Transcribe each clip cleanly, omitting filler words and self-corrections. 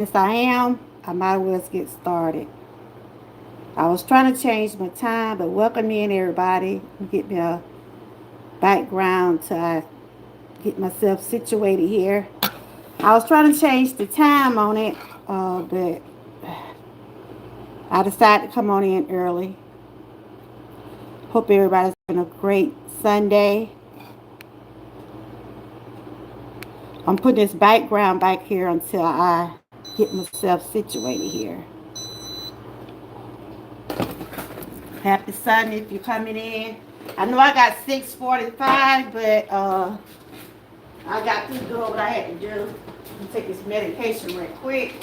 Since I am, I might as well get started. I was trying to change my time, but welcome in everybody. Get me a background to get myself situated here. I was trying to change the time on it, but I decided to come on in early. Hope everybody's having a great Sunday. I'm putting this background back here until I get myself situated here. Happy Sunday if you're coming in. I know I got 6:45, but I got to do what I had to do. I'm take this medication right quick.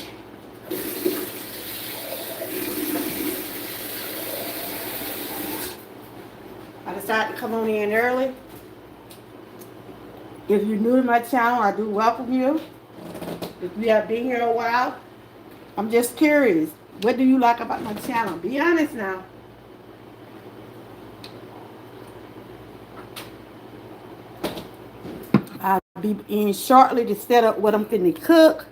I decided to come on in early. If you're new to my channel, I do welcome you. If you have been here a while, I'm just curious. What do you like about my channel? Be honest now. I'll be in shortly to set up what I'm finna cook.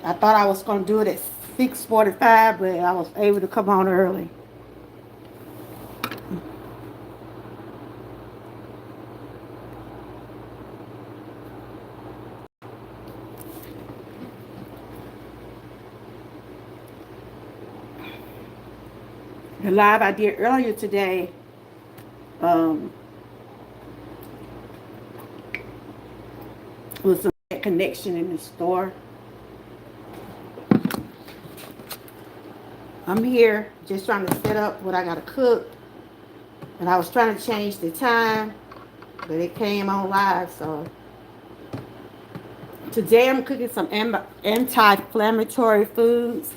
I thought I was gonna do it at 6:45, but I was able to come on early. The live I did earlier today, um, was some connection in the store. I'm here just trying to set up what I gotta cook, and I was trying to change the time, but it came on live. So today I'm cooking some anti-inflammatory foods.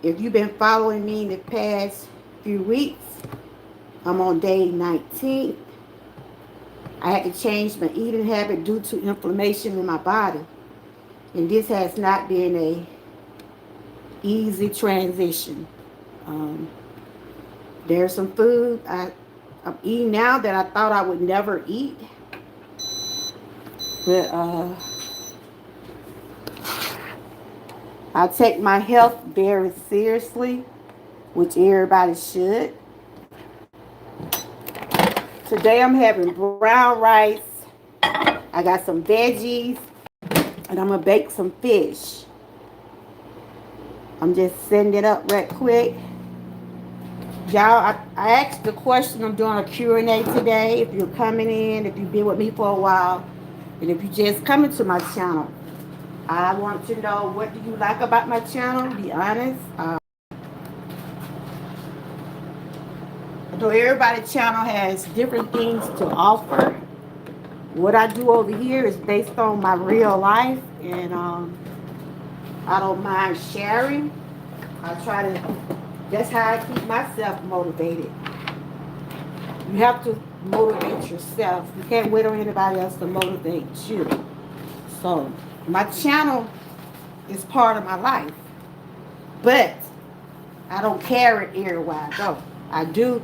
If you've been following me in the past few weeks, I'm on day 19. I had to change my eating habit due to inflammation in my body, and this has not been a easy transition. Um, there's some food I'm eating now that I thought I would never eat, but I take my health very seriously, which everybody should. Today I'm having brown rice. I got some veggies, and I'm gonna bake some fish. I'm just setting it up right quick. Y'all, I asked the question. I'm doing a Q&A today. If you're coming in, if you've been with me for a while, and if you just coming to my channel, I want to know, what do you like about my channel? Be honest. So everybody's channel has different things to offer. What I do over here is based on my real life, and I don't mind sharing. I try to, that's how I keep myself motivated. You have to motivate yourself. You can't wait on anybody else to motivate you. So my channel is part of my life, but I don't carry it everywhere I go. I do.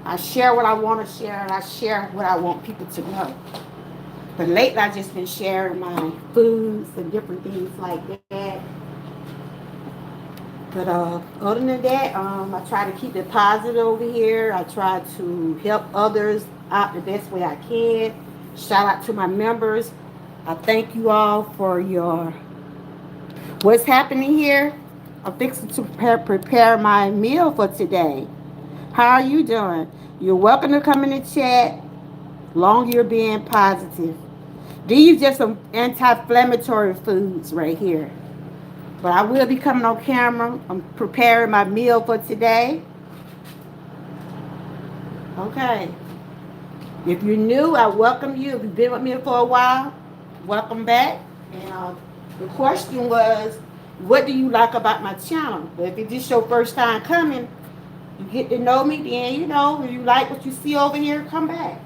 I share what I want to share, and I share what I want people to know. But lately, I just been sharing my foods and different things like that. But other than that, I try to keep it positive over here. I try to help others out the best way I can. Shout out to my members. I thank you all for your what's happening here. I'm fixing to prepare my meal for today. How are you doing? You're welcome to come in the chat. Long you're being positive. These are just some anti-inflammatory foods right here. But I will be coming on camera. I'm preparing my meal for today. Okay. If you're new, I welcome you. If you've been with me for a while, welcome back. And the question was, what do you like about my channel? But if it's just your first time coming, you get to know me, then you know, if you like what you see over here, come back.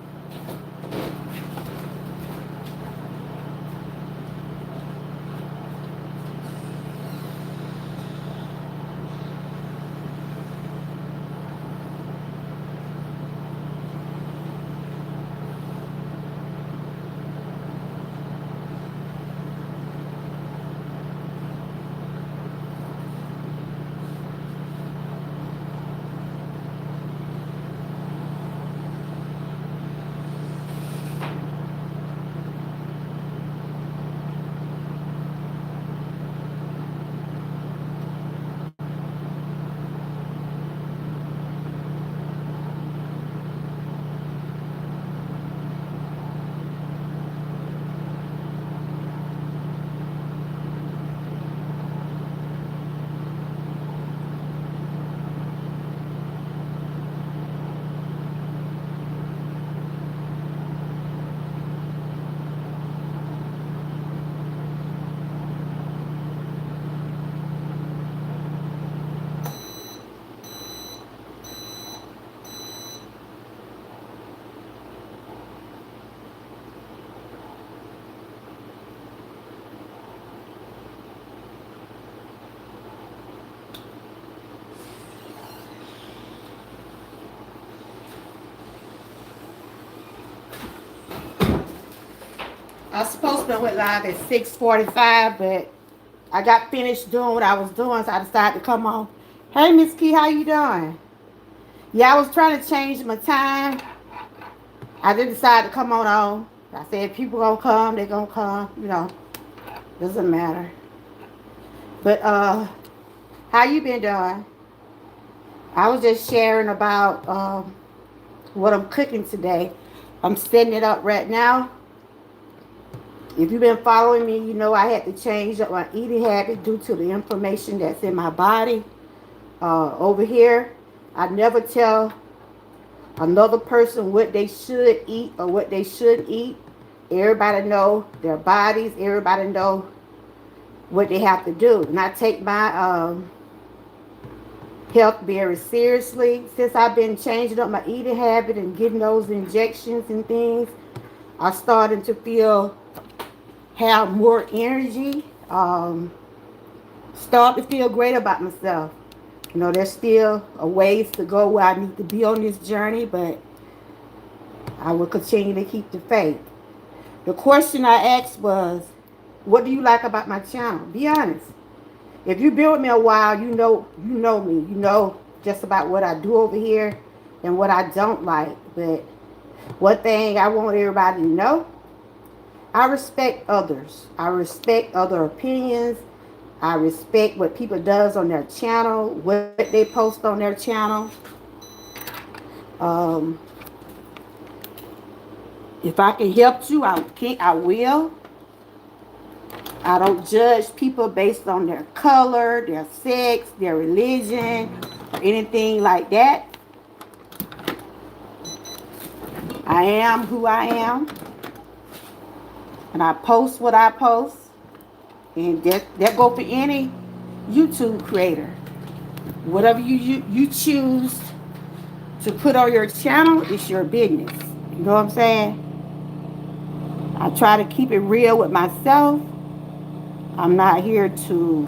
I was supposed to went live at 6:45, but I got finished doing what I was doing, so I decided to come on. Hey, Miss Key, how you doing? Yeah, I was trying to change my time. I did decide to come on. I said people gonna come, they gonna come. Doesn't matter. But how you been doing? I was just sharing about what I'm cooking today. I'm setting it up right now. If you've been following me, you know I had to change up my eating habit due to the inflammation that's in my body. Over here, I never tell another person what they should eat or what they shouldn't eat. Everybody know their bodies. Everybody know what they have to do. And I take my health very seriously. Since I've been changing up my eating habit and getting those injections and things, I started to have more energy. Start to feel great about myself. There's still a ways to go where I need to be on this journey, but I will continue to keep the faith. The question I asked was, what do you like about my channel? Be honest. If you've been with me a while, you know me. You know just about what I do over here and what I don't like. But one thing I want everybody to know, I respect others. I respect other opinions. I respect what people does on their channel, what they post on their channel. Um, if I can help you, I will. I don't judge people based on their color, their sex, their religion, or anything like that. I am who I am, and I post what I post, and that go for any YouTube creator. Whatever you choose to put on your channel, it's your business. You know what I'm saying? I try to keep it real with myself. I'm not here to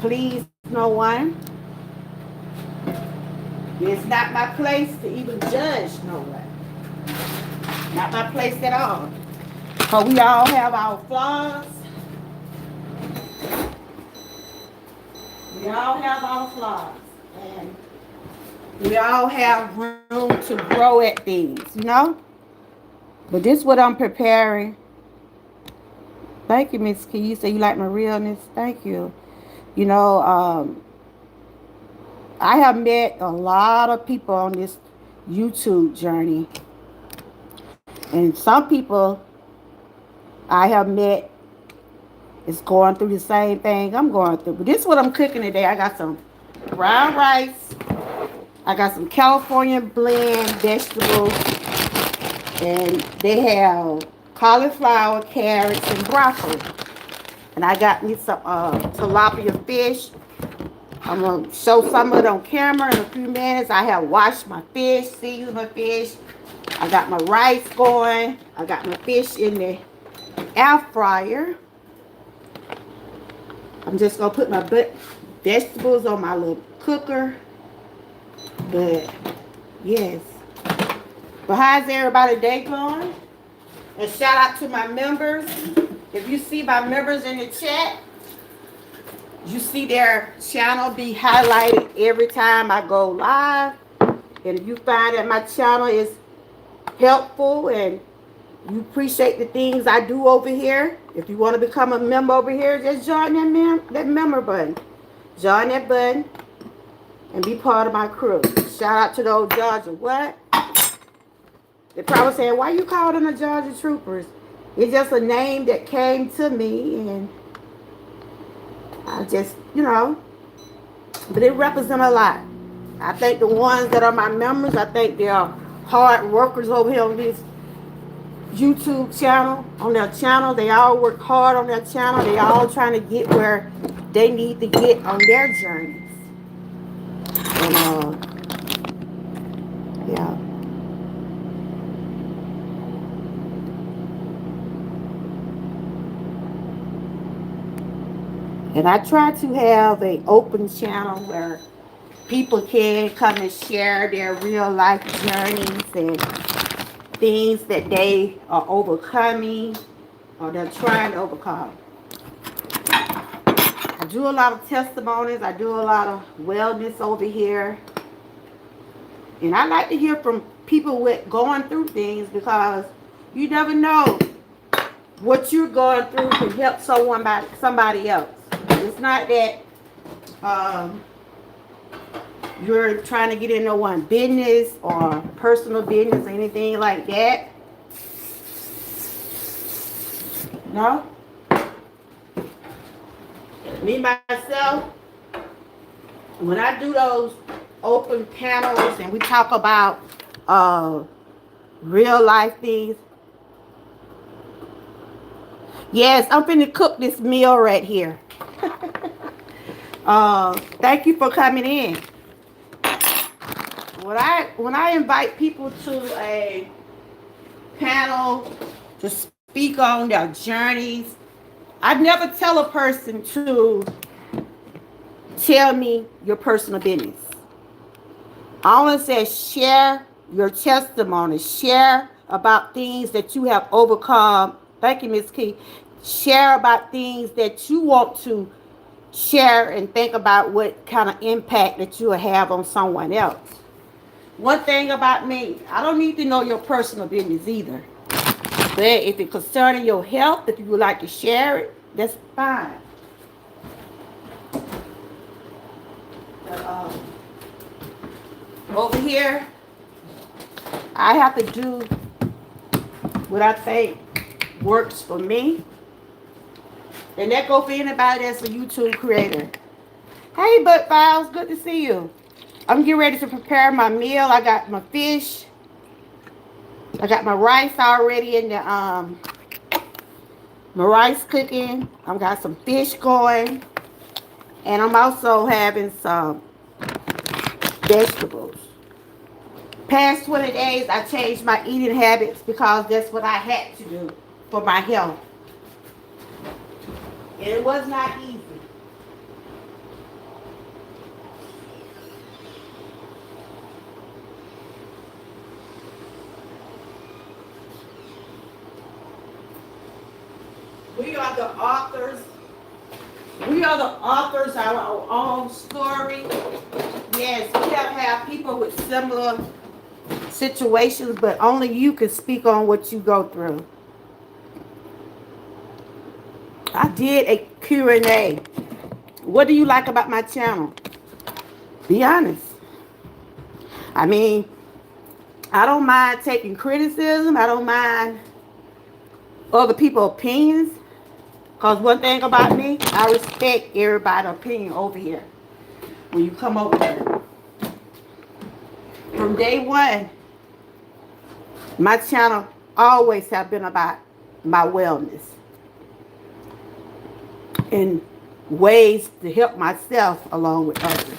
please no one. It's not my place to even judge no one. Not my place at all. Because we all have our flaws. We all have our flaws. And we all have room to grow at things. But this is what I'm preparing. Thank you, Miss Key. You say you like my realness. Thank you. You know, I have met a lot of people on this YouTube journey. And some people I have met is going through the same thing I'm going through. But this is what I'm cooking today. I got some brown rice. I got some California blend vegetables. And they have cauliflower, carrots, and broccoli. And I got me some tilapia fish. I'm going to show some of it on camera in a few minutes. I have washed my fish, seasoned my fish. I got my rice going. I got my fish in the air fryer. I'm just going to put my vegetables on my little cooker. But, yes. But how's everybody's day going? And shout out to my members. If you see my members in the chat, you see their channel be highlighted every time I go live. And if you find that my channel is helpful and you appreciate the things I do over here, if you want to become a member over here, just join that member button. Join that button and be part of my crew. Shout out to those Georgia. What? They probably saying, why you call them the Georgia Troopers? It's just a name that came to me, and I just, but it represents a lot. I think the ones that are my members, I think they are hard workers over here on this YouTube channel, on their channel. They all work hard on their channel. They all trying to get where they need to get on their journeys. And, yeah. And I try to have an open channel where people can come and share their real life journeys and things that they are overcoming. or they're trying to overcome. I do a lot of testimonies. I do a lot of wellness over here. And I like to hear from people with going through things, because you never know what you're going through can help somebody else. It's not that you're trying to get into one business or personal business or anything like that. No. Me, myself, when I do those open panels and we talk about real life things. Yes, I'm finna cook this meal right here. Thank you for coming in. When I invite people to a panel to speak on their journeys, I never tell a person to tell me your personal business. I only say share your testimony, share about things that you have overcome. Thank you, Miss Key. Share about things that you want to share and think about what kind of impact that you will have on someone else. One thing about me, I don't need to know your personal business either. But if it's concerning your health, if you would like to share it, that's fine. But, over here, I have to do what I think works for me. And that goes for anybody that's a YouTube creator. Hey, Butt Files, good to see you. I'm getting ready to prepare my meal. I got my fish. I got my rice already in the my rice cooking. I've got some fish going. And I'm also having some vegetables. Past 20 days, I changed my eating habits because that's what I had to do for my health. And it was not easy. We are the authors. We are the authors of our own story. Yes, we have people with similar situations, but only you can speak on what you go through. I did a Q&A. What do you like about my channel? Be honest. I mean, I don't mind taking criticism. I don't mind other people's opinions. Because one thing about me, I respect everybody's opinion over here. When you come over here. From day one, my channel always have been about my wellness. And ways to help myself along with others.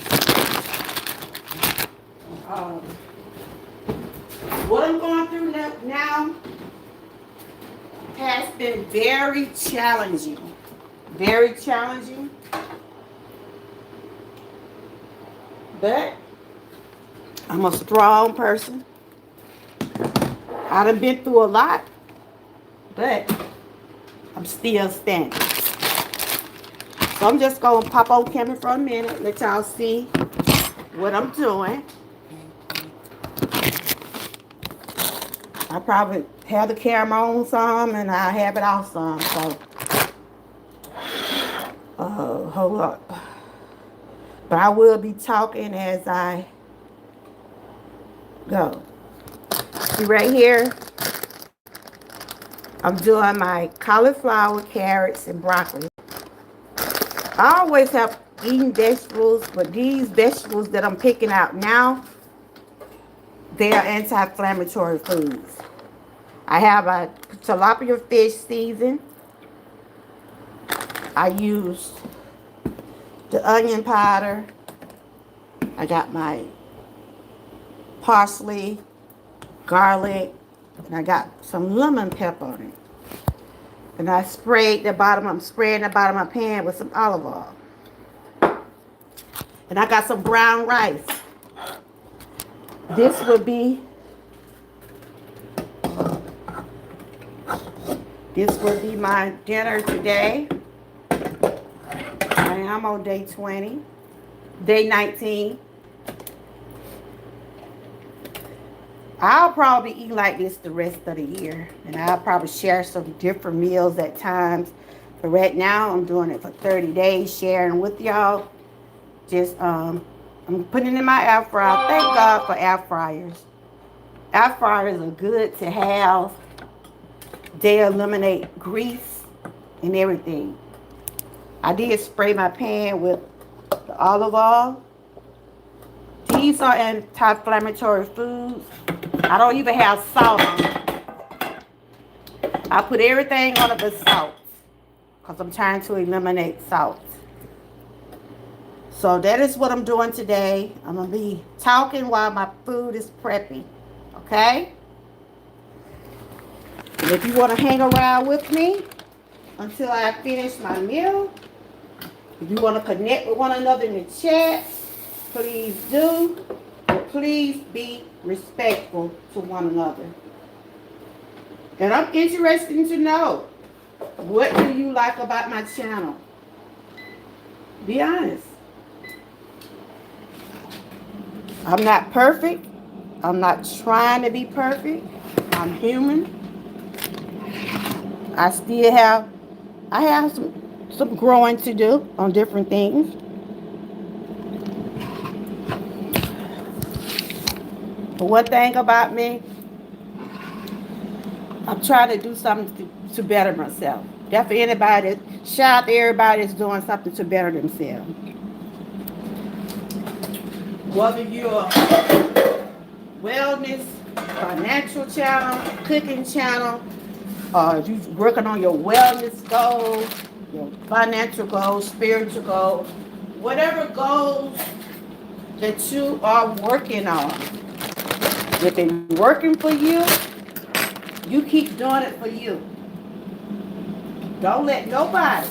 What I'm going through now has been very challenging. Very challenging. But I'm a strong person. I done been through a lot. But I'm still standing. So I'm just going to pop on camera for a minute. Let y'all see what I'm doing. I probably have the camera on some and I have it off some. So, hold up. But I will be talking as I go. See right here, I'm doing my cauliflower, carrots, and broccoli. I always have eaten vegetables, but these vegetables that I'm picking out now, they are anti-inflammatory foods. I have a tilapia fish season. I used the onion powder. I got my parsley, garlic, and I got some lemon pepper on it. And I sprayed the bottom, I'm spraying the bottom of my pan with some olive oil. And I got some brown rice. This would be This will be my dinner today. I am on day 20, day 19. I'll probably eat like this the rest of the year. And I'll probably share some different meals at times. But right now, I'm doing it for 30 days, sharing with y'all. Just, I'm putting it in my air fryer. Thank God for air fryers. Air fryers are good to have. They eliminate grease and everything. I did spray my pan with the olive oil. These are anti-inflammatory foods. I don't even have salt on it. I put everything on it with salt because I'm trying to eliminate salt. So that is what I'm doing today. I'm going to be talking while my food is prepping. Okay? And if you want to hang around with me until I finish my meal, if you want to connect with one another in the chat, please do. But please be respectful to one another. And I'm interested to know, what do you like about my channel? Be honest. I'm not perfect. I'm not trying to be perfect. I'm human. I have some growing to do on different things. But one thing about me, I'm trying to do something to better myself. That's for anybody. Shout out to everybody that's doing something to better themselves. Whether you're wellness, financial channel, cooking channel, or if you're working on your wellness goals, your financial goals, spiritual goals, whatever goals that you are working on. If it's working for you, you keep doing it for you. Don't let nobody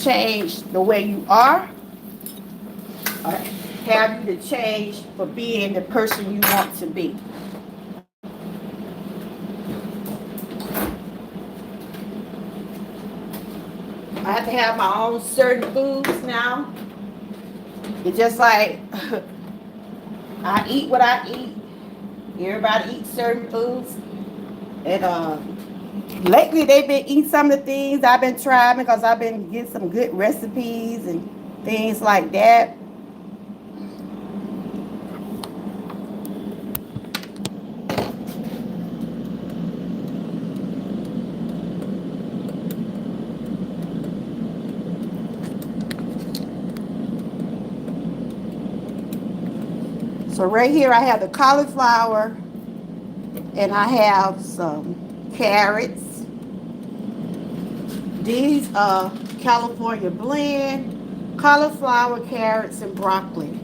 change the way you are or have you to change for being the person you want to be. I have to have my own certain foods now. It's just like I eat what I eat. Everybody eats certain foods. And lately they've been eating some of the things I've been trying because I've been getting some good recipes and things like that. So right here I have the cauliflower and I have some carrots. These are California blend, cauliflower, carrots, and broccoli.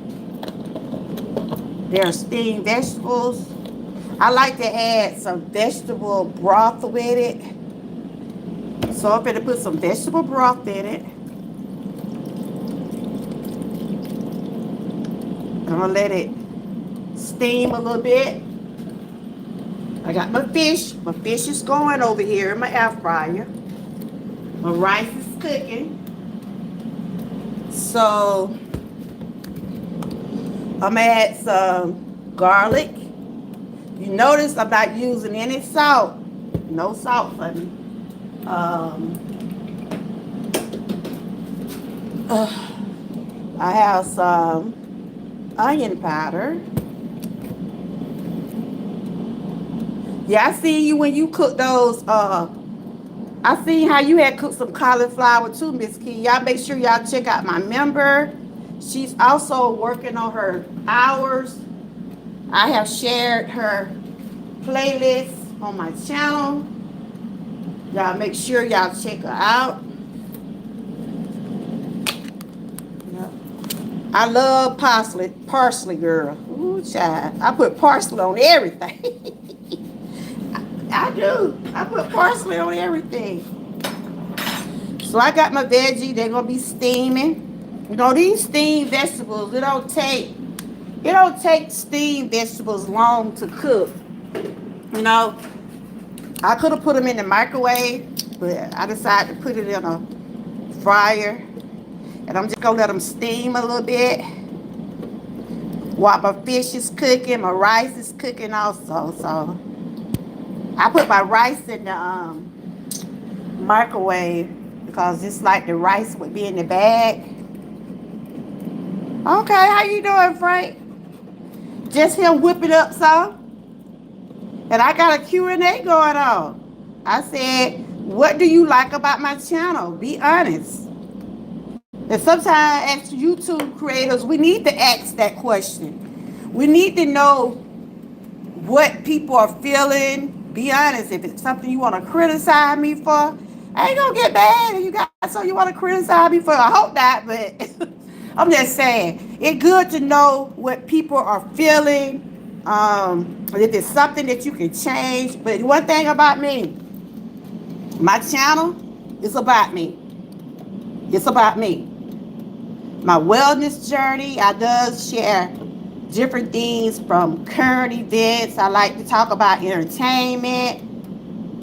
They're steamed vegetables. I like to add some vegetable broth with it. So I'm going to put some vegetable broth in it. I'm going to let it steam a little bit. I got my fish. My fish is going over here in my air fryer. My rice is cooking. So I'm going to add some garlic. You notice I'm not using any salt. No salt for me. I have some onion powder. Yeah, I see you when you cook those. I see how you had cooked some cauliflower too, Miss Key. Y'all make sure y'all check out my member. She's also working on her hours. I have shared her playlist on my channel. Y'all make sure y'all check her out. Yep. I love parsley, girl. Ooh, child. I put parsley on everything. I do. I put parsley on everything. So I got my veggie. They're gonna be steaming. You know, these steamed vegetables, it don't take steamed vegetables long to cook. You know, I could have put them in the microwave, but I decided to put it in a fryer. And I'm just gonna let them steam a little bit while my fish is cooking, my rice is cooking also. So I put my rice in the microwave because it's like the rice would be in the bag. Okay, how you doing, Frank? Just him whipping up some. And I got a Q&A going on. I said, what do you like about my channel? Be honest. And sometimes as YouTube creators, we need to ask that question. We need to know what people are feeling. Be honest. If it's something you want to criticize me for, I ain't gonna get mad if you got something you want to criticize me for. I hope not, but I'm just saying it's good to know what people are feeling. If it's something that you can change. But one thing about me, my channel is about me. It's about me. My wellness journey, I does share different things from current events. I like to talk about entertainment,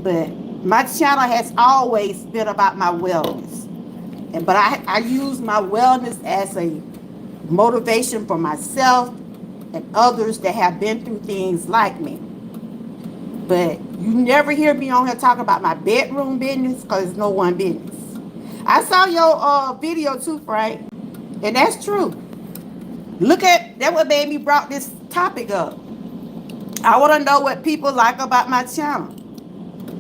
but my channel has always been about my wellness. But I use my wellness as a motivation for myself and others that have been through things like me. But you never hear me on here talking about my bedroom business because it's no one business. I saw your video too, Frank, and that's true. Look at that. What made me brought this topic up. I want to know what people like about my channel.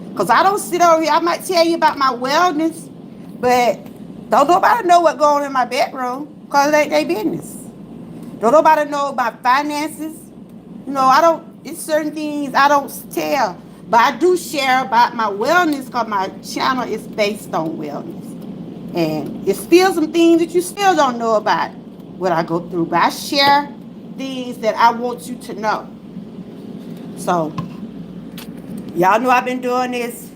Because I don't sit over here. I might tell you about my wellness, but don't nobody know what going on in my bedroom because it ain't their business. Don't nobody know about finances. You know, I don't, it's certain things I don't tell. But I do share about my wellness because my channel is based on wellness. And it's still some things that you still don't know about what I go through. But I share things that I want you to know. So, y'all know I've been doing this,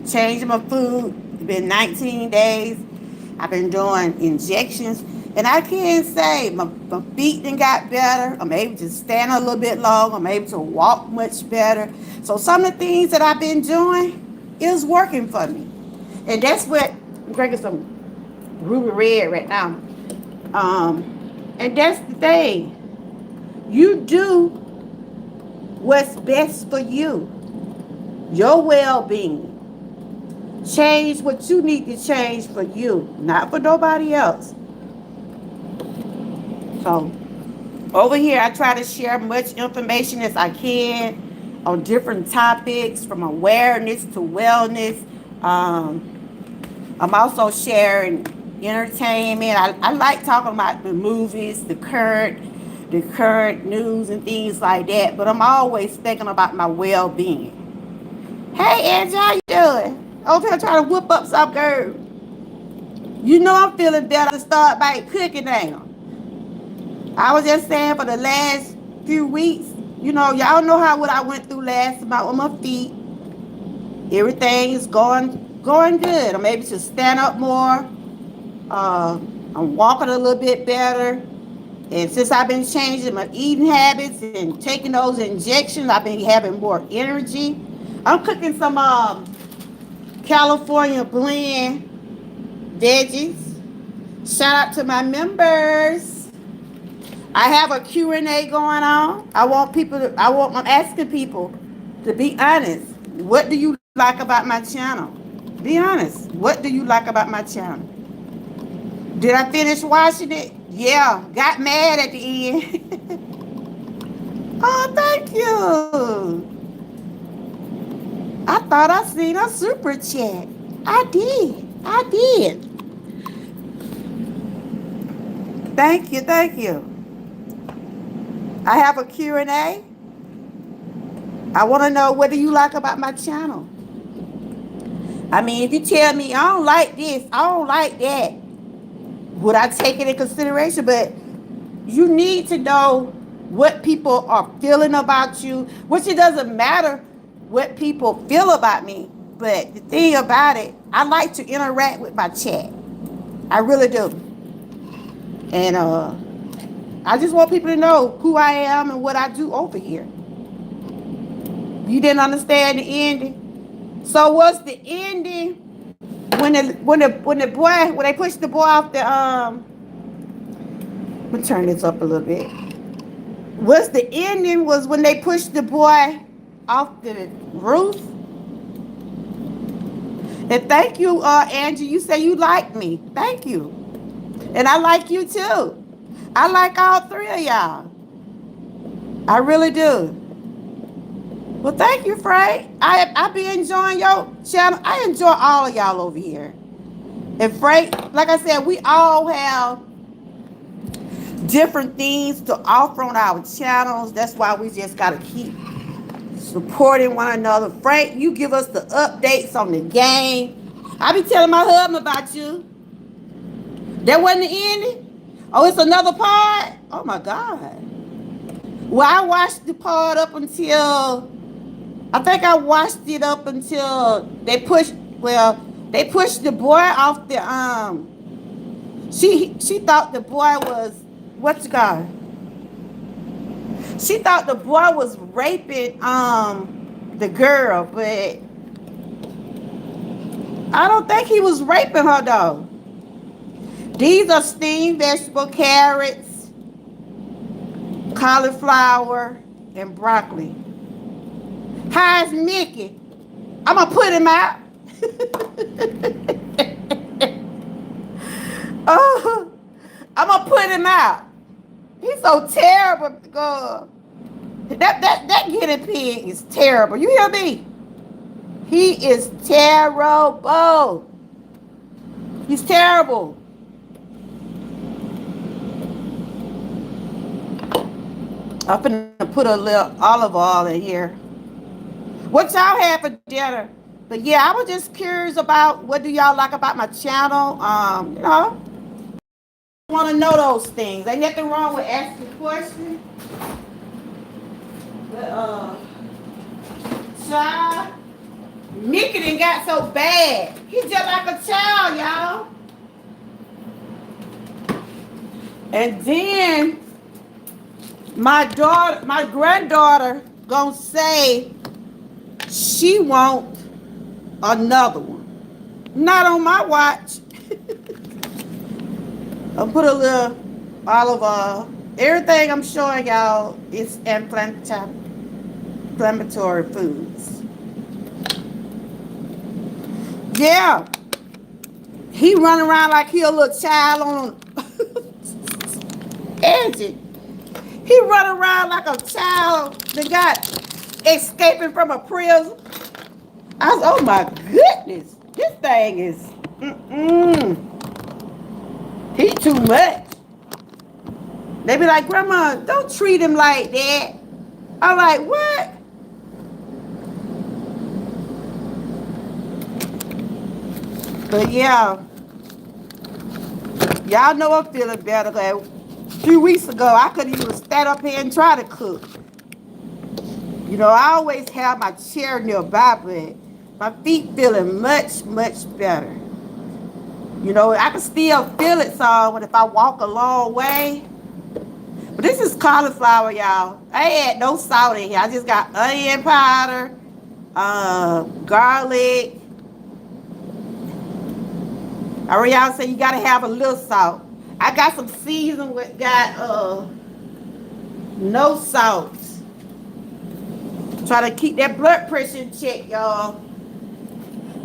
changing my food. It's been 19 days. I've been doing injections. And I can say my feet done got better. I'm able to stand a little bit longer. I'm able to walk much better. So some of the things that I've been doing is working for me. And that's what, I'm drinking some ruby red right now. And that's the thing. You do what's best for you. Your well-being. Change what you need to change for you, not for nobody else. So, over here, I try to share much information as I can on different topics, from awareness to wellness. I'm also sharing entertainment. I like talking about the movies, the current news and things like that. But I'm always thinking about my well-being. Hey, Angie, how you doing? Over here trying to whip up some girl. You know I'm feeling better to start by cooking now. I was just saying for the last few weeks, you know, y'all know how what I went through last about with my feet. Everything is going good. I'm able to stand up more. I'm walking a little bit better. And since I've been changing my eating habits and taking those injections, I've been having more energy. I'm cooking some California blend veggies. Shout out to my members. I have a Q&A going on. I'm asking people to be honest. What do you like about my channel? Be honest. What do you like about my channel? Did I finish watching it? Yeah. Got mad at the end. Oh, thank you. I thought I seen a super chat. I did. I did. Thank you. Thank you. I have a Q&A. I want to know, what do you like about my channel? I mean, if you tell me I don't like this, I don't like that, would I take it in consideration? But you need to know what people are feeling about you, which it doesn't matter what people feel about me. But the thing about it, I like to interact with my chat. I really do. And I just want people to know who I am and what I do over here. You didn't understand the ending. So what's the ending when they pushed the boy off the Let me turn this up a little bit. What's the ending was when they pushed the boy off the roof. And thank you, Angie. You say you like me. Thank you. And I like you too. I like all three of y'all. I really do. Well, thank you, Frank. I be enjoying your channel. I enjoy all of y'all over here. And Frank, like I said, we all have different things to offer on our channels. That's why we just gotta keep supporting one another. Frank, you give us the updates on the game. I be telling my husband about you. That wasn't the ending? Oh, it's another part? Oh my God. Well, I watched the part up until I think I watched it up until they pushed the boy off the she thought the boy was what's it called? She thought the boy was raping the girl, but I don't think he was raping her though. These are steamed vegetable, carrots, cauliflower, and broccoli. How's Mickey? I'm gonna put him out. Oh, I'm gonna put him out. He's so terrible. God. That guinea pig is terrible. You hear me? He is terrible. He's terrible. I'm finna put a little olive oil in here. What y'all had for dinner? But yeah, I was just curious about what do y'all like about my channel. I want to know those things. Ain't nothing wrong with asking questions. But child, Mickey done got so bad. He's just like a child, y'all. And then my granddaughter gonna say she want another one. Not on my watch. I'll put a little olive oil. Everything I'm showing y'all is inflammatory foods. Yeah. He running around like he a little child on Angie. He running around like a child that got escaping from a prison. I was, oh my goodness. This thing is, he too much. They be like, Grandma, don't treat him like that. I'm like, what? But yeah, y'all know I'm feeling better. Like, a few weeks ago, I couldn't even stand up here and try to cook. You know, I always have my chair nearby, but my feet feeling much, much better. You know, I can still feel it some if I walk a long way. But this is cauliflower, y'all. I ain't had no salt in here. I just got onion powder, garlic. I already y'all say you gotta have a little salt. I got some seasoning with got no salt. Try to keep that blood pressure in check, y'all.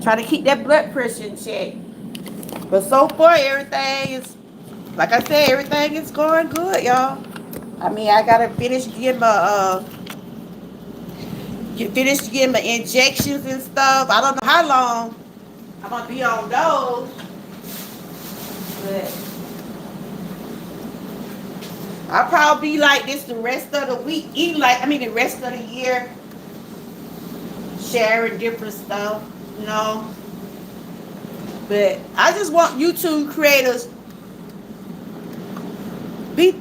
Try to keep that blood pressure in check. But so far, everything is, like I said, everything is going good, y'all. I mean, I gotta finish getting my injections and stuff. I don't know how long I'm gonna be on those, but I'll probably be like this the rest of the week. The rest of the year, sharing different stuff, you know. But I just want YouTube creators be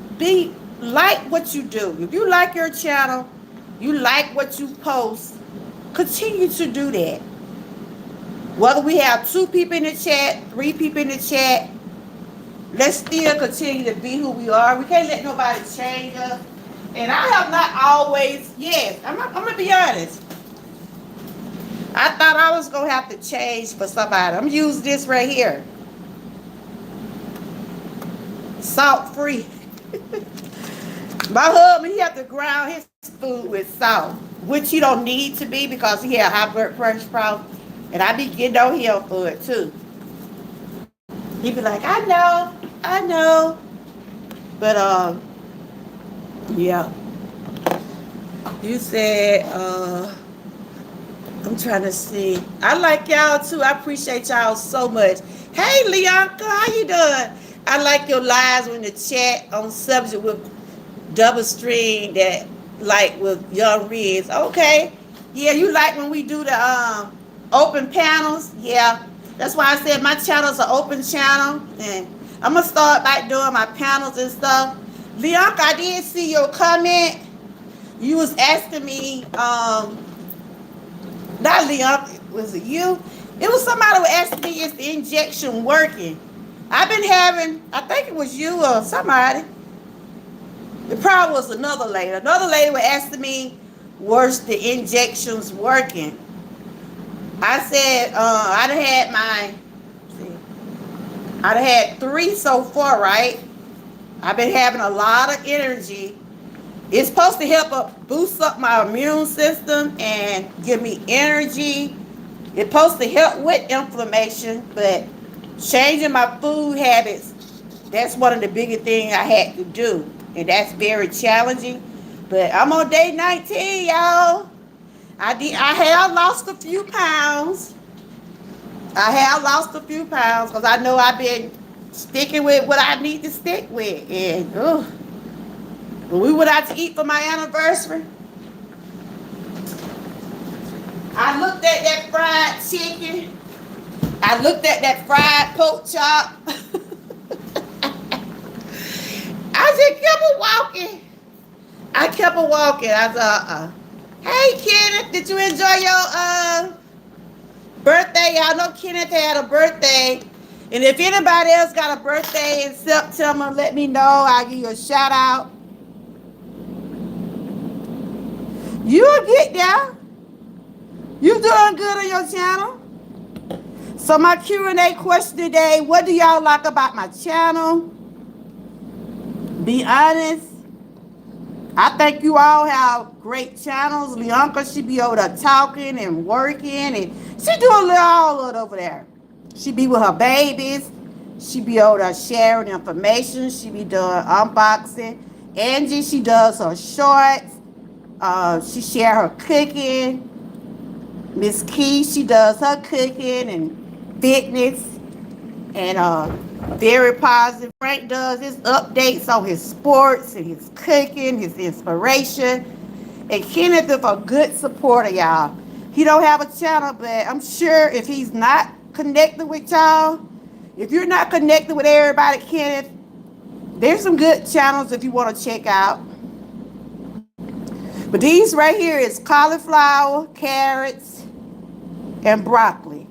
like what you do. If you like your channel, you like what you post, continue to do that. Whether we have 2 people in the chat, 3 people in the chat, let's still continue to be who we are. We can't let nobody change us. And I have not always, yes, I'm going to be honest. I thought I was gonna have to change for somebody. I'm using this right here, salt free. My husband, he have to ground his food with salt, which he don't need to be because he had high blood pressure problem, and I be getting on him for it too. He be like, I know, but yeah. You said, I'm trying to see. I like y'all too. I appreciate y'all so much. Hey, Leonka, how you doing? I like your lives when the chat on subject with double string that like with young Riz. Okay. Yeah, you like when we do the open panels? Yeah. That's why I said my channel's an open channel. And I'm gonna start back doing my panels and stuff. Leonka, I did see your comment. You was asking me, not Leon, was it you? It was somebody who asked me, is the injection working? I've been having, I think it was you or somebody. It probably was another lady. Another lady was asking me, was the injections working? I said, I done had my, I done had 3 so far, right? I've been having a lot of energy. It's supposed to help boost up my immune system and give me energy. It's supposed to help with inflammation, but changing my food habits, that's one of the biggest things I had to do. And that's very challenging. But I'm on day 19, y'all. I have lost a few pounds. I have lost a few pounds because I know I've been sticking with what I need to stick with. And when we went out to eat for my anniversary, I looked at that fried chicken. I looked at that fried pork chop. I just kept on walking. I kept on walking. I said, Hey, Kenneth, did you enjoy your birthday? I know Kenneth had a birthday. And if anybody else got a birthday in September, let me know. I'll give you a shout out. You'll get there. You doing good on your channel. So my Q&A question today, what do y'all like about my channel? Be honest. I think you all have great channels. Leonka, she be over there talking and working, and she do a little all of it over there. She be with her babies. She be over there sharing information. She be doing unboxing. Angie, she does her shorts. She share her cooking. Miss Key, she does her cooking and fitness. And very positive. Frank does his updates on his sports and his cooking, his inspiration. And Kenneth is a good supporter, y'all. He don't have a channel, but I'm sure if he's not connected with y'all, if you're not connected with everybody, Kenneth, there's some good channels if you want to check out. But these right here is cauliflower, carrots, and broccoli.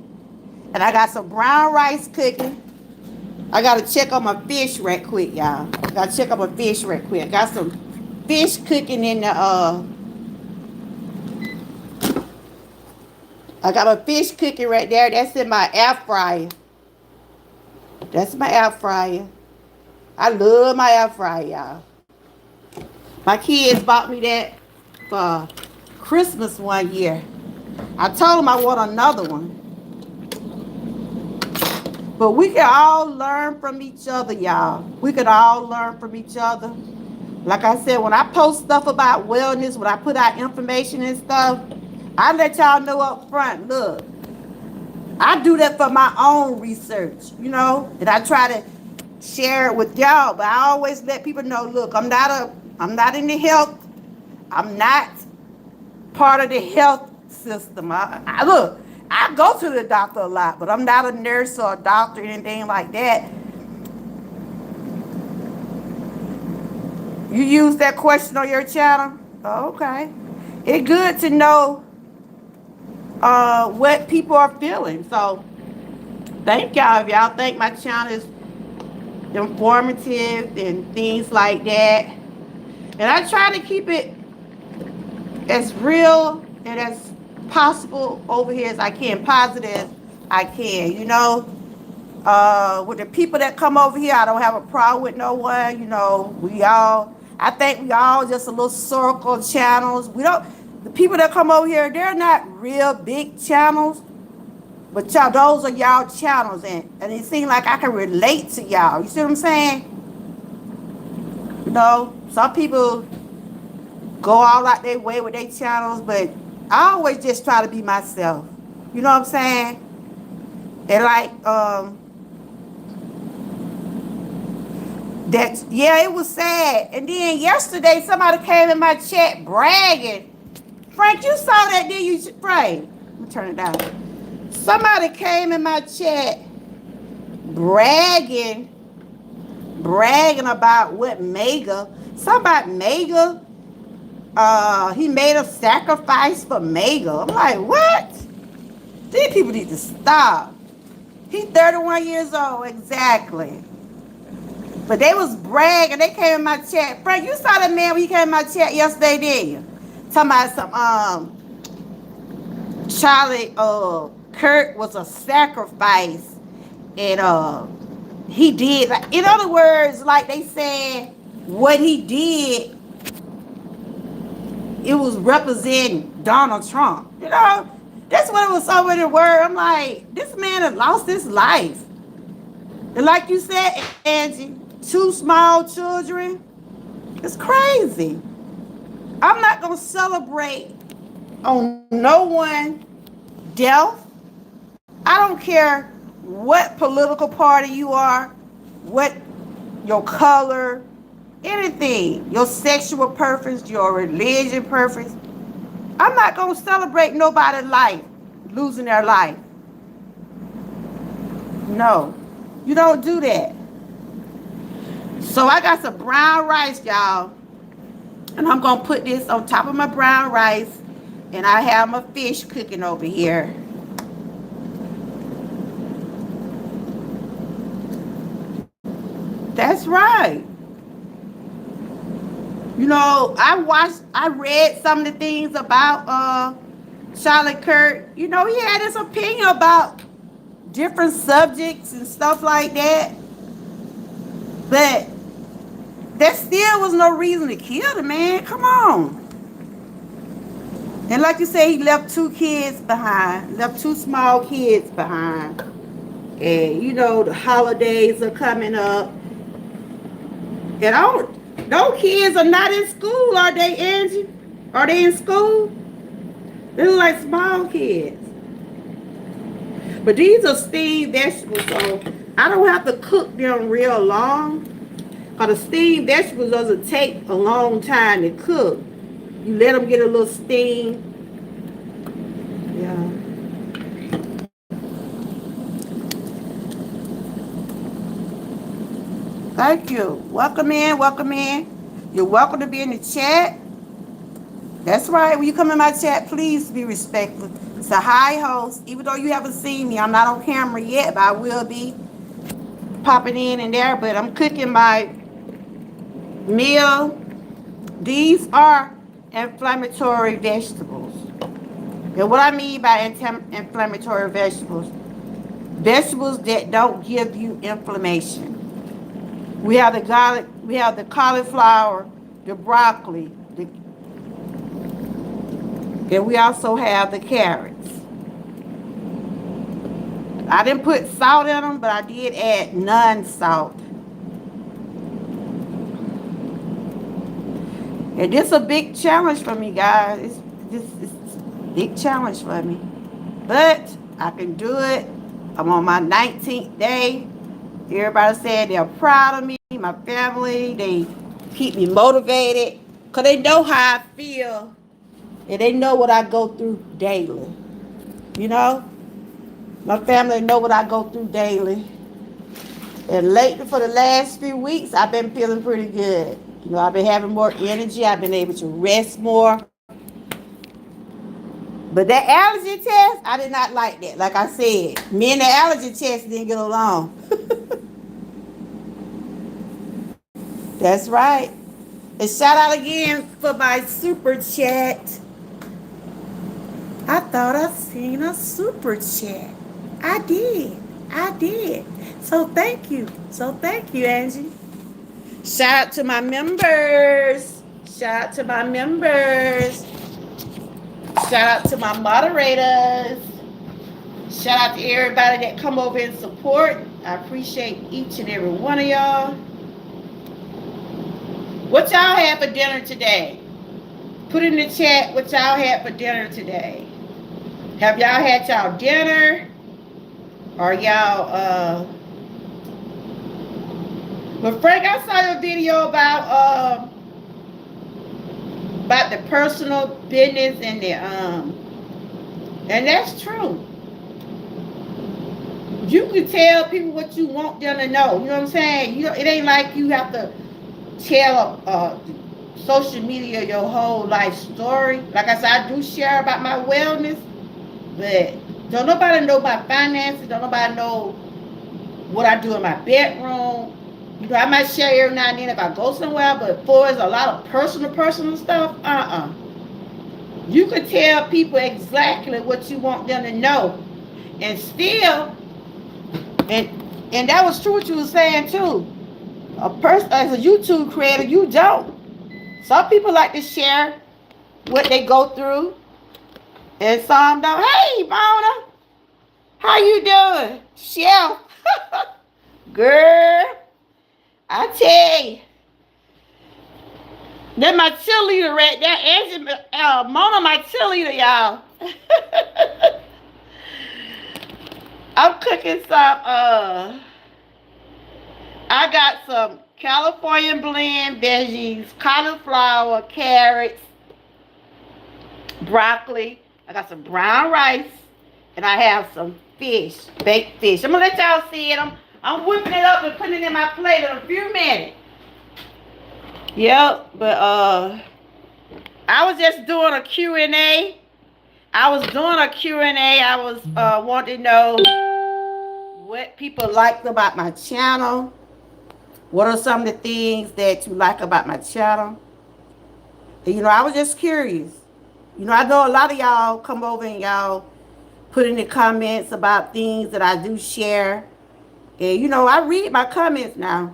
And I got some brown rice cooking. I got to check on my fish right quick, y'all. Got to check on my fish right quick. I got some fish cooking in the, I got my fish cooking right there. That's in my air fryer. That's my air fryer. I love my air fryer, y'all. My kids bought me that for Christmas one year. I told them I want another one. But we can all learn from each other, y'all. We can all learn from each other. Like I said, when I post stuff about wellness, when I put out information and stuff, I let y'all know up front, look, I do that for my own research, you know, and I try to share it with y'all, but I always let people know, look, I'm not in the health, I'm not part of the health system. Look, I go to the doctor a lot, but I'm not a nurse or a doctor or anything like that. You use that question on your channel? Oh, okay. It's good to know what people are feeling. So thank y'all. If y'all think my channel is informative and things like that. And I try to keep it as real and as possible over here as I can, positive I can, with the people that come over here, I don't have a problem with no one. I think we all just a little circle channels. We don't, the people that come over here, they're not real big channels, but y'all, those are y'all channels, and it seems like I can relate to y'all. You see what I'm saying? Some people go all out their way with their channels, but I always just try to be myself. You know what I'm saying? And like, that, yeah, it was sad. And then yesterday, somebody came in my chat bragging. Frank, you saw that, did you, Frank? Let me turn it down. Somebody came in my chat bragging about what Mega, somebody Mega, he made a sacrifice for Mega. I'm like, what? These people need to stop. He's 31 years old, exactly. But they was bragging. They came in my chat. Frank, you saw that man when he came in my chat yesterday, didn't you? Talking about some Charlie Kirk was a sacrifice, and he did, like, in other words, like they said, what he did, it was representing Donald Trump. That's what it was over the word. I'm like, this man had lost his life. And like you said, Angie, 2 small children. It's crazy. I'm not going to celebrate on no one death. I don't care what political party you are, what your color, anything, your sexual preference, your religion preference. I'm not going to celebrate nobody's life, losing their life. No, you don't do that. So I got some brown rice, y'all. And I'm going to put this on top of my brown rice. And I have my fish cooking over here. That's right. I read some of the things about Charlie Kirk. He had his opinion about different subjects and stuff like that. But there still was no reason to kill the man. Come on. And like you say, he left 2 kids behind. Left 2 small kids behind. And, the holidays are coming up. And those kids are not in school, are they, Angie? Are they in school? They look like small kids. But these are steamed vegetables, so I don't have to cook them real long. Because the steamed vegetables doesn't take a long time to cook. You let them get a little steam. Yeah. Thank you. Welcome in, welcome in. You're welcome to be in the chat. That's right. When you come in my chat, please be respectful. It's a high host. Even though you haven't seen me, I'm not on camera yet, but I will be popping in and there. But I'm cooking my meal. These are inflammatory vegetables. And what I mean by inflammatory vegetables, vegetables that don't give you inflammation. We have the garlic, we have the cauliflower, the broccoli, and we also have the carrots. I didn't put salt in them, but I did add non-salt. And this is a big challenge for me, guys. It's a big challenge for me. But I can do it. I'm on my 19th day. Everybody said they're proud of me, my family. They keep me motivated because they know how I feel. And they know what I go through daily. My family know what I go through daily. And lately, for the last few weeks, I've been feeling pretty good. I've been having more energy. I've been able to rest more. But that allergy test, I did not like that. Like I said, me and the allergy test didn't get along. That's right. And shout out again for my super chat. I thought I seen a super chat. I did. I did. So thank you. So thank you, Angie. Shout out to my members. Shout out to my members. Shout out to my moderators. Shout out to everybody that come over and support. I appreciate each and every one of y'all. What y'all had for dinner today? Put in the chat what y'all had for dinner today. Have y'all had y'all dinner? Or y'all but Frank, I saw your video about the personal business and the and that's true. You can tell people what you want them to know. You know what I'm saying? You know, it ain't like you have to tell social media your whole life story. Like I said, I do share about my wellness, but don't nobody know my finances. Don't nobody know what I do in my bedroom. You know, I might share every now and then if I go somewhere, but for as a lot of personal stuff, you could tell people exactly what you want them to know, and still, and that was true what you were saying too. A person as a YouTube creator, you don't. Some people like to share what they go through, and some don't. Hey, Mona, how you doing, Chef? Girl, I tell you, that's my cheerleader right there. Angie, Mona, my cheerleader, y'all. I'm cooking some. I got some California blend veggies, cauliflower, carrots, broccoli. I got some brown rice, and I have some fish, baked fish. I'm gonna let y'all see it. I'm whipping it up and putting it in my plate in a few minutes. Yep, but I was just doing a Q&A. I was wanting to know what people liked about my channel. What are some of the things that you like about my channel? And, you know, I was just curious. You know, I know a lot of y'all come over and y'all put in the comments about things that I do share. And, you know, I read my comments now.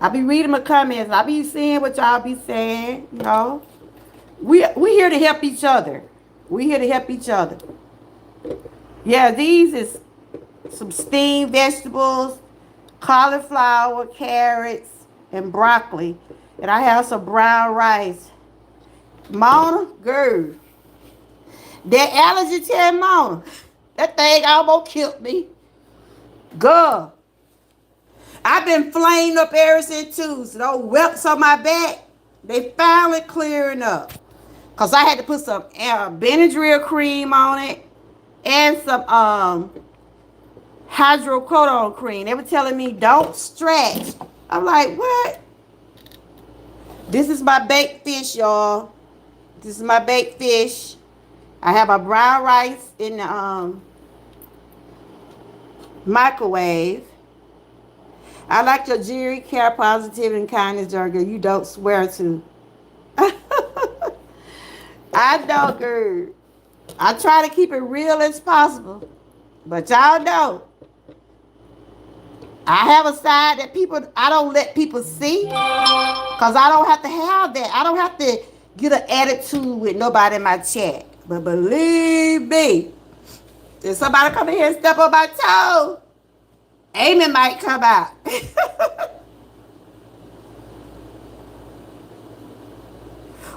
I be reading my comments. I be seeing what y'all be saying, you know. We here to help each other. We here to help each other. Yeah, these is some steamed vegetables, cauliflower, carrots, and broccoli. And I have some brown rice. Mona, girl, that allergy tell Mona, that thing almost killed me. Girl, I've been flamed up ever since too. So those welts on my back, they finally clearing up. Cause I had to put some Benadryl cream on it and some hydrocodone cream. They were telling me don't stretch. I'm like, what? This is my baked fish, y'all. This is my baked fish. I have my brown rice in the microwave. I like your jury, care, positivity, and kindness, jargon. You don't swear to. I know, girl. I try to keep it real as possible. But y'all know, I have a side that I don't let people see. Because I don't have to have that. I don't have to get an attitude with nobody in my chat. But believe me, if somebody come in here and step on my toe, Amy might come out.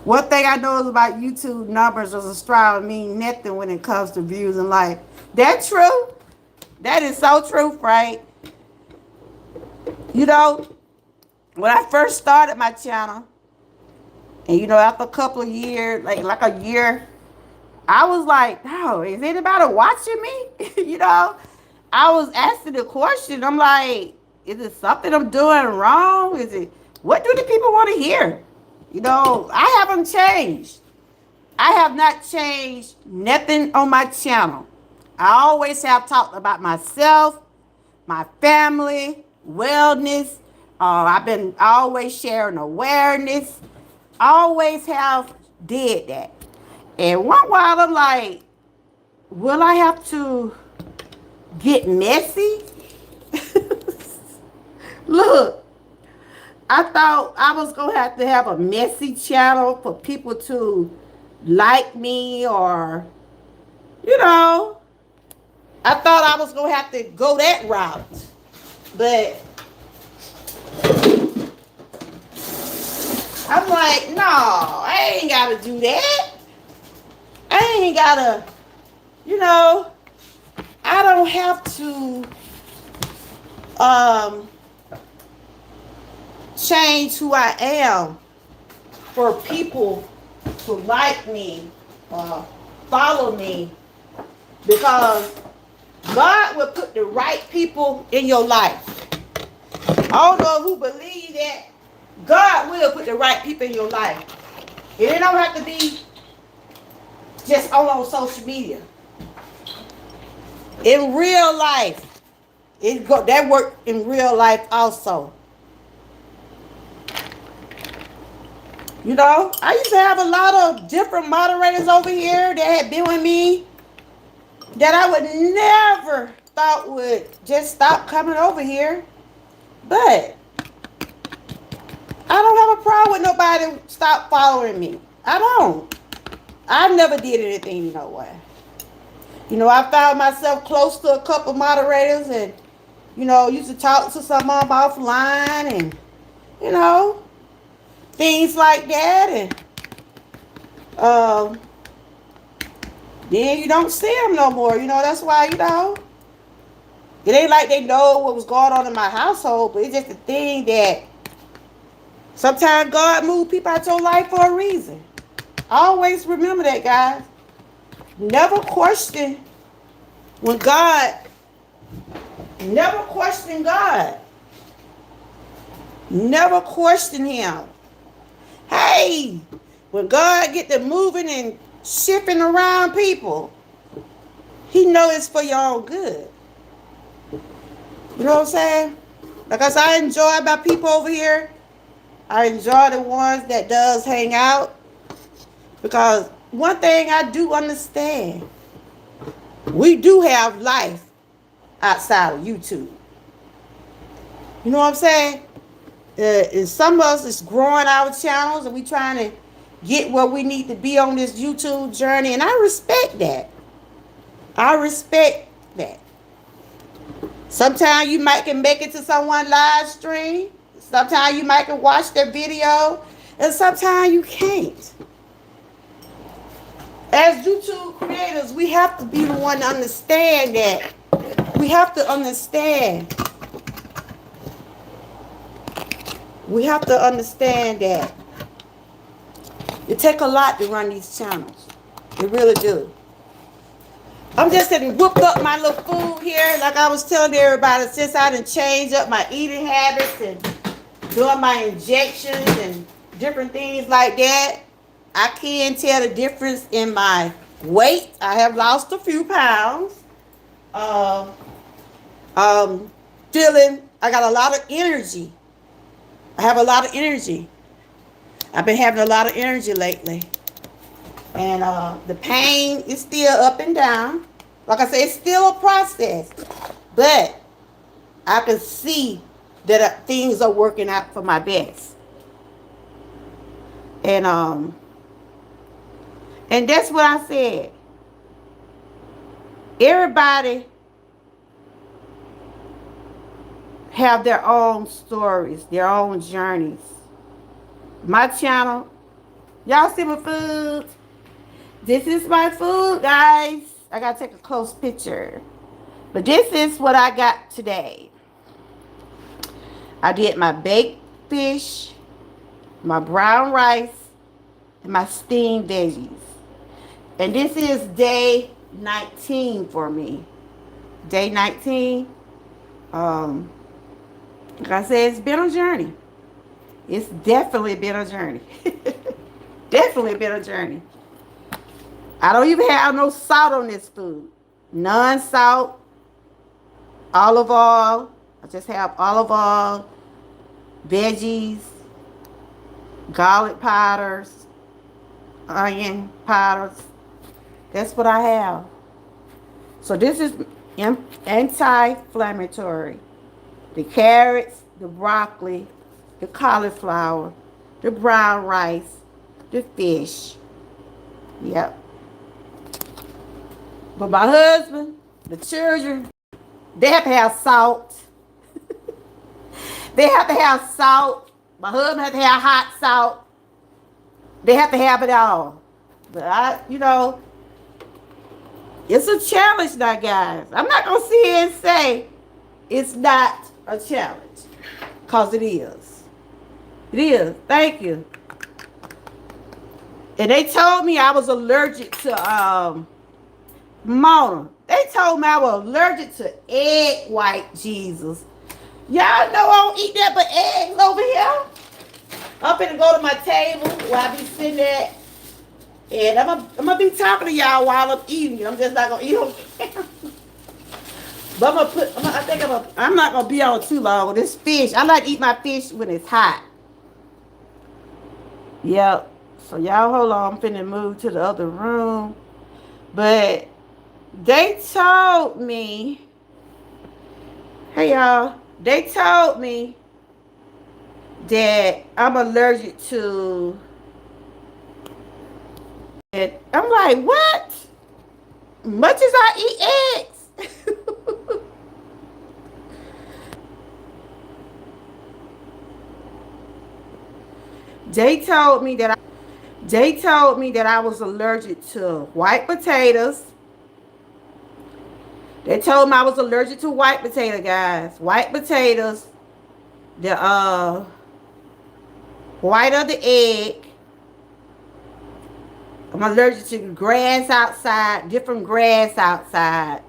One thing I know is about YouTube numbers is a straw mean nothing when it comes to views and life. That's true. That is so true, Frank. You know, when I first started my channel, and you know, after a couple of years, like a year, I was like, no, is anybody watching me? You know, I was asking the question. I'm like, is it something I'm doing wrong? What do the people want to hear? You know, I haven't changed. I have not changed nothing on my channel. I always have talked about myself, my family, wellness. I've been always sharing awareness. Always have did that. And one while I'm like, will I have to get messy? Look, I thought I was going to have a messy channel for people to like me, or, you know, I thought I was going to have to go that route. But I'm like, no, I ain't got to do that. I ain't got to, you know, I don't have to um, change who I am for people to like me or follow me, because God will put the right people in your life. I don't know who believe that. God will put the right people in your life. And it don't have to be just on social media. In real life, that work in real life also. You know, I used to have a lot of different moderators over here that had been with me that I would never thought would just stop coming over here. But I don't have a problem with nobody stop following me. I don't. I never did anything no way. You know, I found myself close to a couple moderators, and, you know, used to talk to some of them offline, and, you know, things like that. And then you don't see them no more. You know, that's why, you know, it ain't like they know what was going on in my household, but it's just a thing that sometimes God moved people out your life for a reason. Always remember that, guys. Never question when God, never question God. Never question him. Hey, when God get to moving and shifting around people, he know it's for your own good. You know what I'm saying? Because I enjoy my people over here. I enjoy the ones that does hang out. Because one thing I do understand, we do have life outside of YouTube. You know what I'm saying? And some of us is growing our channels, and we trying to get where we need to be on this YouTube journey. And I respect that. I respect that. Sometimes you might can make it to someone live stream. Sometimes you might can watch their video. And sometimes you can't. As YouTube creators, we have to be the one to understand that. We have to understand. We have to understand that it takes a lot to run these channels. It really do. I'm just sitting whooped up my little food here. Like I was telling everybody, since I done changed up my eating habits and doing my injections and different things like that, I can tell the difference in my weight. I have lost a few pounds. Feeling, I got a lot of energy. I have a lot of energy. I've been having a lot of energy lately. And the pain is still up and down. Like I said, it's still a process. But I can see that things are working out for my best. And that's what I said. Everybody have their own stories, their own journeys. My channel, y'all see my food? This is my food, guys. I gotta take a close picture. But this is what I got today. I did my baked fish, my brown rice, and my steamed veggies. And this is day 19 for me. Day 19. Like I said, it's been a journey. It's definitely been a journey. Definitely been a journey. I don't even have no salt on this food. None salt. Olive oil. I just have olive oil, veggies, garlic powders, onion powders. That's what I have. So this is anti-inflammatory. The carrots, the broccoli, the cauliflower, the brown rice, the fish. Yep. But my husband, the children, they have to have salt. They have to have salt. My husband has to have hot salt. They have to have it all. But it's a challenge now, guys. I'm not going to sit here and say it's not a challenge. Because it is. It is. Thank you. And they told me I was allergic to Mona. They told me I was allergic to egg white, Jesus. Y'all know I don't eat that but eggs over here. I'm finna go to my table where I be sitting at. And I'm gonna be talking to y'all while I'm eating. I'm just not gonna eat on camera. But I'm not gonna be on too long with this fish. I like to eat my fish when it's hot. Yep. So y'all hold on. I'm finna move to the other room. But they told me, hey y'all, they told me that I'm allergic to, and I'm like, what? Much as I eat eggs. They told me that I was allergic to white potatoes. They told me I was allergic to white potato, guys. White potatoes, the white of the egg. I'm allergic to grass outside, different grass outside.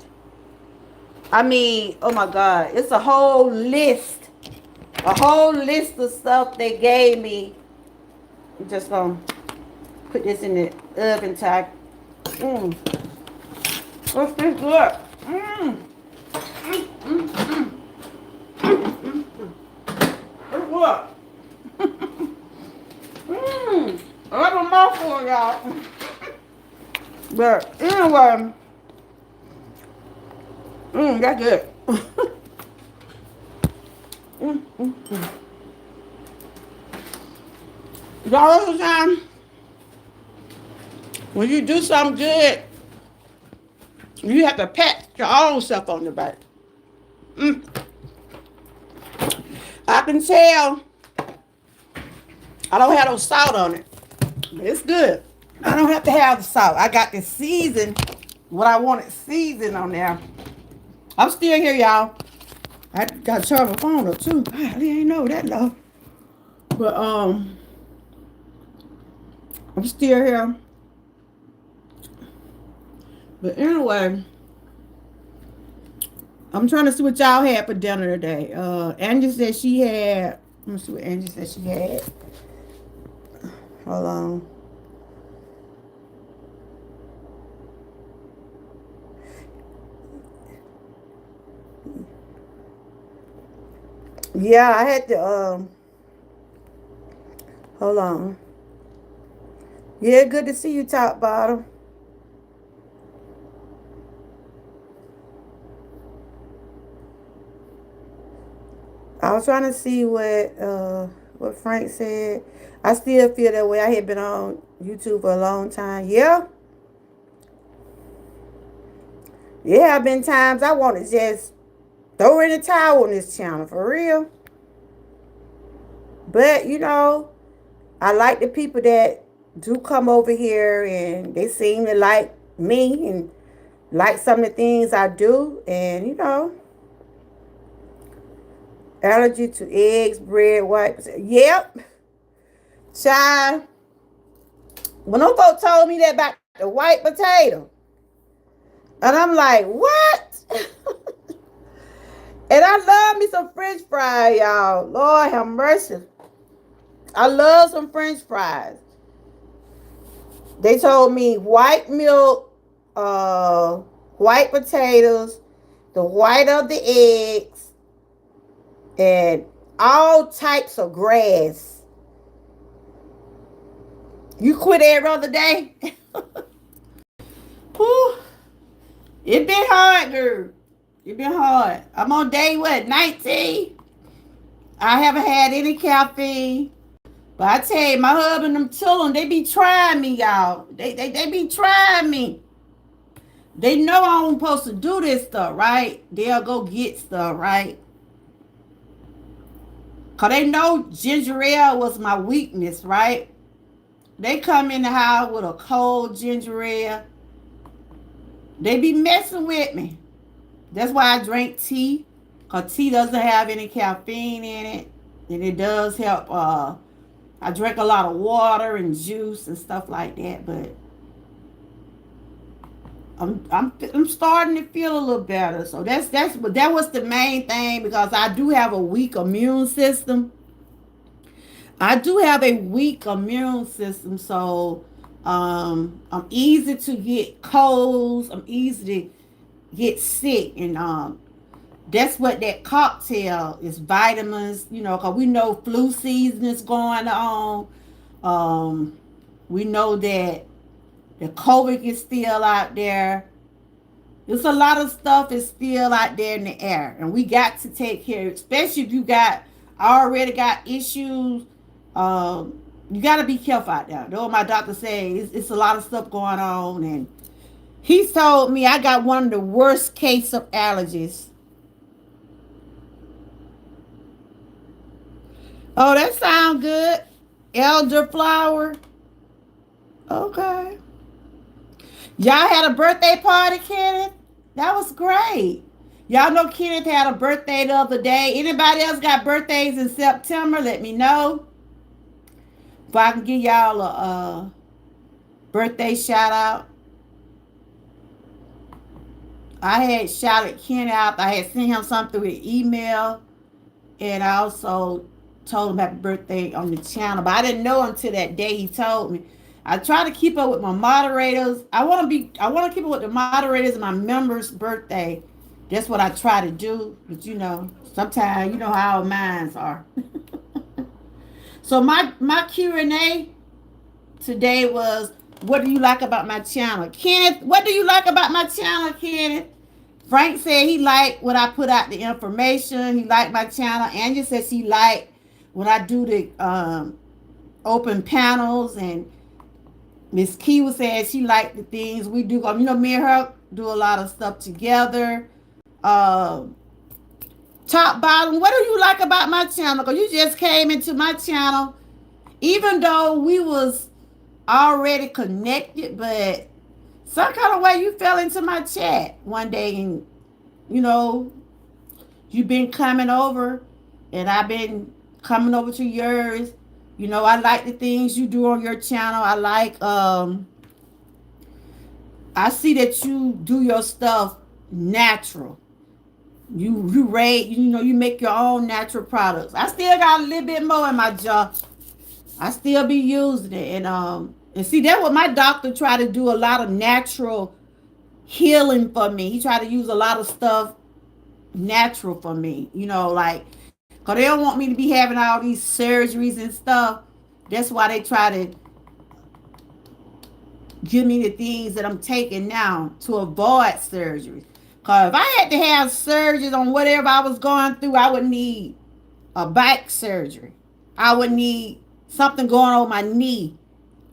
I mean, oh my God, it's a whole list of stuff they gave me. I'm just gonna put this in the oven tag. What's this good? It's what? I have a mouthful, y'all. But anyway, that's good. Y'all, all the time, when you do something good, you have to pat your own self on the back. I can tell I don't have no salt on it, but it's good. I don't have to have the salt. I got the season, what I wanted season on there. I'm still here, y'all. I got to charge my phone up too. I didn't know that low. But I'm still here. But anyway, I'm trying to see what y'all had for dinner today. Angie said she had. Let me see what Angie said she had. Hold on. Yeah, I had to. Hold on. Yeah, good to see you, Top Bottom. I was trying to see what Frank said. I still feel that way. I had been on YouTube for a long time. Yeah. Yeah, have been times I want to just throw in the towel on this channel, for real. But, I like the people that do come over here and they seem to like me and like some of the things I do. And, allergy to eggs, bread, white. Yep. Child. When them folks told me that about the white potato, and I'm like, what? And I love me some French fries, y'all. Lord have mercy. I love some French fries. They told me white milk, white potatoes, the white of the eggs, and all types of grass. You quit every other day. Whew. It been hard, girl. It been hard. I'm on day what, 19? I haven't had any caffeine. But I tell you, my husband and them children, they be trying me, y'all. They be trying me. They know I'm supposed to do this stuff, right? They'll go get stuff, right? Cause they know ginger ale was my weakness, right? They come in the house with a cold ginger ale. They be messing with me. That's why I drink tea. Cause tea doesn't have any caffeine in it. And it does help. I drink a lot of water and juice and stuff like that. But I'm starting to feel a little better. So that was the main thing, because I do have a weak immune system. I do have a weak immune system, so I'm easy to get colds. I'm easy to get sick, and that's what that cocktail is. Vitamins, because we know flu season is going on. Um, we know that the COVID is still out there. There's a lot of stuff is still out there in the air, and we got to take care. Especially if you already got issues. You got to be careful out there. Though my doctor said it's a lot of stuff going on, and he told me I got one of the worst case of allergies. Oh, that sounds good. Elderflower. Okay. Y'all had a birthday party, Kenneth? That was great. Y'all know Kenneth had a birthday the other day. Anybody else got birthdays in September? Let me know. If I can give y'all a birthday shout out. I had shouted Ken out. I had sent him something with email. And I also told him happy birthday on the channel. But I didn't know until that day he told me. I try to keep up with my moderators. I want to keep up with the moderators and my members' birthday. That's what I try to do. But sometimes you know how our minds are. So my Q&A today was, what do you like about my channel? Kenneth, what do you like about my channel, Kenneth? Frank said he liked when I put out the information. He liked my channel. Angie said she liked when I do the open panels. And Miss Kiwa said she liked the things we do. Me and her do a lot of stuff together. Top, bottom, what do you like about my channel? Because you just came into my channel. Even though we was already connected, but some kind of way you fell into my chat one day, and you've been coming over, and I've been coming over to yours. I like the things you do on your channel. I like I see that you do your stuff natural. You rate, you make your own natural products. I still got a little bit more in my jar. I still be using it, and see, that's what my doctor tried to do, a lot of natural healing for me. He tried to use a lot of stuff natural for me, because they don't want me to be having all these surgeries and stuff. That's why they try to give me the things that I'm taking now to avoid surgeries. Because if I had to have surgeries on whatever I was going through, I would need a back surgery. I would need something going on my knee.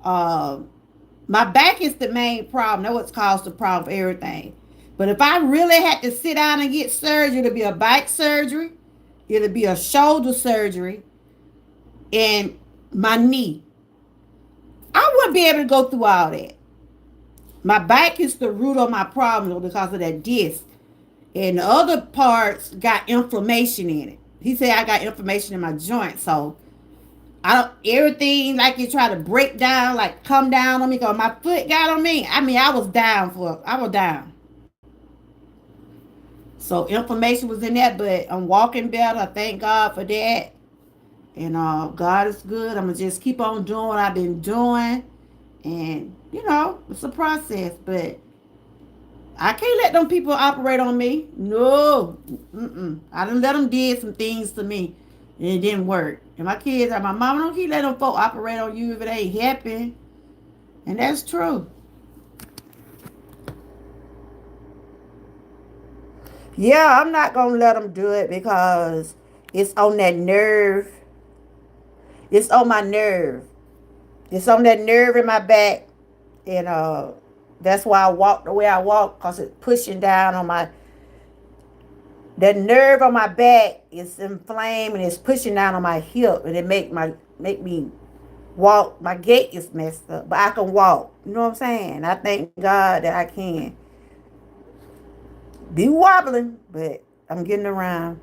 My back is the main problem. That's what's caused the problem for everything. But if I really had to sit down and get surgery, it'll be a back surgery, it'll be a shoulder surgery, and my knee. I wouldn't be able to go through all that. My back is the root of my problem because of that disc. And the other parts got inflammation in it. He said I got inflammation in my joint. So everything like you try to break down, like come down on me because my foot got on me. I was down. So inflammation was in that, but I'm walking better. I thank God for that. And God is good. I'm going to just keep on doing what I've been doing. And, it's a process. But I can't let them people operate on me. No. I done let them did some things to me. And it didn't work. And my kids are my mama. Don't keep letting them folk operate on you if it ain't happen. And that's true. Yeah, I'm not gonna let them do it because it's on that nerve. It's on my nerve. It's on that nerve in my back, and that's why I walk the way I walk, cause it's pushing down on my that nerve on my back is inflamed and it's pushing down on my hip, and it make me walk. My gait is messed up, but I can walk. You know what I'm saying? I thank God that I can be wobbling, but I'm getting around.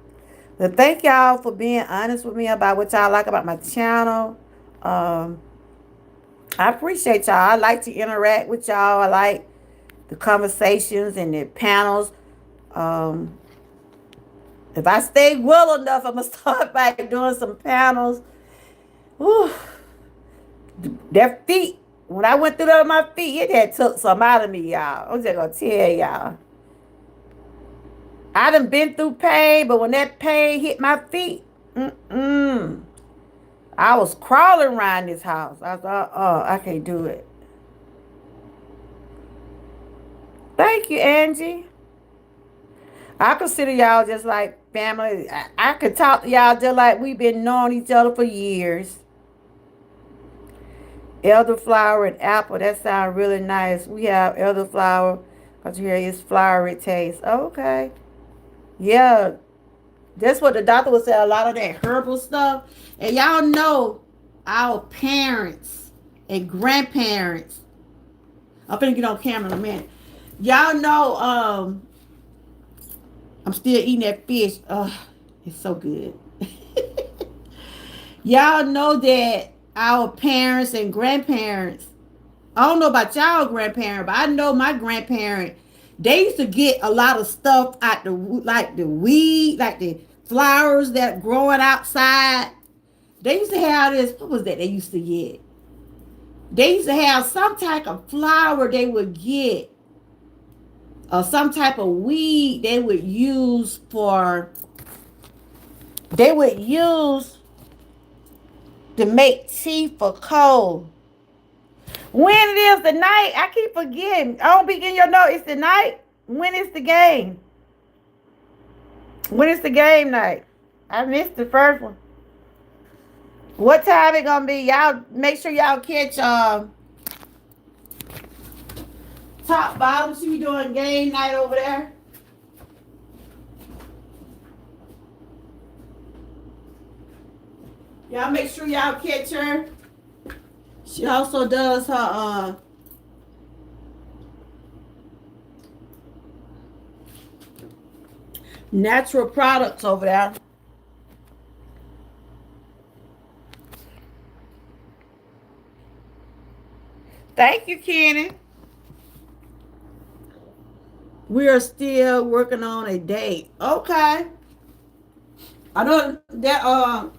But thank y'all for being honest with me about what y'all like about my channel. Um, I appreciate y'all. I like to interact with y'all. I like the conversations and the panels. Um, if I stay well enough, I'm gonna start by doing some panels. Whew, their feet. When I went through that with my feet, it had took some out of me, y'all. I'm just gonna tell y'all. I done been through pain, but when that pain hit my feet, I was crawling around this house. I thought, oh, I can't do it. Thank you, Angie. I consider y'all just like family. I could talk to y'all just like we've been knowing each other for years. Elderflower and apple, that sounds really nice. We have elderflower because here is flowery taste. Okay. Yeah, that's what the doctor would say. A lot of that herbal stuff. And y'all know our parents and grandparents. I'm finna get on camera in a minute. Y'all know I'm still eating that fish. Oh, it's so good. Y'all know that our parents and grandparents, I don't know about y'all grandparent, but I know my grandparent, they used to get a lot of stuff out the like the weed, like the flowers that growing outside. They used to have this, what was that they used to get? They used to have some type of flower they would get, or some type of weed they would use to make tea for cold. When it is the night, I keep forgetting. I don't be getting your note. It's the night. When is the game? When is the game night? I missed the first one. What time it gonna be? Y'all make sure y'all catch top bottom. She be doing game night over there. Y'all make sure y'all catch her. She also does her natural products over there. Thank you, Kenny. We are still working on a date. Okay. I know that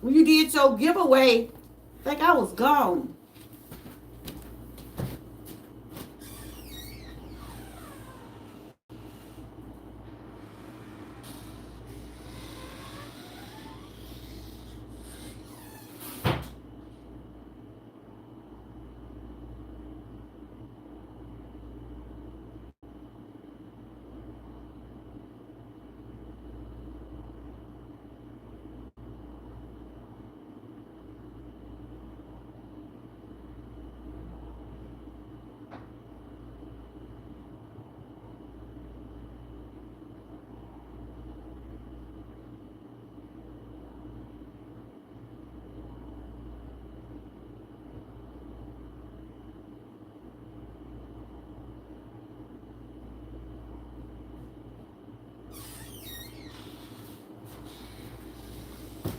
when you did your giveaway, I think I was gone.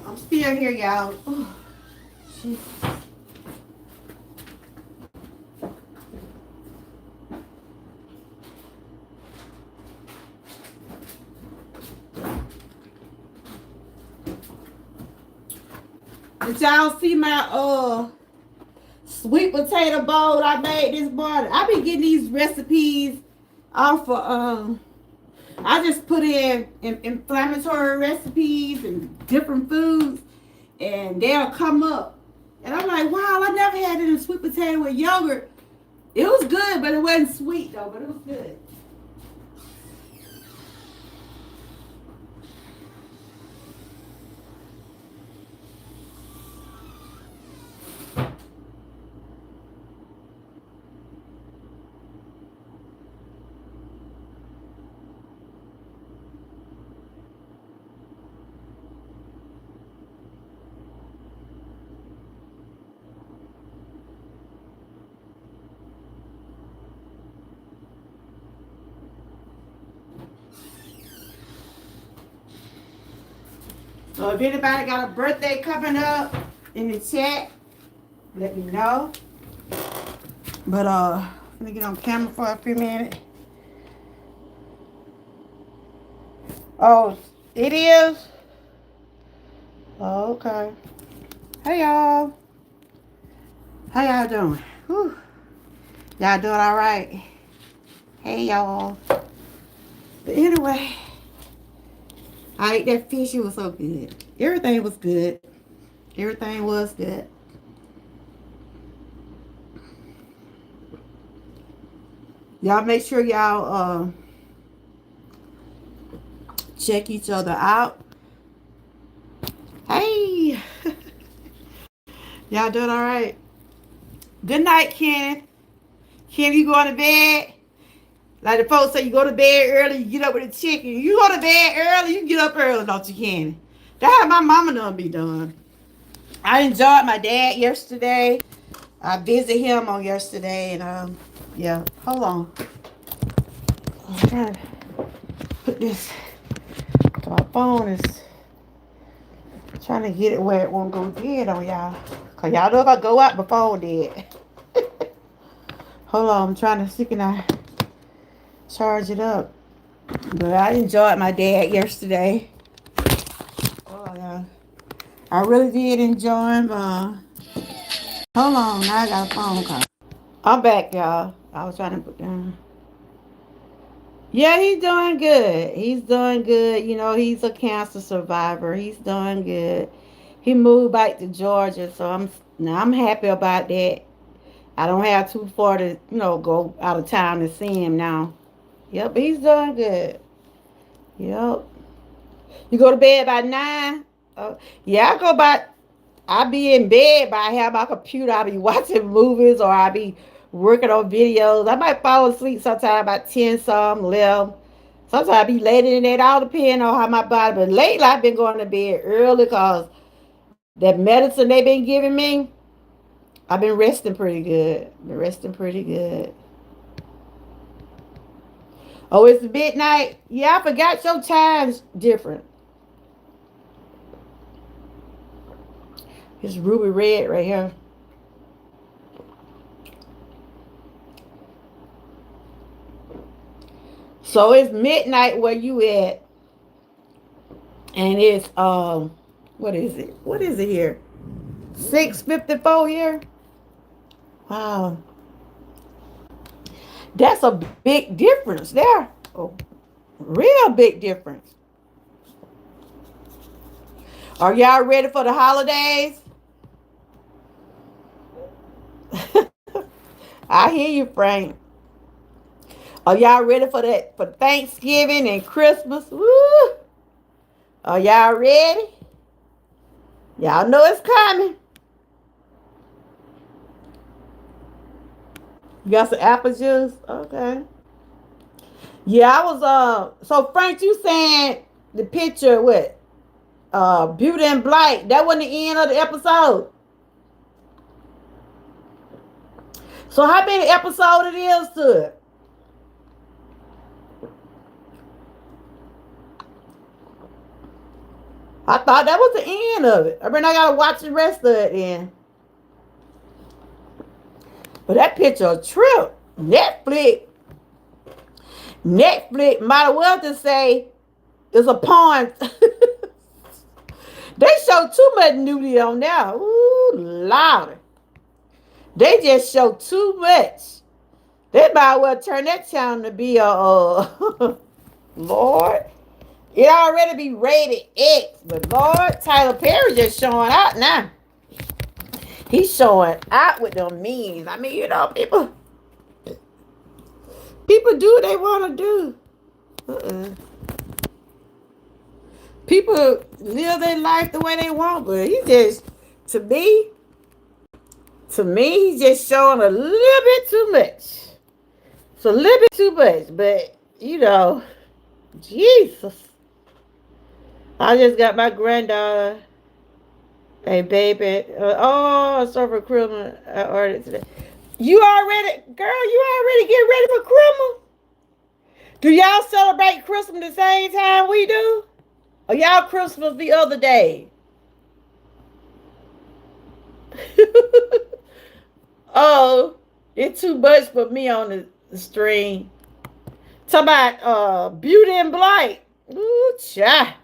I'm still here, y'all. Oh, did y'all see my sweet potato bowl I made this morning? I been getting these recipes off of I just put in inflammatory recipes and different foods, and they'll come up. And I'm like, wow, I never had it in sweet potato with yogurt. It was good, but it wasn't sweet though. But it was good. So if anybody got a birthday coming up in the chat, let me know. But let me get on camera for a few minutes. Oh, it is? Oh, okay. Hey y'all. How y'all doing? Whew. Y'all doing all right? Hey y'all. But anyway, I ate that fish. It was so good. Everything was good. Everything was good. Y'all make sure y'all check each other out. Hey. Y'all doing all right? Good night, Ken. Ken, you going to bed? Like the folks say, you go to bed early, you get up with a chicken. You go to bed early, you get up early, don't you, Ken? That's how my mama done be done. I enjoyed my dad yesterday. I visited him on yesterday, and yeah. Hold on. I'm trying to put this. My phone is trying to get it where it won't go dead on y'all. Cause y'all know if I go out, my phone dead. Hold on, I'm trying to see can I charge it up. But I enjoyed my dad yesterday. Oh yeah, I really did enjoy him. Hold on, now I got a phone call. I'm back, y'all. I was trying to put down. Yeah, he's doing good. He's doing good. You know, he's a cancer survivor. He's doing good. He moved back to Georgia, so I'm happy about that. I don't have too far to go out of town to see him now. Yep, he's doing good. Yep. You go to bed by 9? Yeah, I go by. I be in bed, but I have my computer. I be watching movies or I be working on videos. I might fall asleep sometime about 10 some, 11. Sometimes I be later than that. All depends on how my body. But lately I've been going to bed early because that medicine they been giving me, I've been resting pretty good. Been resting pretty good. Oh, it's midnight. Yeah, I forgot your time's different. It's ruby red right here. So it's midnight where you at, and it's what is it? What is it here? 6:54 here. Wow, that's a big difference there. Oh, real big difference. Are y'all ready for the holidays? I hear you, Frank. Are y'all ready for that for Thanksgiving and Christmas? Woo! Are y'all ready? Y'all know it's coming. You got some apple juice? Okay. Yeah, I was so Frank, you saying the picture with Beauty and Blight, that wasn't the end of the episode. So how many episodes it is to it? I thought that was the end of it. I mean I gotta watch the rest of it then. But that picture a trip. Netflix might as well just say it's a porn. They show too much nudity on there. Ooh, louder. They just show too much. They might well turn that channel to be a Lord. It already be rated X, but Lord, Tyler Perry just showing out now. He's showing out with them means. I mean, people. People do what they want to do. Uh-uh. People live their life the way they want, but he just, to me, he's just showing a little bit too much. It's a little bit too much, but Jesus. I just got my granddaughter a baby. Oh, I saw for Christmas. I ordered today. You already, girl, you already get ready for Christmas? Do y'all celebrate Christmas the same time we do? Or y'all Christmas the other day? Oh, it's too much for me on the stream. Talk about beauty and blight. Ooh, cha.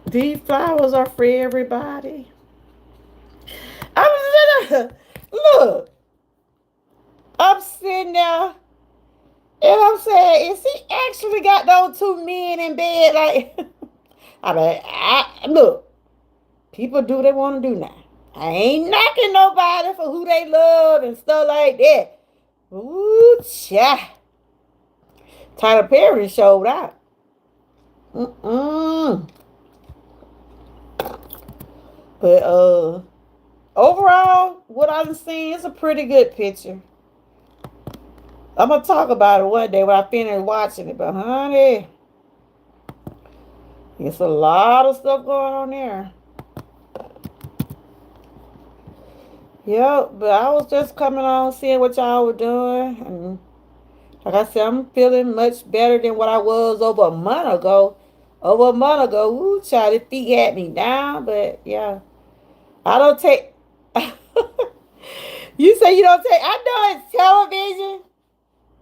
These flowers are for everybody. I'm look. I'm sitting there, and I'm saying, is he actually got those two men in bed? Like, look, people do what they want to do now. I ain't knocking nobody for who they love and stuff like that. Ooh, cha. Tyler Perry showed out. Mm-mm. But overall, what I've seen is a pretty good picture. I'm gonna talk about it one day when I finish watching it. But honey, it's a lot of stuff going on there. Yep, but I was just coming on, seeing what y'all were doing, and like I said, I'm feeling much better than what I was over a month ago. Over a month ago, ooh, child, the feet had me down, but yeah, I don't take. You say you don't take. I know it's television.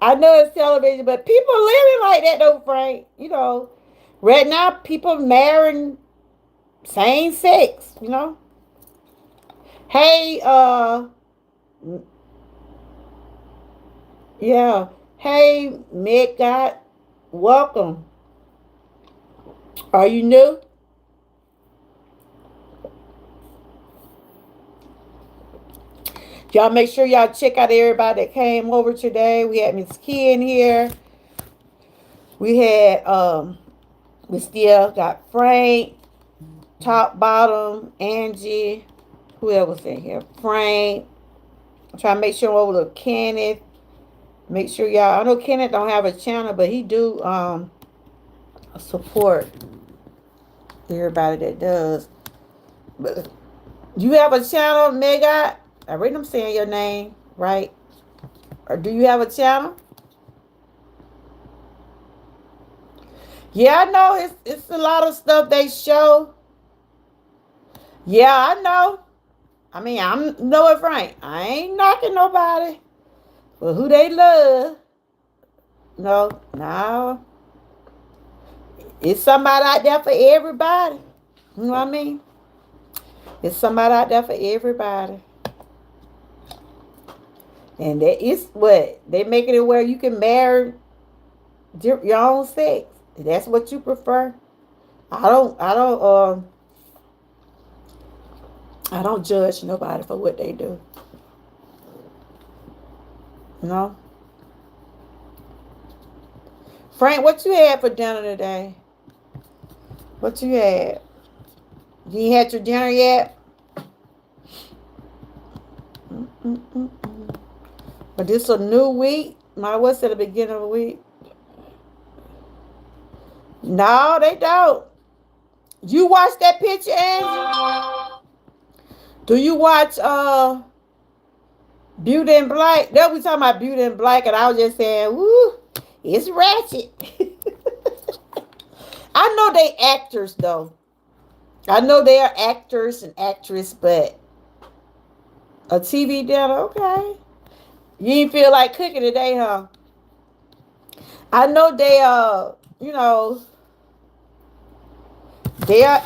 I know it's television, but people living like that though, Frank. Right now people marrying same sex. Hey, yeah. Hey, Mick, God, welcome. Are you new? Y'all make sure y'all check out everybody that came over today. We had Miss Key in here. We had we still got Frank, top bottom, Angie. Who else was in here? Frank. I'm trying to make sure I'm over to Kenneth. Make sure y'all. I know Kenneth don't have a channel, but he do support everybody that does. But you have a channel, Mega? I read them saying your name right. Or do you have a channel? Yeah, I know it's a lot of stuff they show. Yeah, I know. I mean, I'm know it, Frank. I ain't knocking nobody for who they love. No, no. It's somebody out there for everybody. You know what I mean? It's somebody out there for everybody. And that is what they making it where you can marry your own sex. If that's what you prefer. I don't judge nobody for what they do. No. Frank, what you had for dinner today? What you had? You ain't had your dinner yet? But this a new week? What's at the beginning of the week? No, they don't. You watch that picture, Angie? Do you watch Beauty and Black? They we talking about Beauty and Black, and I was just saying, woo, it's ratchet. I know they actors though. I know they are actors and actress, but a TV dinner, okay. You ain't feel like cooking today, huh? I know they are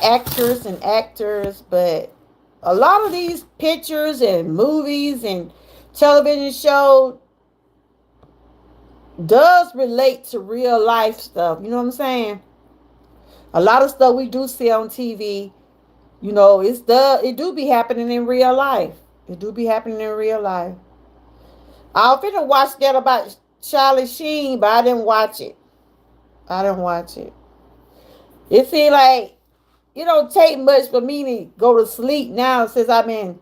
actors and actors, but a lot of these pictures and movies and television shows does relate to real life stuff. You know what I'm saying? A lot of stuff we do see on TV, it do be happening in real life. It do be happening in real life. I was finna watch that about Charlie Sheen, but I didn't watch it. I didn't watch it. It seemed like it don't take much for me to go to sleep now since I've been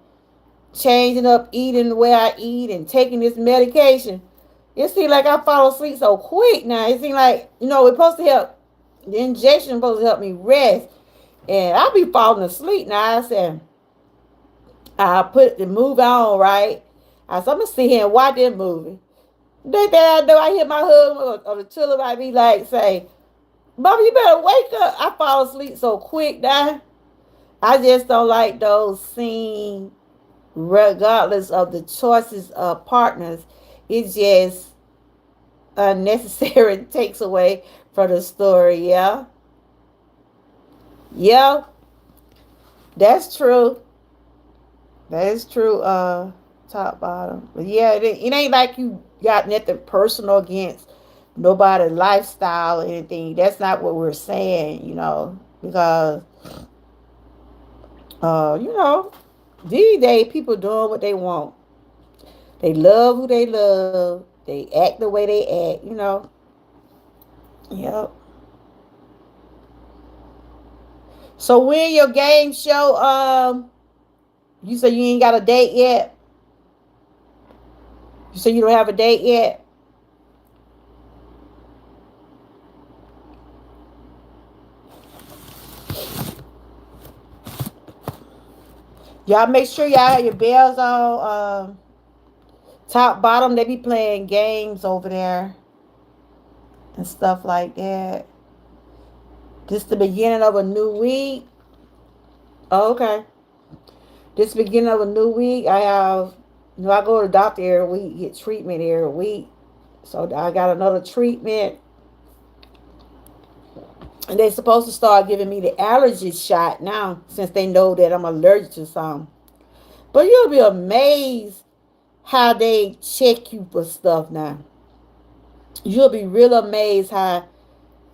changing up eating the way I eat and taking this medication. It seems like I fall asleep so quick now. It seems like, it's supposed to help. The injection is supposed to help me rest. And I be falling asleep now. I said, I put the movie on, right? I said, I'm going to sit here and watch this movie. Next thing I know, I hear my husband or the children might be like, say, Mama, you better wake up. I fall asleep so quick now. I just don't like those scenes, regardless of the choices of partners. It just unnecessary takes away from the story. Yeah. Yeah. That's true. That is true. Top bottom. But yeah, it ain't like you got nothing personal against nobody's lifestyle or anything. That's not what we're saying, because uh, you know, these days people doing what they want. They love who they love. They act the way they act. Yep. So when your game show, you say you ain't got a date yet. You say you don't have a date yet. Y'all make sure y'all have your bells on. Top bottom, they be playing games over there and stuff like that. This the beginning of a new week. Oh, okay. This beginning of a new week. I go to the doctor every week, get treatment every week. So I got another treatment. And they're supposed to start giving me the allergy shot now since they know that I'm allergic to some. But you'll be amazed how they check you for stuff now. You'll be real amazed how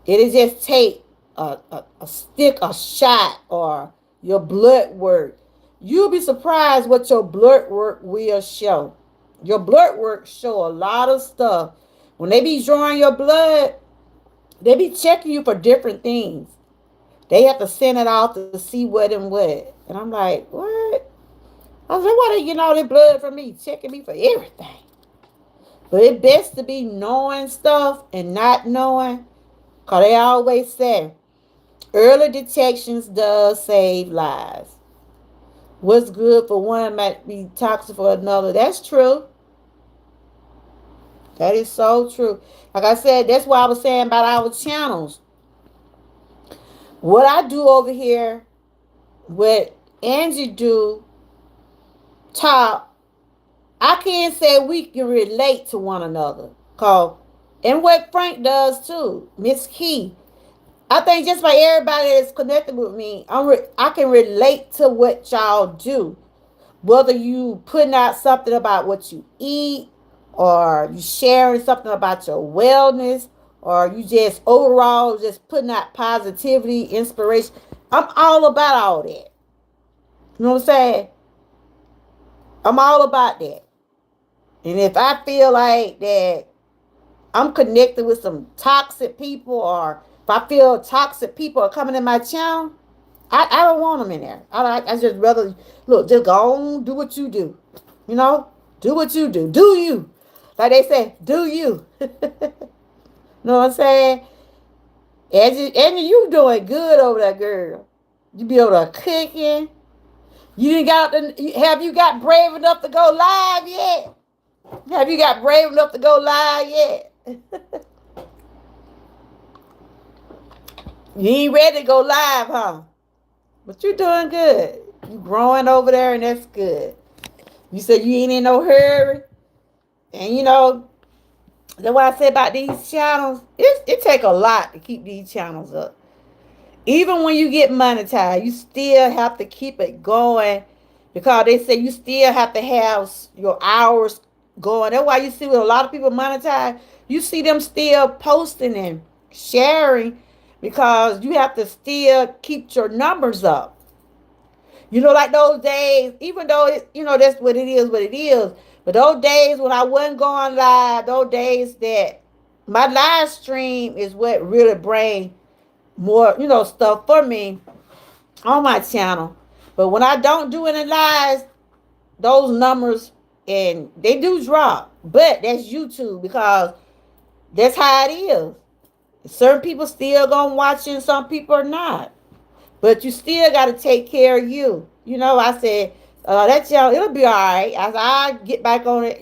it'll just take a stick, a shot, or your blood work. You'll be surprised what your blood work will show. Your blood work show a lot of stuff. When they be drawing your blood, they be checking you for different things. They have to send it out to see what and what. And I'm like, what? I was like, why they getting all their blood from me? Checking me for everything. But it's best to be knowing stuff and not knowing. Because they always say, early detections does save lives. What's good for one might be toxic for another. That's true. That is so true. Like I said, that's why I was saying about our channels. What I do over here, what Angie do, top, I can't say we can relate to one another. Cause, and what Frank does too, Miss Key. I think just by everybody that's connected with me, I can relate to what y'all do. Whether you putting out something about what you eat, or you sharing something about your wellness, or you just overall just putting out positivity, inspiration. I'm all about all that. You know what I'm saying? I'm all about that. And if I feel like that I'm connected with some toxic people, or if I feel toxic people are coming in my channel, I don't want them in there. I just rather, look, just go on, do what you do. You know? Do what you do. Do you. Like they say, do you. Know what I'm saying? And you doing good over there, girl. You be able to cooking. You didn't have you got brave enough to go live yet? Have you got brave enough to go live yet? You ain't ready to go live, huh? But you doing good. You growing over there, and that's good. You said you ain't in no hurry. And that's why I said about these channels. It take a lot to keep these channels up. Even when you get monetized, you still have to keep it going, because they say you still have to have your hours going. That's why you see with a lot of people monetize, you see them still posting and sharing, because you have to still keep your numbers up. Like those days, even though that's what it is, But those days when I wasn't going live, those days that my live stream is what really bring more, stuff for me on my channel. But when I don't do any lives, those numbers and they do drop. But that's YouTube because that's how it is. Certain people still gonna watch it and some people are not. But you still got to take care of you. I said, that y'all, it'll be all right as I get back on it,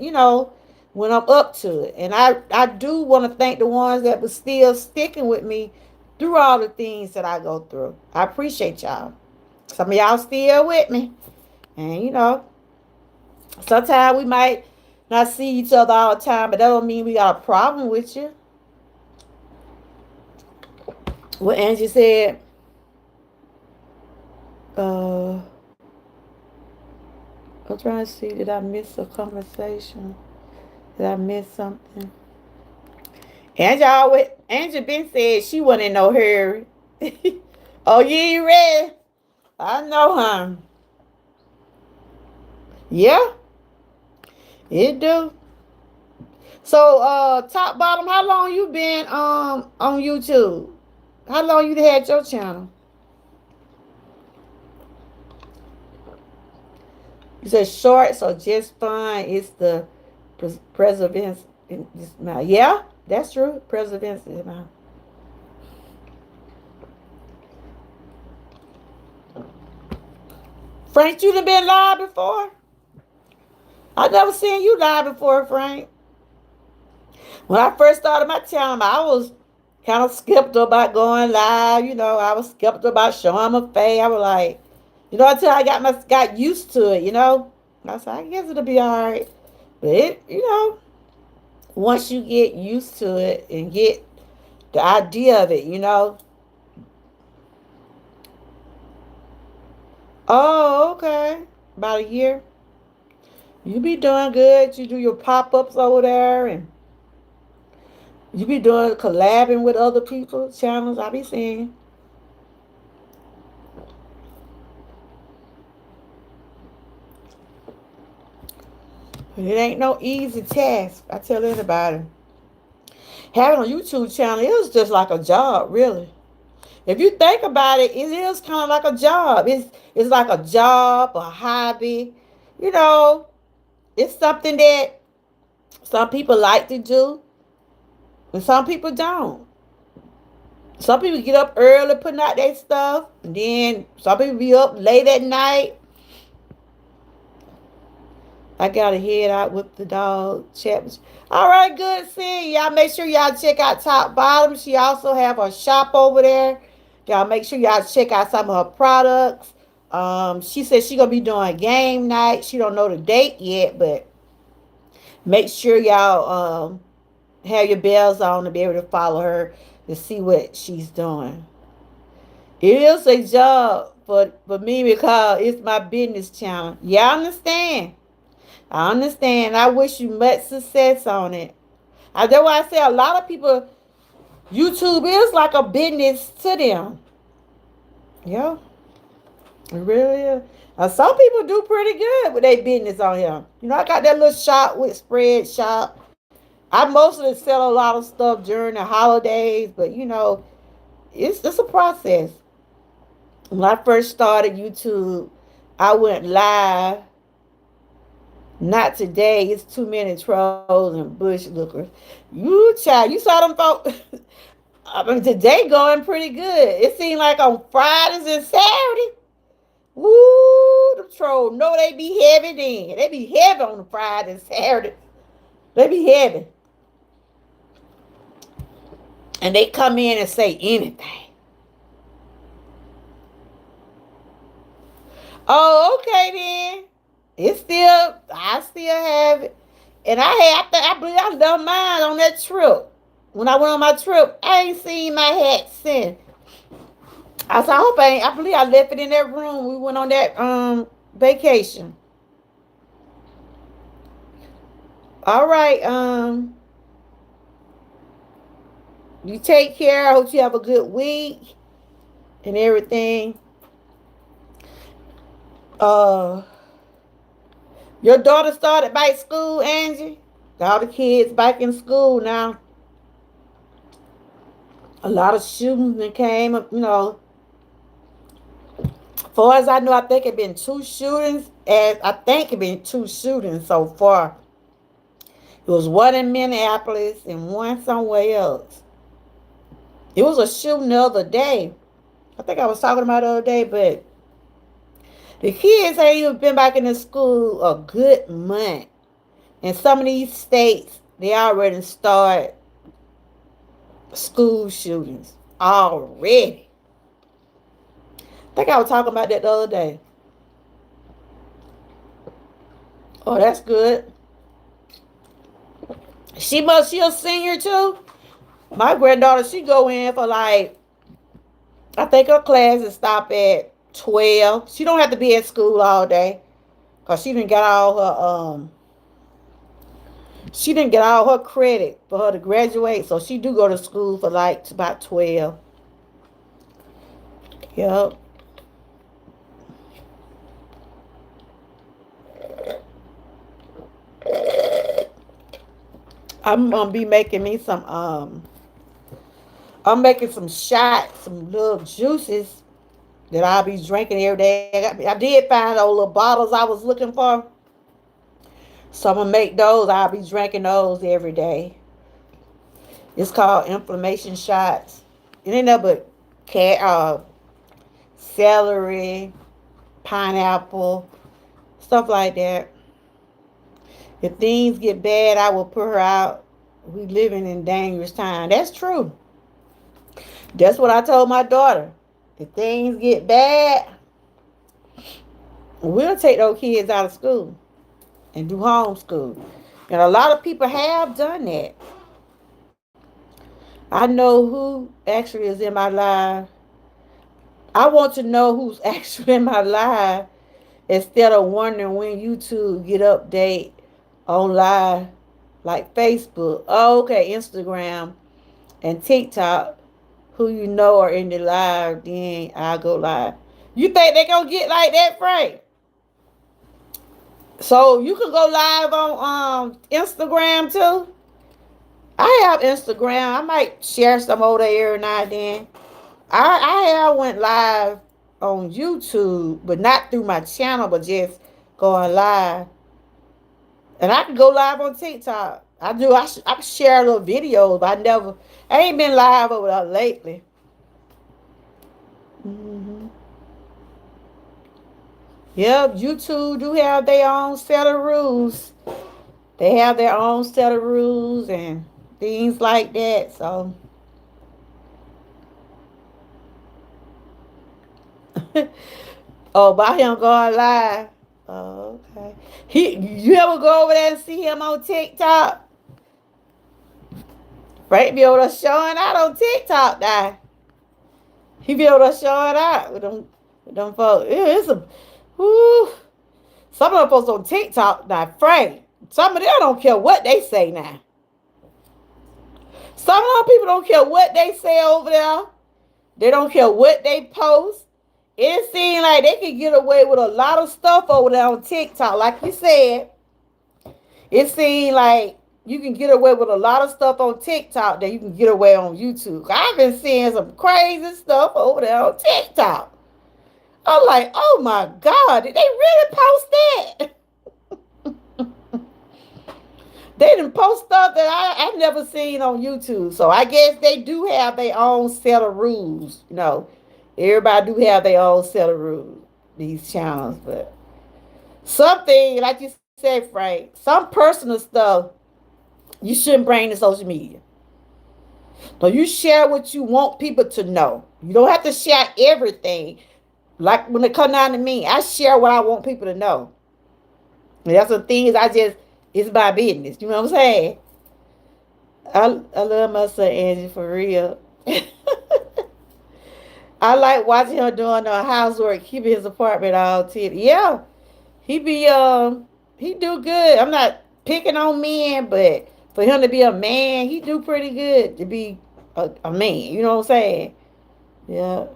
when I'm up to it. And I do want to thank the ones that were still sticking with me through all the things that I go through. I appreciate y'all. Some of y'all still with me. And, sometimes we might not see each other all the time, but that don't mean we got a problem with you. What Angie said, uh, I'm trying to see, did I miss a conversation? Did I miss something? Angie been said she wasn't in no hurry. Oh, you ain't ready? I know, huh? Yeah, it do. So, top bottom, how long you been on YouTube? How long you had your channel? You said shorts or just fun. It's the preservance. Yeah, that's true. Preservance. Frank, you done been live before? I never seen you live before, Frank. When I first started my channel, I was kind of skeptical about going live. I was skeptical about showing my face. I was like, until I got used to it. I said, I guess it'll be all right. But once you get used to it and get the idea of it. Oh, okay. About a year. You be doing good. You do your pop ups over there, and you be doing collabing with other people's channels. I be seeing. But it ain't no easy task. I tell anybody. Having a YouTube channel is just like a job, really. If you think about it, it is kind of like a job. It's like a job, a hobby. You know, it's something that some people like to do, and some people don't. Some people get up early putting out their stuff, and then some people be up late at night. I gotta head out with the dog. Chat. All right, good seeing y'all. Make sure y'all check out Top Bottom. She also have a shop over there. Y'all make sure y'all check out some of her products. She said she gonna be doing game night. She don't know the date yet, but make sure y'all have your bells on to be able to follow her to see what she's doing. It is a job for me because it's my business channel. Yeah, I understand. I understand. I wish you much success on it. That's why I say a lot of people, YouTube is like a business to them. Yeah, it really is. Some people do pretty good with their business on here. I got that little shop with Spread Shop. I mostly sell a lot of stuff during the holidays, but it's a process. When I first started YouTube, I went live. Not today. It's too many trolls and bush lookers. You child, you saw them folks. I mean, today going pretty good. It seemed like on Fridays and Saturday. Woo, the trolls know they be heavy then. They be heavy on the Friday and Saturday. They be heavy. And they come in and say anything. Oh, okay then. I still have it. And I believe I left mine on that trip. When I went on my trip, I ain't seen my hat since. I believe I left it in that room. We went on that vacation. All right, you take care. I hope you have a good week and everything. Uh Your daughter started back school, Angie? All the kids back in school now. A lot of shootings that came up, far as I know, I think it been two shootings, and I think it been two shootings so far. It was one in Minneapolis and one somewhere else. It was a shooting the other day. I think I was talking about the other day, but the kids ain't even been back in the school a good month. In some of these states, they already start school shootings already. I think I was talking about that the other day. Oh, that's good. She a senior too. My granddaughter, she go in for like, I think her classes stop at 12. She don't have to be at school all day. Cause she didn't get all her credit for her to graduate. So she do go to school for like about 12. Yep. I'm gonna be making me some I'm making some shots, some little juices that I'll be drinking every day. I did find those little bottles I was looking for. So I'm gonna make those. I'll be drinking those every day. It's called inflammation shots. It ain't nothing but celery, pineapple, stuff like that. If things get bad, I will put her out. We living in dangerous time. That's true. That's what I told my daughter. If things get bad, we'll take those kids out of school and do homeschool. And a lot of people have done that. I know who actually is in my life. I want to know who's actually in my life instead of wondering when YouTube get update on live like Facebook. Oh, okay, Instagram and TikTok. Who you know are in the live, then I'll go live. You think they gonna get like that, Frank? So you can go live on Instagram too. I have Instagram. I might share some over there every now and then. I have went live on YouTube, but not through my channel, but just going live. And I can go live on TikTok. I do. I share little videos, but I ain't been live over there lately. Hmm. Yep, YouTube do have their own set of rules. They have their own set of rules and things like that. So, oh, by him going live. Oh, okay. You ever go over there and see him on TikTok? Frank be over there showing out on TikTok now. He be able to show it out with them folks. It's a, whew. Some of them folks on TikTok now, Frank. Some of them don't care what they say now. Some of them people don't care what they say over there. They don't care what they post. It seems like they can get away with a lot of stuff over there on TikTok. Like you said, it seems like you can get away with a lot of stuff on TikTok that you can get away on YouTube. I've been seeing some crazy stuff over there on TikTok. I'm like, oh my God, did they really post that? They didn't post stuff that I've never seen on YouTube. So I guess they do have their own set of rules. Everybody do have their own set of rules, these channels. But something, like you said, Frank, some personal stuff you shouldn't bring to social media. So you share what you want people to know. You don't have to share everything. Like when it comes down to me, I share what I want people to know. And that's some things it's my business. You know what I'm saying? I love my son Angie for real. I like watching her doing her housework, keeping his apartment all titty. Yeah, he be he do good. I'm not picking on men, but for him to be a man, he do pretty good to be a man. You know what I'm saying? Yeah.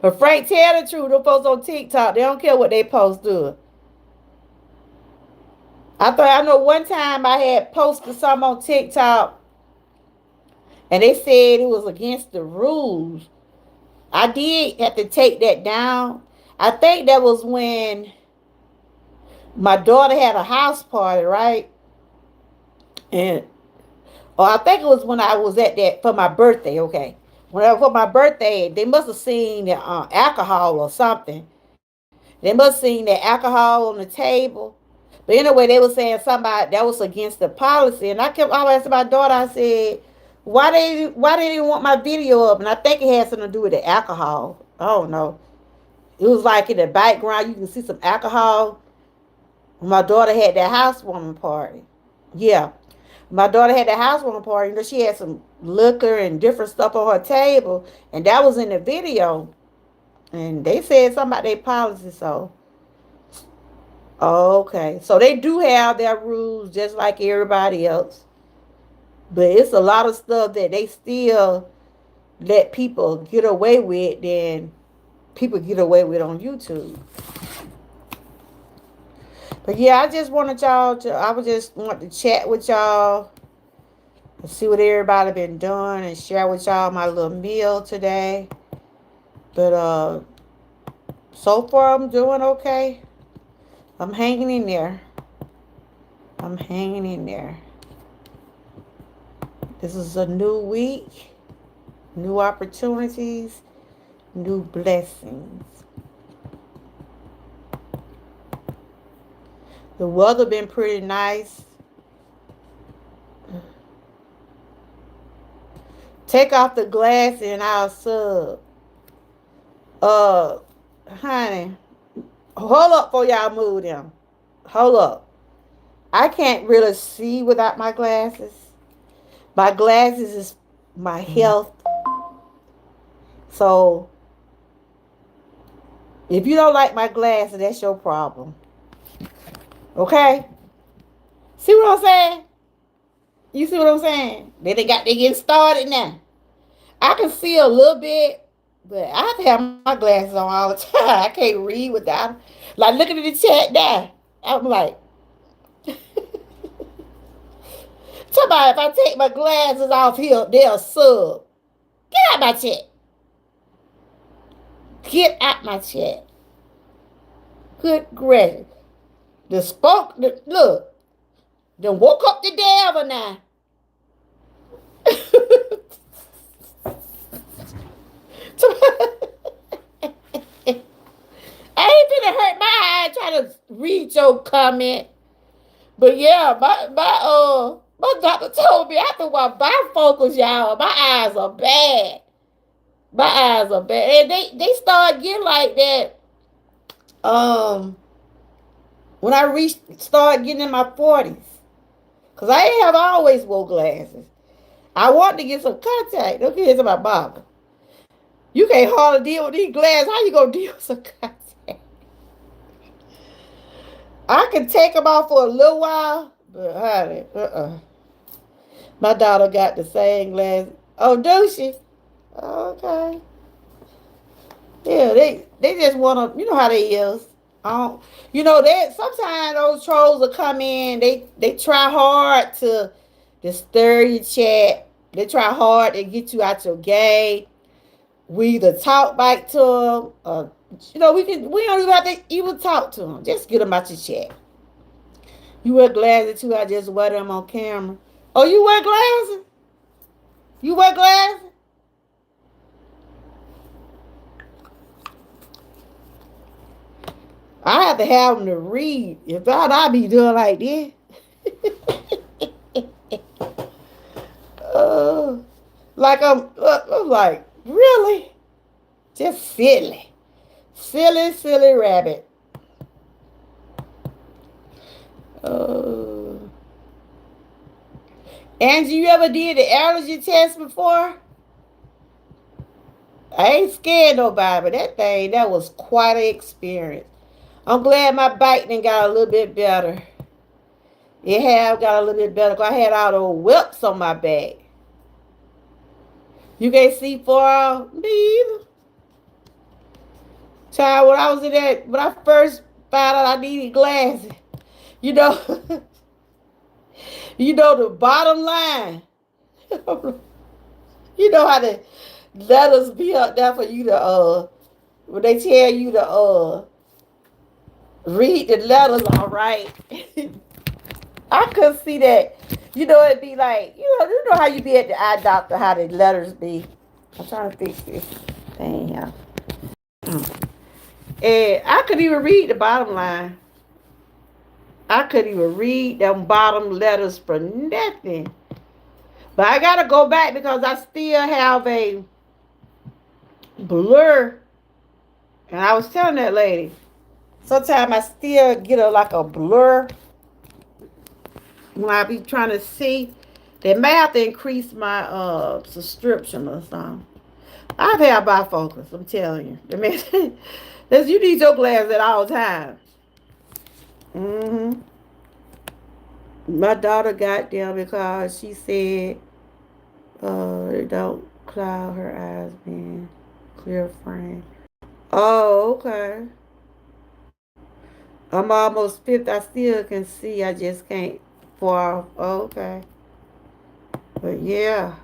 But Frank, tell the truth. The folks on TikTok, they don't care what they post, do. I know one time I had posted something on TikTok and they said it was against the rules. I did have to take that down. I think that was when my daughter had a house party, right? And or I think it was when I was at that for my birthday. Okay, for my birthday, they must have seen the alcohol or something. They must have seen that alcohol on the table. But anyway, they were saying somebody that was against the policy, and I kept always asking my daughter. I said, why they didn't want my video up?" And I think it had something to do with the alcohol. I don't know. It was like in the background, you can see some alcohol. My daughter had that housewarming party. Yeah, my daughter had that housewarming party. You know, she had some liquor and different stuff on her table, and that was in the video. And they said something about their policy. So, okay, so they do have their rules just like everybody else, but it's a lot of stuff that they still let people get away with. Then people get away with on YouTube. But yeah, I just wanted y'all to. I would just want to chat with y'all and see what everybody been doing and share with y'all my little meal today. But so far I'm doing okay. I'm hanging in there. I'm hanging in there. This is a new week, new opportunities, new blessings. The weather been pretty nice. Take off the glass and I'll sub. Uh, Honey, hold up for y'all move them. Hold up. I can't really see without my glasses. My glasses is my health. So if you don't like my glasses, that's your problem. Okay? See what I'm saying? You see what I'm saying? They getting started now. I can see a little bit, but I have to have my glasses on all the time. I can't read without. Like looking at the chat now. I'm like, somebody if I take my glasses off here, they'll sub. Get out my chat. Get out my chat. Good gracious. Look, then woke up the devil now. I ain't finna hurt my eye trying to read your comment. But yeah, my doctor told me after my bifocals, y'all, my eyes are bad. My eyes are bad. And they start getting like that. When I start getting in my 40s. Cause I ain't have always wore glasses. I want to get some contact. Okay, here's my Bible. You can't hardly deal with these glasses. How you gonna deal with some contact? I can take them off for a little while, but honey, My daughter got the same glasses. Oh, do she? Okay. Yeah, they just wanna, you know how they is. You know that sometimes those trolls will come in. They try hard to disturb your chat. They try hard to get you out your game. We either talk back to them, or we don't even have to even talk to them. Just get them out your chat. You wear glasses too. I just wear them on camera. Oh, you wear glasses? You wear glasses? I have to have them to read. If not, I'd be doing like this. I'm like, really? Just silly. Silly rabbit. Angie, you ever did the allergy test before? I ain't scared nobody, but that was quite an experience. I'm glad my bite done got a little bit better. It have got a little bit better because I had all those whelps on my back. You can't see far, me either. Child, when I first found out I needed glasses, You know, you know the bottom line. You know how the letters be up there for you to when they tell you to read the letters all right. I could see that. You know, it'd be like, you know how you be at the eye doctor, how the letters be. I'm trying to fix this thing here. And I could even read the bottom line. I couldn't even read them bottom letters for nothing. But I gotta go back because I still have a blur. And I was telling that lady, sometimes I still get like a blur when I be trying to see. They may have to increase my subscription or something. I've had bifocals, I'm telling you. I mean, you need your glasses at all times. Mm-hmm. My daughter got them because she said it don't cloud her eyes being clear frame. Oh, okay. I'm almost 50. I still can see. I just can't far off. Oh, okay. But yeah.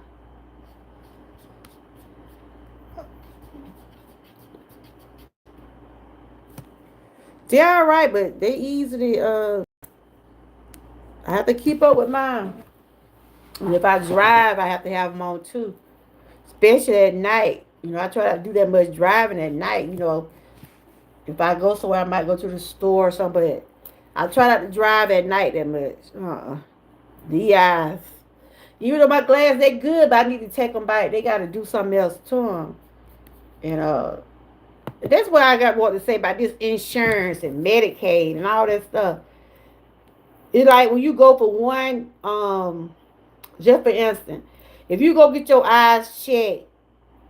They're all right, but they easily I have to keep up with mine. And if I drive, I have to have them on too. Especially at night. You know, I try not to do that much driving at night. You know, if I go somewhere, I might go to the store or something. But I try not to drive at night that much. The eyes. Even though my glasses, they good, but I need to take them back. They got to do something else to them. And that's what I got what to say about this insurance and Medicaid and all that stuff. It's like when you go for one, just for instance, if you go get your eyes checked,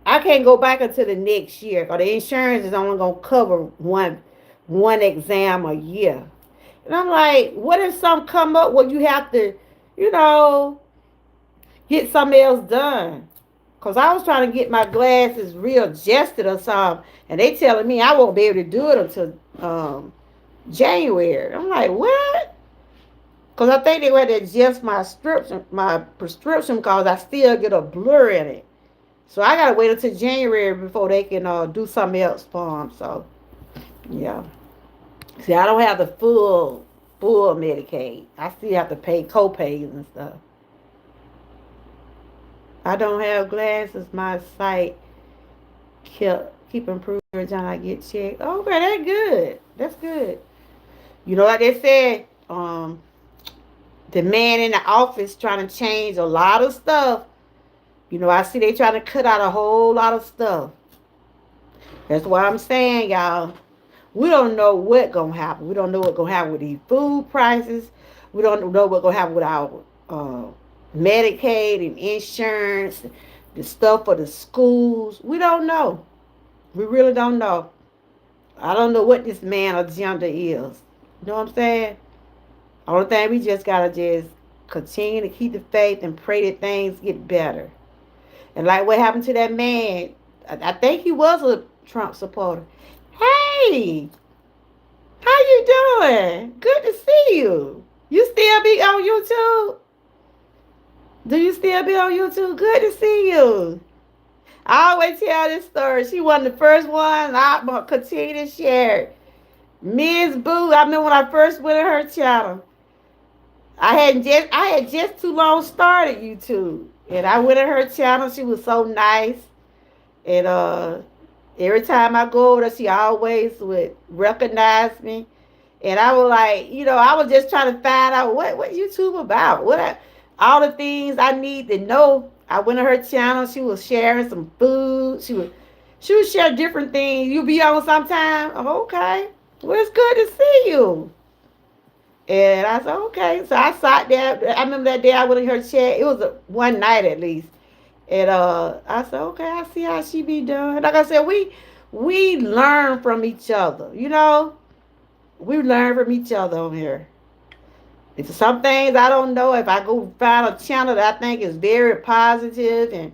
I can't go back until the next year because the insurance is only gonna cover one exam a year. And I'm like, what if some come up where you have to, you know, get something else done? Cause I was trying to get my glasses readjusted or something, and they telling me I won't be able to do it until January. I'm like, what? Cause I think they were to adjust my prescription, cause I still get a blur in it. So I gotta wait until January before they can do something else for them. So yeah. See, I don't have the full Medicaid. I still have to pay co-pays and stuff. I don't have glasses. My sight keep improving every time I get checked. Okay, that's good. That's good. You know, like they said, the man in the office trying to change a lot of stuff. You know, I see they trying to cut out a whole lot of stuff. That's why I'm saying, y'all, we don't know what gonna happen. We don't know what gonna happen with these food prices. We don't know what gonna happen with our Medicaid and insurance, the stuff for the schools. We don't know. We really don't know. I don't know what this man agenda is. You know what I'm saying? Only thing we just gotta just continue to keep the faith and pray that things get better. And like what happened to that man, I think he was a Trump supporter. Hey, how you doing? Good to see you. You still be on YouTube? Do you still be on YouTube? Good to see you. I always tell this story. She wasn't the first one. I'm going to continue to share it. Ms. Boo, I remember when I first went on her channel. I had just too long started YouTube. And I went on her channel. She was so nice. And every time I go over there, she always would recognize me. And I was like, I was just trying to find out what YouTube about. All the things I need to know. I went on her channel. She was sharing some food. She would share different things. You be on sometime. Oh, okay. Well, it's good to see you. And I said, okay. So I sat there. I remember that day I went in her chat. It was one night at least. And I said, okay, I see how she be doing. Like I said, we learn from each other. We learn from each other on here. If some things I don't know, if I go find a channel that I think is very positive and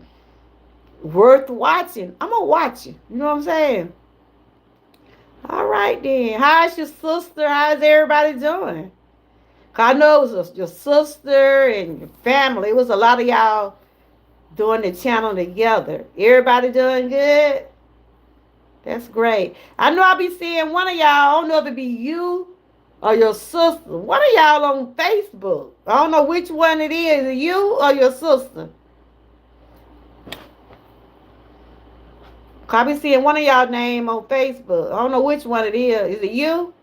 worth watching, I'm gonna watch it. You know what I'm saying? All right then. How's your sister? How's everybody doing? 'Cause I know it was your sister and your family. It was a lot of y'all doing the channel together. Everybody doing good? That's great. I know I'll be seeing one of y'all. I don't know if it be you or your sister. One of y'all on Facebook. I don't know which one it is. Is it you or your sister? I be seeing one of y'all name on Facebook. I don't know which one it is. Is it you?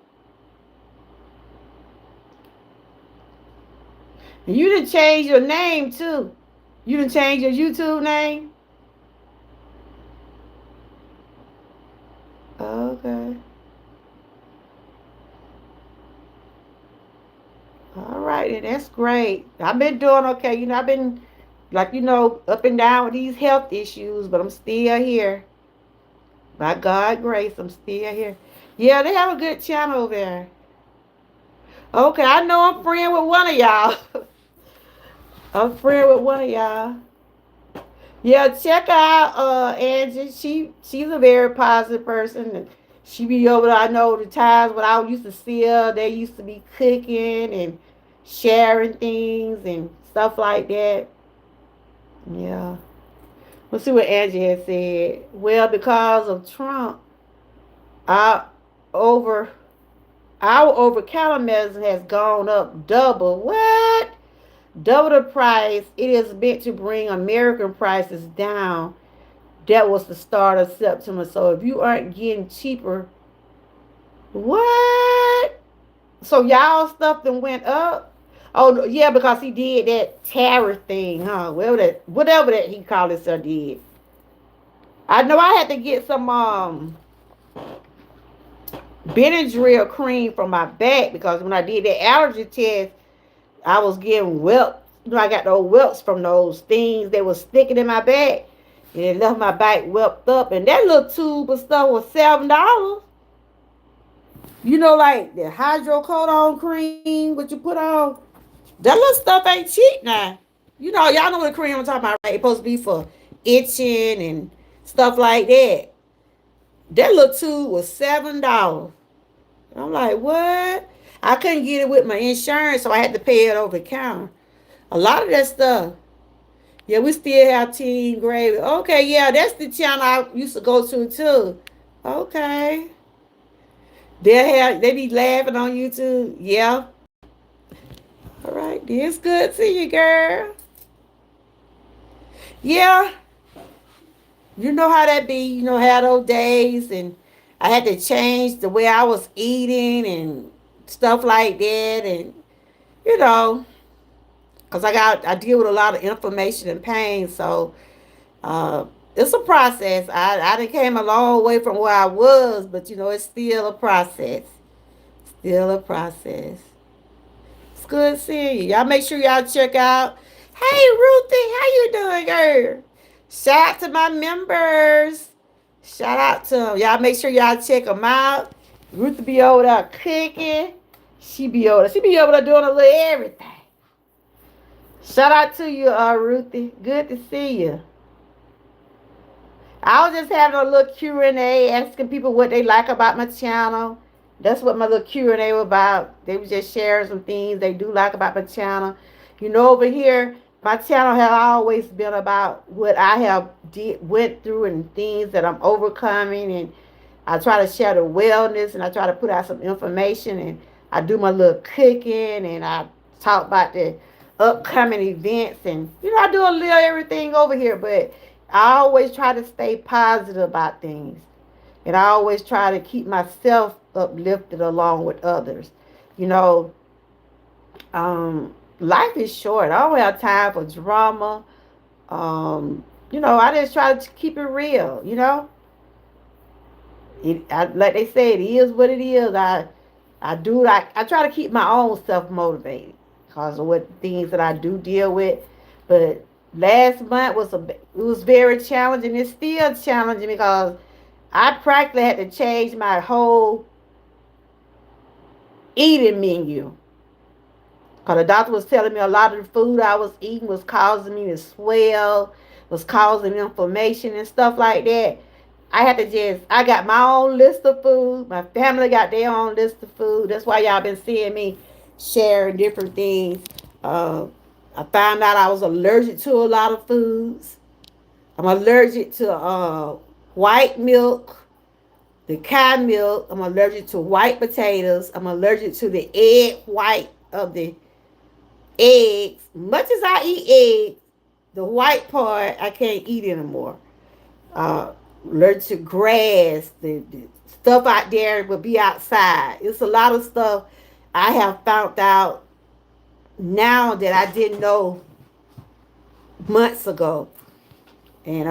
And you didn't change your name too. You didn't change your YouTube name? Okay. All right, and that's great. I've been doing okay. I've been like up and down with these health issues, but I'm still here. By God's grace, I'm still here. Yeah, they have a good channel there. Okay, I know I'm friend with one of y'all. I'm friend with one of y'all. Yeah, check out Angie. She's a very positive person. And she be over there. I know the times when I used to see her, they used to be cooking and sharing things and stuff like that. Yeah. Let's see what Angie has said. Well, because of Trump, our over our over counter medicine has gone up double. What? Double the price. It is meant to bring American prices down. That was the start of September. So if you aren't getting cheaper, what? So y'all stuff then went up? Oh yeah, because he did that tariff thing, huh? Whatever that he called it, sir did. I know I had to get some Benadryl cream for my back because when I did that allergy test, I was getting whelps. I got those whelps from those things that was sticking in my back. And it left my back whelped up. And that little tube of stuff was $7. Like the hydrocodone cream, what you put on. That little stuff ain't cheap now. Y'all know what cream I'm talking about, right? It's supposed to be for itching and stuff like that. That little tube was $7. I'm like, what? I couldn't get it with my insurance, so I had to pay it over the counter. A lot of that stuff. Yeah, we still have Team Gravy. Okay, yeah, that's the channel I used to go to too. Okay. They be laughing on YouTube. Yeah. All right. It's good to you, girl. Yeah. You know how that be. How those days and I had to change the way I was eating and stuff like that and you know, because I deal with a lot of inflammation and pain, so uh, it's a process. I done came a long way from where I was, but it's still a process. Still a process. It's good seeing you. Y'all make sure y'all check out. Hey Ruthie, how you doing, girl? Shout out to my members. Shout out to them. Y'all make sure y'all check them out. Ruthie be over there cooking. She be over there doing a little everything. Shout out to you, Ruthie. Good to see you. I was just having a little Q&A, asking people what they like about my channel. That's what my little Q&A was about. They were just sharing some things they do like about my channel. Over here, my channel has always been about what I have went through and things that I'm overcoming, and I try to share the wellness, and I try to put out some information, and I do my little cooking, and I talk about the upcoming events, and I do a little everything over here, but I always try to stay positive about things, and I always try to keep myself uplifted along with others. You know, life is short. I don't have time for drama. I just try to keep it real. Like they say, it is what it is. I try to keep my own self motivated because of what things that I do deal with. But last month it was very challenging. It's still challenging because I practically had to change my whole eating menu. Because the doctor was telling me a lot of the food I was eating was causing me to swell, was causing inflammation and stuff like that. I got my own list of food. My family got their own list of food. That's why y'all been seeing me sharing different things. Uh, I found out I was allergic to a lot of foods. I'm allergic to white milk, the cow milk. I'm allergic to white potatoes. I'm allergic to the egg white of the eggs. Much as I eat eggs, the white part I can't eat anymore. Uh, Allergic to grass. The stuff out there will be outside. It's a lot of stuff I have found out now that I didn't know months ago. And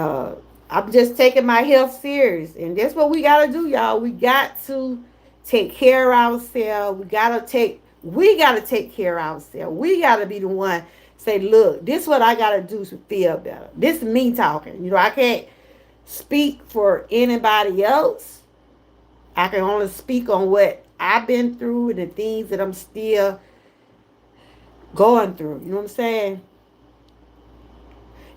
I'm just taking my health serious. And that's what we gotta do, y'all. We got to take care of ourselves. We gotta take care of ourselves. We gotta be the one say, look, this is what I gotta do to feel better. This is me talking. I can't speak for anybody else. I can only speak on what I've been through and the things that I'm still going through. You know what I'm saying?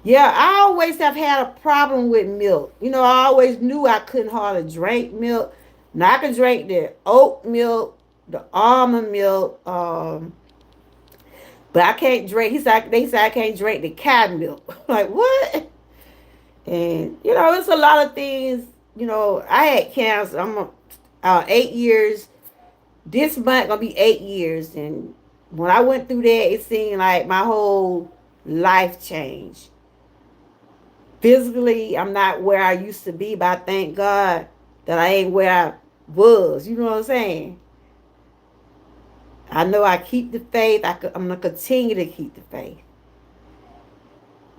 Yeah, I always have had a problem with milk. I always knew I couldn't hardly drink milk. Now I can drink the oat milk, the almond milk, but I can't drink. They said I can't drink the cow milk. Like what? And it's a lot of things. I had cancer. I'm 8 years. This month gonna be 8 years, and when I went through that, it seemed like my whole life changed. Physically, I'm not where I used to be, but I thank God that I ain't where I was. You know what I'm saying? I know I keep the faith. I'm going to continue to keep the faith.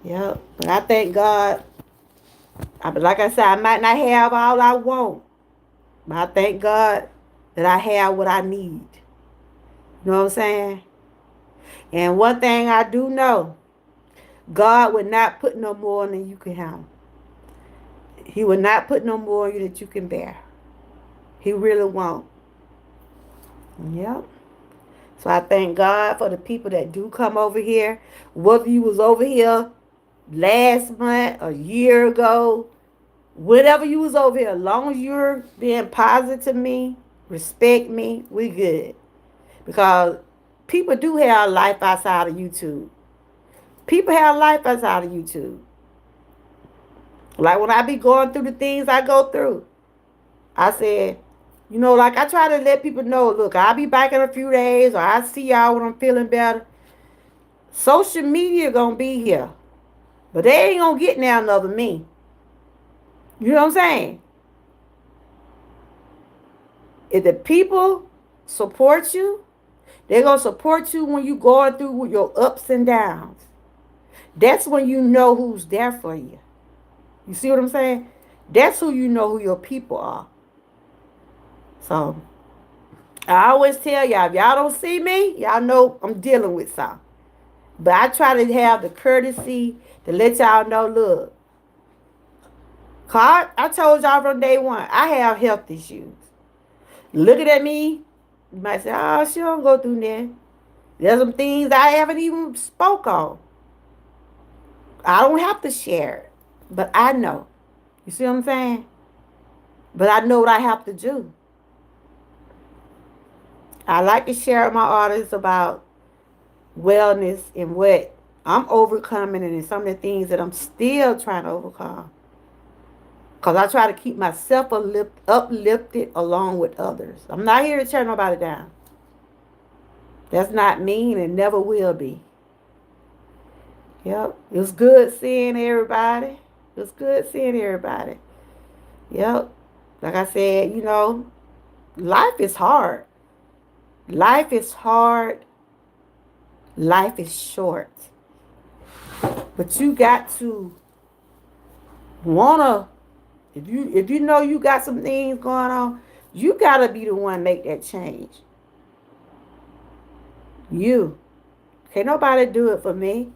Yep. But I thank God. Like I said, I might not have all I want, but I thank God that I have what I need. You know what I'm saying? And one thing I do know, God would not put no more than you can handle. He will not put no more on you that you can bear. He really won't. Yep. So I thank God for the people that do come over here. Whether you was over here last month, a year ago, whatever you was over here, as long as you're being positive to me, respect me, we good. Because people do have a life outside of YouTube. People have a life outside of YouTube. Like when I be going through the things I go through, I said, like I try to let people know, look, I'll be back in a few days, or I see y'all when I'm feeling better. Social media gonna be here, but they ain't gonna get now another me. You know what I'm saying? If the people support you, they're gonna support you when you going through your ups and downs. That's when you know who's there for you. You see what I'm saying? That's who you know who your people are. So I always tell y'all, if y'all don't see me, y'all know I'm dealing with something. But I try to have the courtesy to let y'all know, look, I told y'all from day one, I have health issues. Looking at me, you might say, oh, she don't go through that. There's some things I haven't even spoke on. I don't have to share it, but I know. You see what I'm saying? But I know what I have to do. I like to share with my audience about wellness and what I'm overcoming and some of the things that I'm still trying to overcome. Because I try to keep myself uplifted along with others. I'm not here to tear nobody down. That's not me and it never will be. Yep. It was good seeing everybody. It was good seeing everybody. Yep. Like I said, life is hard. Life is hard. Life is short. But you got to wanna, if you know you got some things going on, you gotta be the one to make that change. You. Can't nobody do it for me.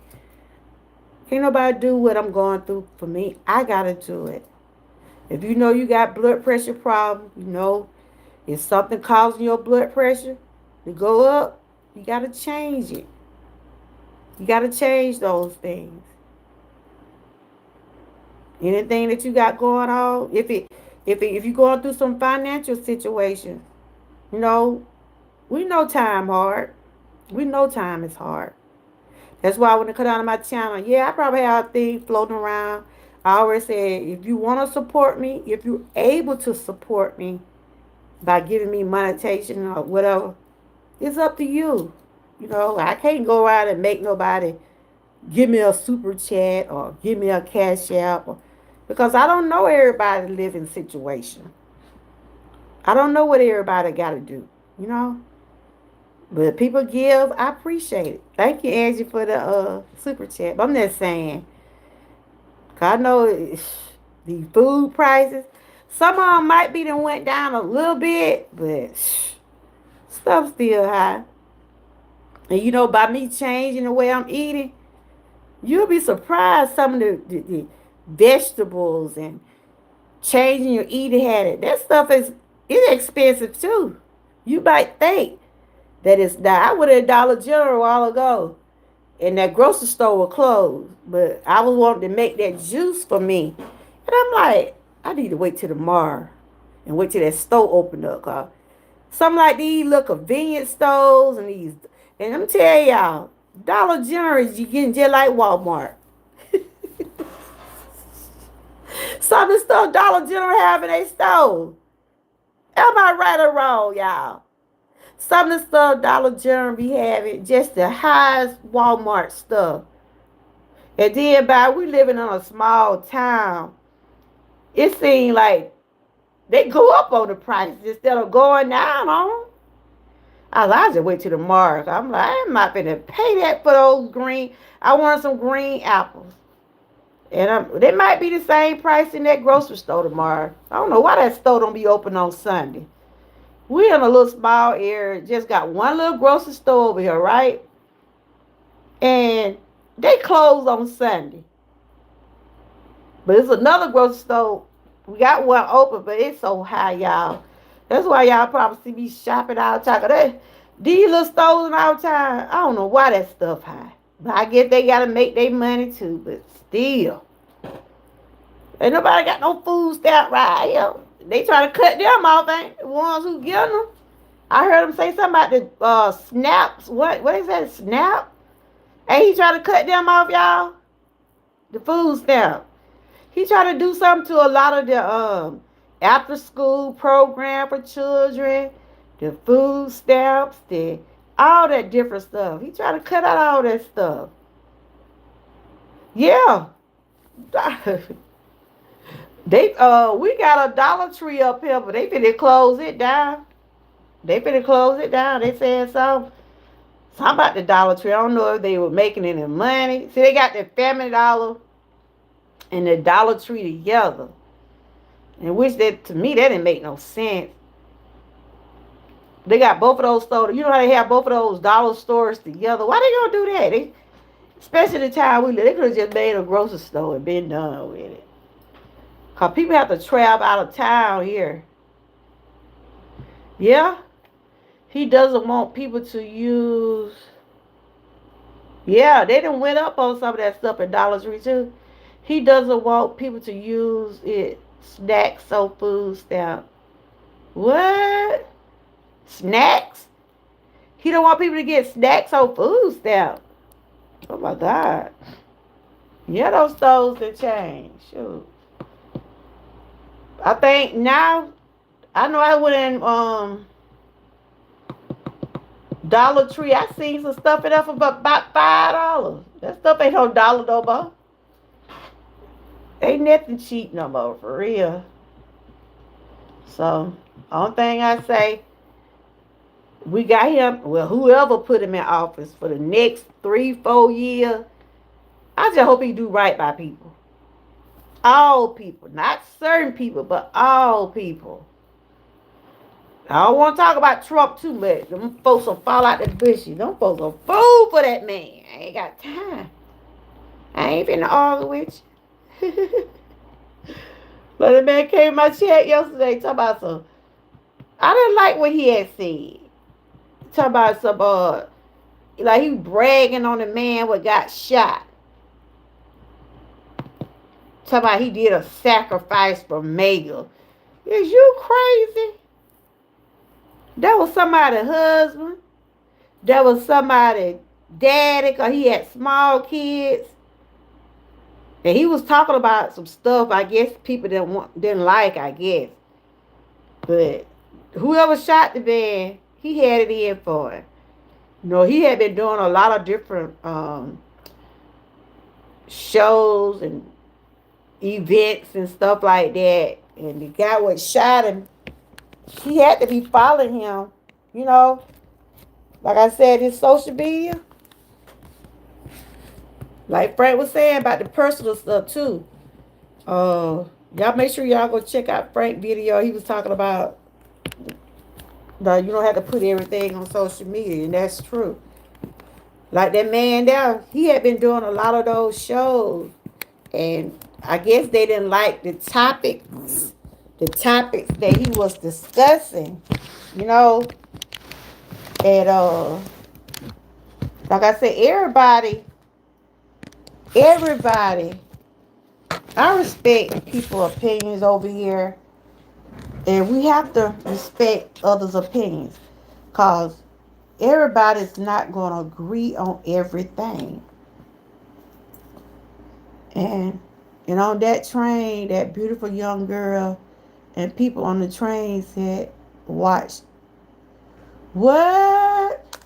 Can't nobody do what I'm going through for me. I gotta do it. If you know you got blood pressure problem, if something causing your blood pressure to go up, you gotta change it. You gotta change those things. Anything that you got going on, if you're going through some financial situations, we know time hard. We know time is hard. That's why when it come down to my channel, yeah, I probably have things floating around. I always say, if you want to support me, if you're able to support me by giving me monetization or whatever, it's up to you. You know, I can't go around and make nobody give me a super chat or give me a cash app because I don't know everybody's living situation. I don't know what everybody got to do, you know. But if people give, I appreciate it. Thank you, Angie, for the super chat. But I'm just saying, 'cause I know the food prices. Some of them might be done went down a little bit, but stuff still high. And you know, by me changing the way I'm eating, you'll be surprised some of the vegetables and changing your eating habit. That stuff is expensive too. You might think that it's not. I went to Dollar General a while ago, and that grocery store was closed. But I was wanting to make that juice for me, and I'm like, I need to wait till tomorrow and wait till that store open up. Cause some like these little convenience stores and these, and I'm telling y'all, Dollar General is you getting just like Walmart. Some of the stuff Dollar General have in their store. Am I right or wrong, y'all? Some of the stuff Dollar General be having just the highest Walmart stuff. And then by we living in a small town, it seems like they go up on the prices instead of going down on them. I just wait till tomorrow. I'm like, I'm not gonna pay that for those green. I want some green apples. And they might be the same price in that grocery store tomorrow. I don't know why that store don't be open on Sunday. We in a little small area, just got one little grocery store over here, right? And they close on Sunday. But it's another grocery store. We got one open, but it's so high, y'all. That's why y'all probably see me shopping all the time. These little stores in our town, I don't know why that stuff high. But I guess they gotta make their money too, but still. Ain't nobody got no food stamp right here. They try to cut them off, ain't the ones who get them. I heard them say something about the snaps. What is that? Snap? Ain't he trying to cut them off, y'all? The food stamp. He trying to do something to a lot of the after school program for children, the food stamps, the all that different stuff. He trying to cut out all that stuff. Yeah. They we got a Dollar Tree up here, but they finna close it down. They finna close it down. They said so. Something about the Dollar Tree. I don't know if they were making any money. See, they got the Family Dollar and the Dollar Tree together. And which that to me that didn't make no sense. They got both of those stores. You know how they have both of those dollar stores together. Why they gonna do that? Especially the time we live, they could have just made a grocery store and been done with it. Cause people have to travel out of town here. Yeah, he doesn't want people to use. Yeah, they done went up on some of that stuff at Dollar Tree too. He doesn't want people to use it snacks or food stamp. What? Snacks? He don't want people to get snacks or food stamp. Oh my God. Yeah, those stores that change. Shoot. I think now I know I went in Dollar Tree. I seen some stuff in there for about $5. That stuff ain't no dollar no more. Ain't nothing cheap no more, for real. So, only thing I say, we got him, well, whoever put him in office for the next 3-4 years, I just hope he do right by people. All people, not certain people, but all people. I don't want to talk about Trump too much. Them folks will fall out the bushes. Them folks will fool for that man. I ain't got time. I ain't finna argue with you. But the man came in my chat yesterday talking about some. I didn't like what he had said. Talking about some like he bragging on the man what got shot. Talking about he did a sacrifice for Mega. Is you crazy? That was somebody's husband. there was somebody daddy, because he had small kids, and he was talking about some stuff I guess people didn't like, I guess. But whoever shot the man, he had it in for it. He had been doing a lot of different shows and events and stuff like that. And the guy what shot him, he had to be following him. You know, like I said, his social media, like Frank was saying about the personal stuff too. Y'all make sure y'all go check out Frank's video. He was talking about you don't have to put everything on social media, and that's true. Like that man there, he had been doing a lot of those shows, and I guess they didn't like the topics that he was discussing, you know. And like I said, everybody, I respect people's opinions over here, and we have to respect others' opinions, cause everybody's not gonna agree on everything. And on that train, that beautiful young girl and people on the train said, "Watch what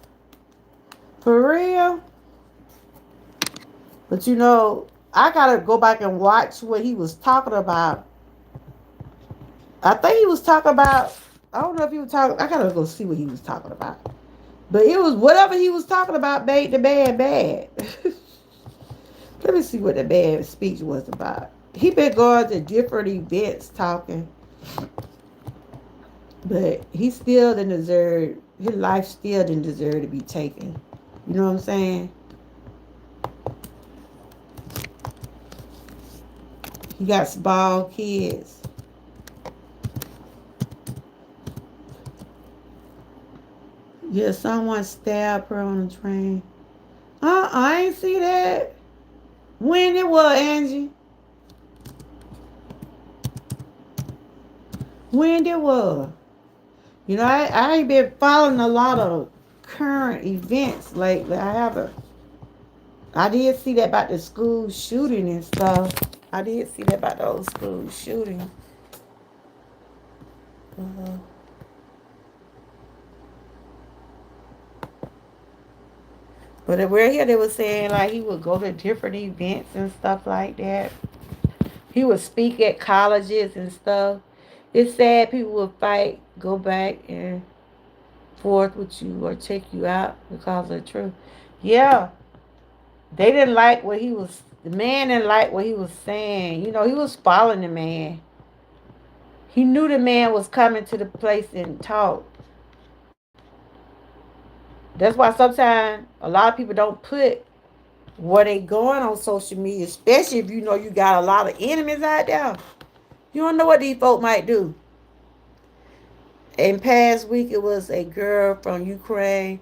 for real?" But I gotta go back and watch what he was talking about. I think he was talking about. I don't know if he was talking. I gotta go see what he was talking about. But it was whatever he was talking about made the man bad. Let me see what the man's speech was about. He been going to different events talking, but he still didn't deserve. His life still didn't deserve to be taken. You know what I'm saying? He got small kids. Yeah, someone stabbed her on the train. I ain't see that. When it was, Angie? When it was? I ain't been following a lot of current events lately. I haven't. I did see that about the school shooting and stuff. I did see that about those school shootings. uh But we're here, they were saying like he would go to different events and stuff like that. He would speak at colleges and stuff. It's sad people would fight, go back and forth with you or take you out because of the truth. Yeah, they didn't like what he was. The man didn't like what he was saying. He was following the man. He knew the man was coming to the place and talk. That's why sometimes a lot of people don't put where they going on social media, especially if you know you got a lot of enemies out there. You don't know what these folk might do. In past week, it was a girl from Ukraine.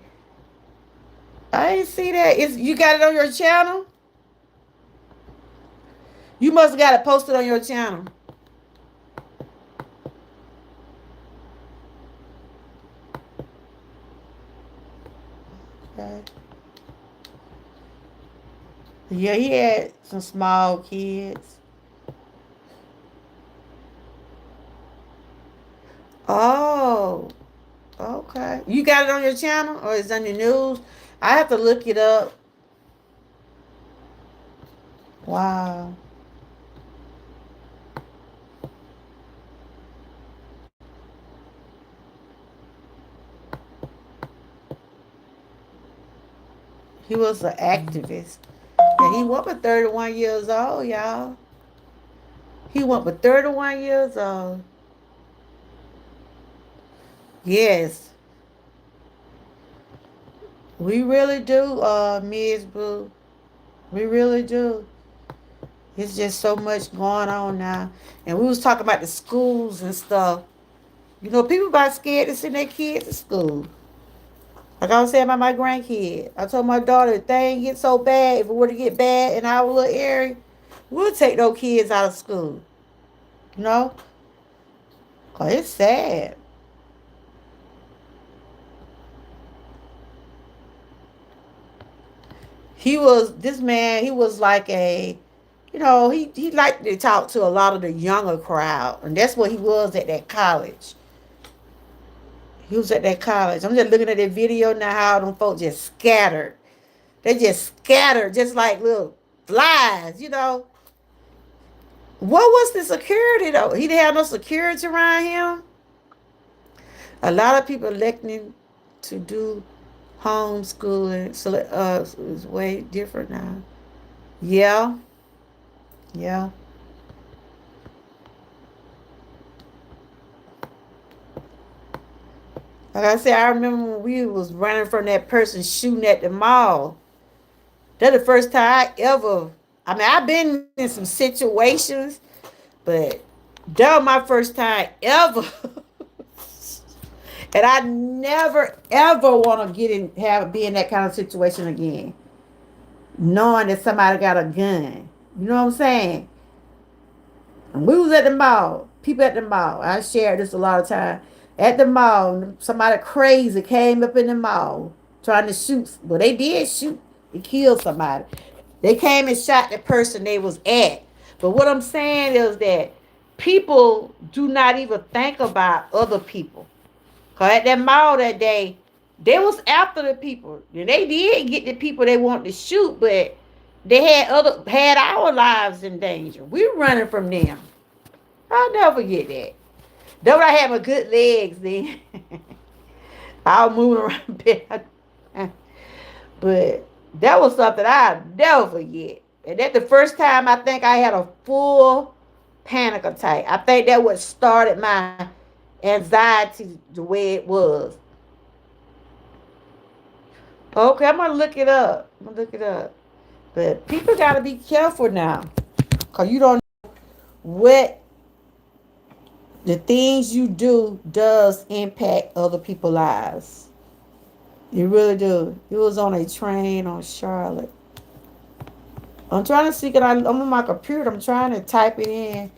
I didn't see that. You got it on your channel? You must have got it posted on your channel. Okay. Yeah, he had some small kids. Oh, okay. You got it on your channel or it's on the news? I have to look it up. Wow. He was an activist. And he went for 31 years old, y'all. He went for 31 years old. Yes. We really do, Ms. Boo. We really do. It's just so much going on now. And we was talking about the schools and stuff. People about scared to send their kids to school. Like I was saying about my grandkid. I told my daughter, if things get so bad, if it were to get bad in our little area, we'll take those kids out of school. You know? Cause it's sad. this man, he was like a, he liked to talk to a lot of the younger crowd. And that's what he was at that college. He was at that college. I'm just looking at that video now, how them folks just scattered. They just scattered, just like little flies. What was the security, though? He didn't have no security around him. A lot of people electing to do homeschooling, so it's way different now. Yeah, yeah. Like I said, I remember when we was running from that person shooting at the mall. That's the first time I ever. I mean, I've been in some situations, but that was my first time ever. And I never ever want to be in that kind of situation again, knowing that somebody got a gun. You know what I'm saying? And we was at the mall. People at the mall. I shared this a lot of time. At the mall, somebody crazy came up in the mall trying to shoot. Well, they did shoot. They killed somebody. They came and shot the person they was at. But what I'm saying is that people do not even think about other people. Cause at that mall that day, they was after the people. And they did get the people they wanted to shoot, but they had our lives in danger. We running from them. I'll never forget that. Though I had my good legs then. I was moving around bed. But that was something I'll never forget. And that's the first time I think I had a full panic attack. I think that what started my anxiety the way it was. Okay, I'm gonna look it up. But people gotta be careful now. Cause you don't know what the things you do does impact other people's lives. You really do. It was on a train on Charlotte. I'm trying to see, I'm on my computer. I'm trying to type it in.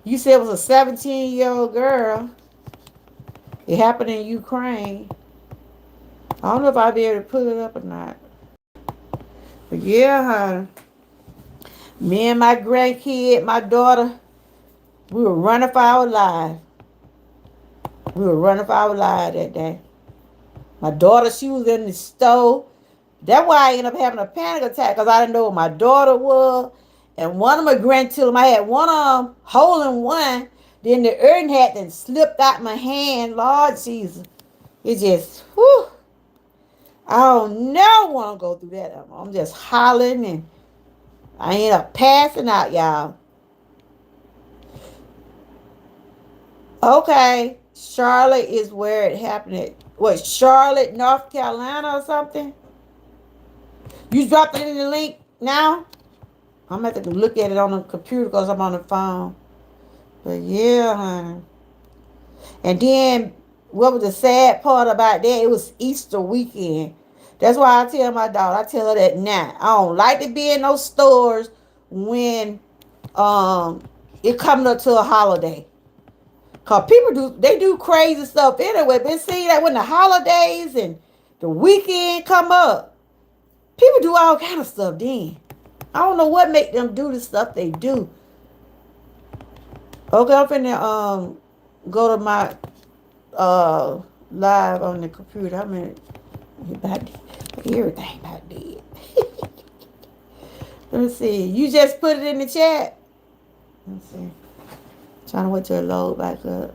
You said it was a 17-year-old girl. It happened in Ukraine. I don't know if I'll be able to pull it up or not. But yeah, honey. Me and my grandkid, my daughter, we were running for our lives. We were running for our lives that day. My daughter, she was in the stove. That's why I ended up having a panic attack, because I didn't know what my daughter was. And one of my grandchildren, I had one of them holding one. Then the urn hat then slipped out my hand. Lord Jesus. It just, whew. I don't never want to go through that. I'm just hollering, and I end up passing out, y'all. Okay. Charlotte is where it happened at. What, Charlotte, North Carolina or something? You dropped it in the link now? I'm going to have to look at it on the computer because I'm on the phone. But yeah, honey. And then, what was the sad part about that? It was Easter weekend. That's why I tell my daughter, I tell her that now. I don't like to be in those stores when it coming up to a holiday. Cause people do crazy stuff anyway. But see that when the holidays and the weekend come up, people do all kind of stuff then. I don't know what make them do the stuff they do. Okay, I'm finna go to my live on the computer. I mean, about everything about dead. Let me see. You just put it in the chat. Let's see. Trying to wait till it load back up.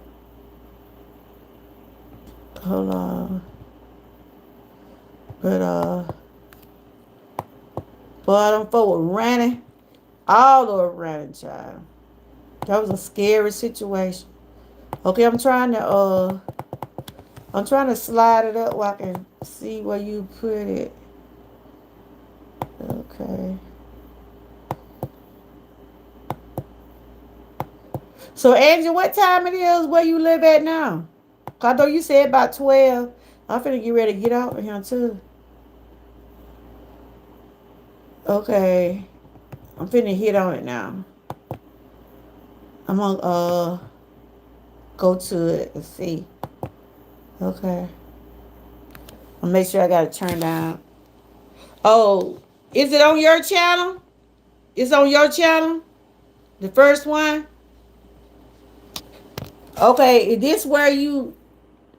Hold on. But boy, them folk were running. All over running, child. That was a scary situation. Okay, I'm trying to slide it up where I can see where you put it. Okay. So, Angel, what time it is where you live at now? I know you said about 12. I'm finna get ready to get out of here, too. Okay. I'm finna hit on it now. I'm gonna go to it and see. Okay. I'll make sure I got it turned down. Oh, Is it on your channel? It's on your channel? The first one? Okay, is this where you...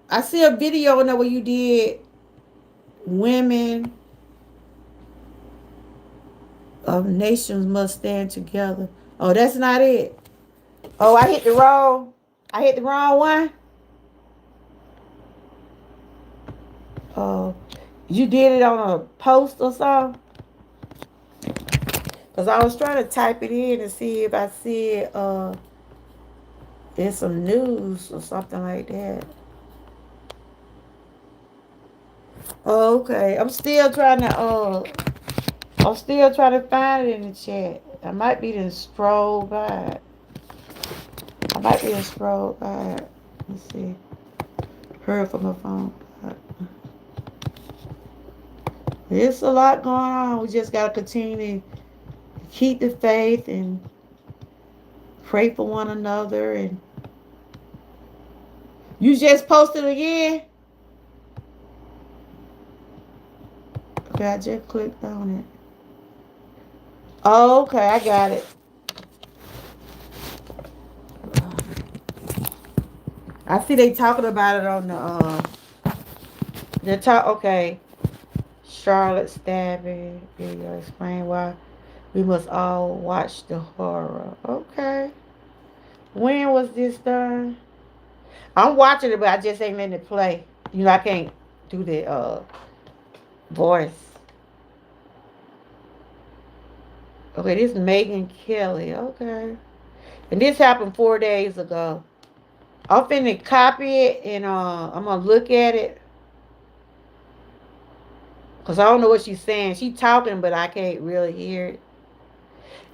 I see a video in there where you did women of nations must stand together. Oh, that's not it. Oh, I hit the wrong one. Oh, you did it on a post or something? Because I was trying to type it in and see if I see it in some news or something like that. Oh, okay. I'm still trying to find it in the chat. I might be to scroll by it. I might be to scroll by it. Let's see. Heard from my phone. There's a lot going on. We just gotta continue to keep the faith and pray for one another. And you just posted again? Okay, I just clicked on it. Oh, okay, I got it. I see they talking about it on the talk. Okay, Charlotte stabbing video explain why we must all watch the horror. Okay, when was this done? I'm watching it, but I just ain't letting it play. You know, I can't do the voice. Okay, this is Megan Kelly. Okay, and this happened 4 days ago. I'm finna copy it and I'm gonna look at it. Because I don't know what she's saying. She talking, but I can't really hear it.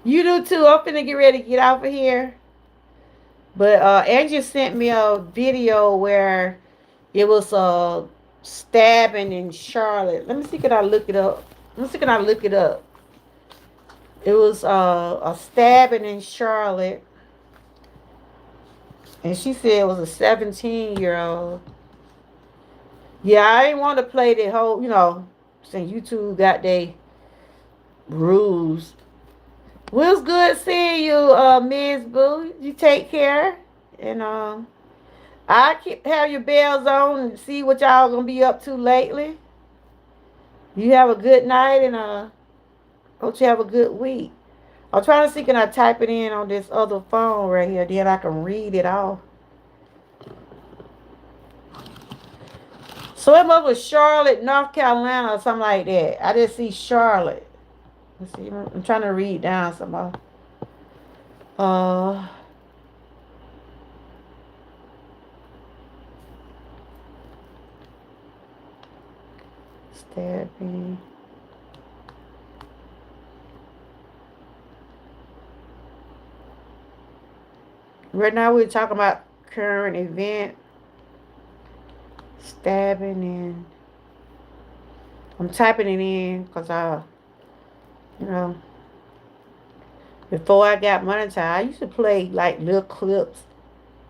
You do too. I'm finna get ready to get out of here. But Angie sent me a video where it was a stabbing in Charlotte. Let me see, can I look it up? Let me see, can I look it up? It was a stabbing in Charlotte. And she said it was a 17-year-old. Yeah, I didn't want to play the whole, since YouTube got their rules. Well, it's good seeing you, Ms. Boo. You take care. And I keep have your bells on and see what y'all gonna be up to lately. You have a good night and hope you have a good week. I'm trying to see, can I type it in on this other phone right here, then I can read it off. So it must was Charlotte, North Carolina or something like that. I just see Charlotte. Let's see, I'm trying to read down some more. Stabbing. Right now we're talking about current event. Stabbing and I'm typing it in because you know, before I got monetized, I used to play like little clips.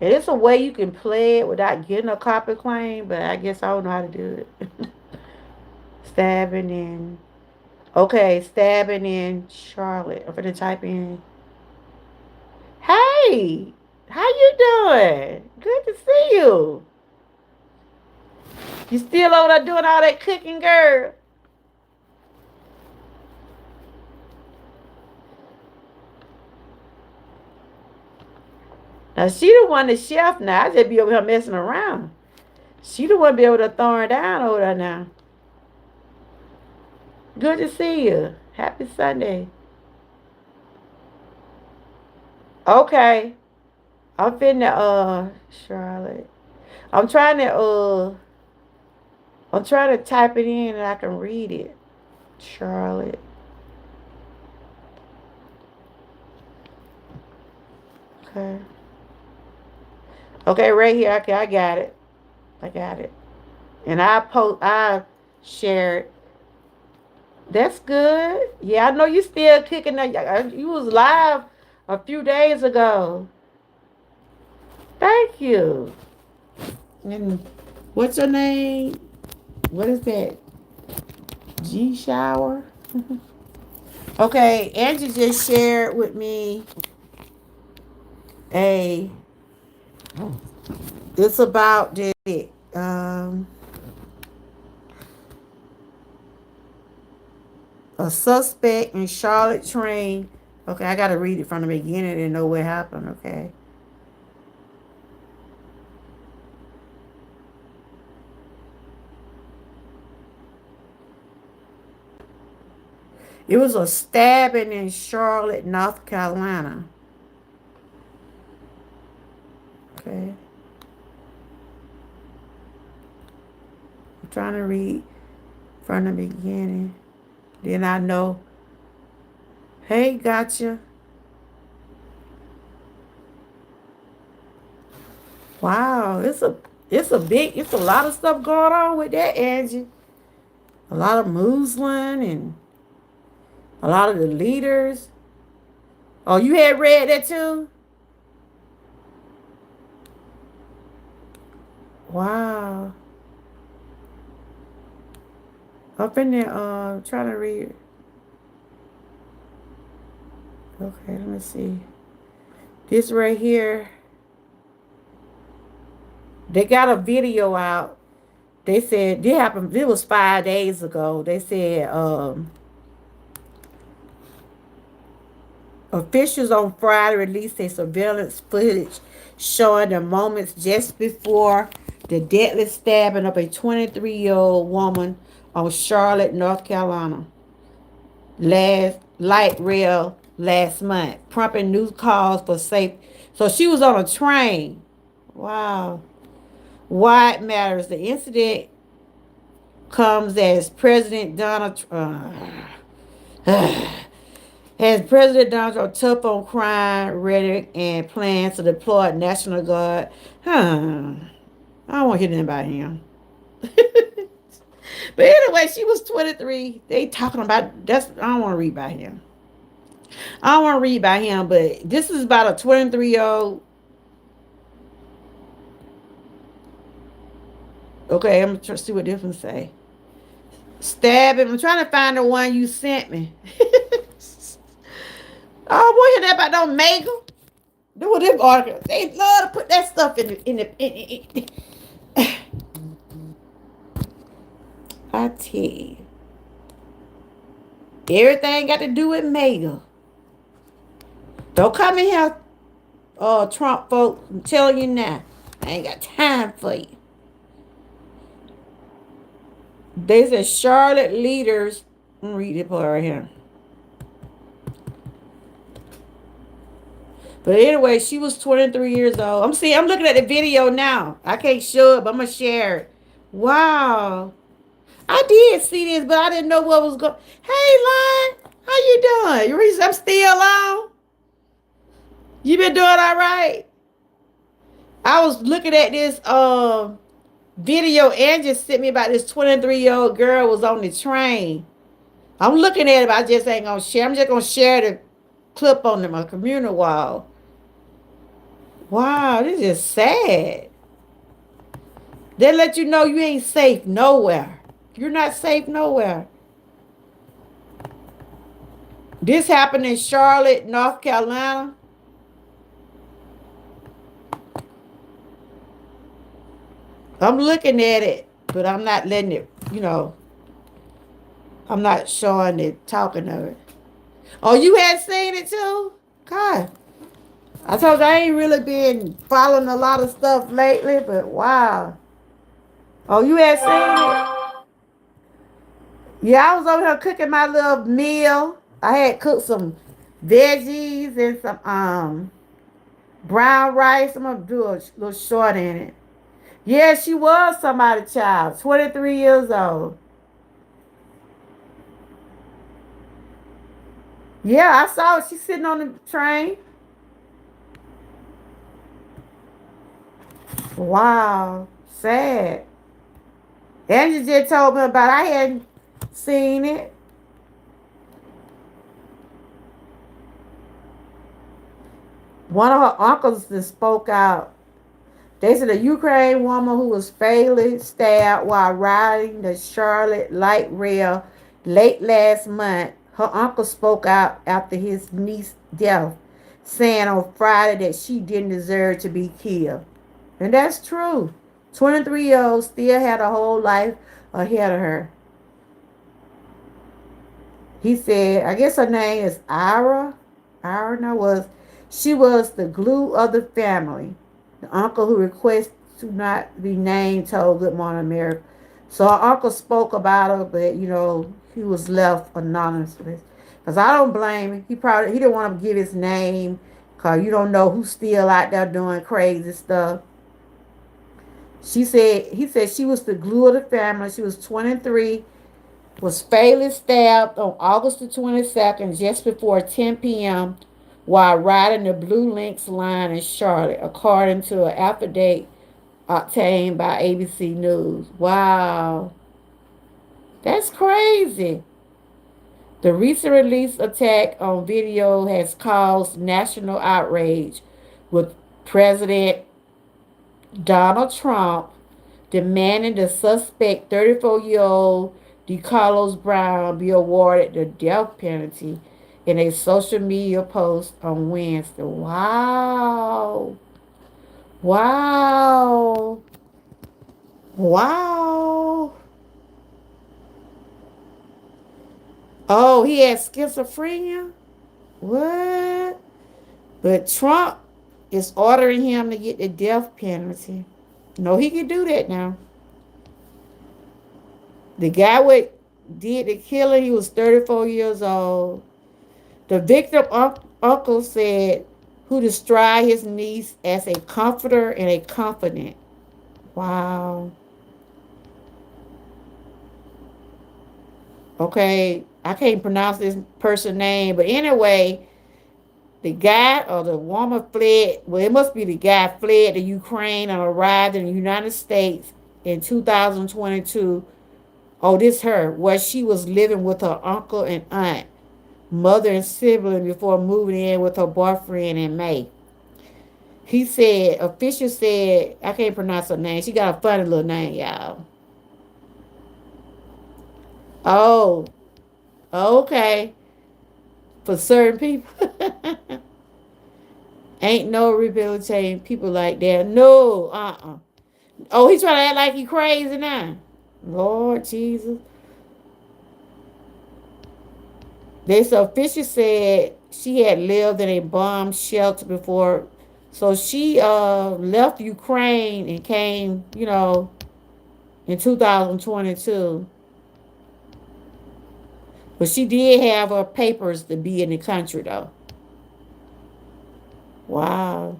And it's a way you can play it without getting a copy claim, but I guess I don't know how to do it. Stabbing in. Okay, stabbing in Charlotte. I'm gonna type in. Hey, how you doing? Good to see you. You still over there doing all that cooking, girl? Now she the one, the chef now. I just be over here messing around. She the one be able to throw her down over there now. Good to see you. Happy Sunday. Okay. I'm finna Charlotte. I'm trying to type it in and I can read it. Charlotte. Okay. Okay, right here. Okay, I got it. I got it. And I share it. That's good. Yeah, I know you still kicking that. You was live a few days ago. Thank you. And what's your name? What is that? G shower? Okay, Angie just shared with me a. It's about the um a suspect in Charlotte train. Okay, I gotta read it from the beginning to know what happened. Okay, it was a stabbing in Charlotte, North Carolina. Okay, I'm trying to read from the beginning. Then I know. Hey, gotcha. Wow, it's a lot of stuff going on with that, Angie. A lot of Muslim and a lot of the leaders. Oh, you had read that too? Wow. Up in there, trying to read. Okay, let me see. This right here, they got a video out. They said it happened. It was 5 days ago. They said officials on Friday released a surveillance footage showing the moments just before the deadly stabbing of a 23-year-old woman on Charlotte, North Carolina, last light rail last month, prompting new calls for safe. So she was on a train. Wow. Why it matters. The incident comes as President Donald as President Donald Trump tough on crime rhetoric and plans to deploy a National Guard. Huh. I don't want to hear nothing about him. But anyway, she was 23. They talking about that's I don't want to read about him. I don't want to read about him, but this is about a 23-year-old. Okay, I'm gonna try to see what this one say. Stab him. I'm trying to find the one you sent me. Oh, boy, hear that about no mega? Do them articles. They love to put that stuff in. I tell you, everything got to do with mega. Don't come in here, Trump folks. I'm telling you now, I ain't got time for you. They said Charlotte leaders. I'm read it part right here. But anyway, she was 23 years old. I'm looking at the video now. I can't show it, but I'm gonna share it. Wow. I did see this, but I didn't know what was going. Hey, Lon, how you doing? I'm still on. You been doing all right? I was looking at this video and just sent me about this 23-year-old girl was on the train. I'm looking at it, but I just ain't gonna share. I'm just gonna share the clip on my community wall. Wow, this is sad. They let you know you ain't safe nowhere. You're not safe nowhere. This happened in Charlotte, North Carolina. I'm looking at it, but I'm not letting it. I'm not showing it, talking of it. Oh, you had seen it too? God. I told you I ain't really been following a lot of stuff lately, but wow. Oh, you had seen it? Yeah, I was over here cooking my little meal. I had cooked some veggies and some brown rice. I'm gonna do a little short in it. Yeah, she was somebody's child, 23 years old. Yeah, I saw her. She's sitting on the train. Wow, sad. Angie just told me about it. I hadn't seen it. One of her uncles that spoke out. They said a Ukraine woman who was fatally stabbed while riding the Charlotte light rail late last month Her uncle spoke out after his niece's death, saying on Friday that she didn't deserve to be killed. And that's true. 23-year-old still had a whole life ahead of her. He said, I guess her name is Ira. Ira no, was she was the glue of the family. The uncle who requested to not be named told Good Morning America. So her uncle spoke about her, but he was left anonymous. Because I don't blame him. He didn't want to give his name because you don't know who's still out there doing crazy stuff. He said she was the glue of the family. She was 23, was fatally stabbed on August the 22nd, just before 10 p.m., while riding the Blue Links line in Charlotte, according to an affidavit obtained by ABC News. Wow, that's crazy. The recent release attack on video has caused national outrage, with President Donald Trump demanding the suspect 34-year-old DeCarlos Brown be awarded the death penalty in a social media post on Wednesday. Wow. Wow. Wow. Oh, he had schizophrenia? What? But Trump is ordering him to get the death penalty. No, he can do that now. The guy what did the killing, he was 34 years old. The victim uncle said, who described his niece as a comforter and a confidant. Wow. Okay, I can't pronounce this person's name, but anyway, the guy or the woman fled. Well, it must be the guy fled to Ukraine and arrived in the United States in 2022. Oh, this her, where she was living with her uncle and aunt, mother and sibling before moving in with her boyfriend in May. Officials said, I can't pronounce her name. She got a funny little name, y'all. Oh, okay. For certain people, ain't no rehabilitating people like that. No, Oh, he's trying to act like he crazy now. Lord Jesus. This official said she had lived in a bomb shelter before. So she left Ukraine and came, in 2022. But she did have her papers to be in the country, though. Wow.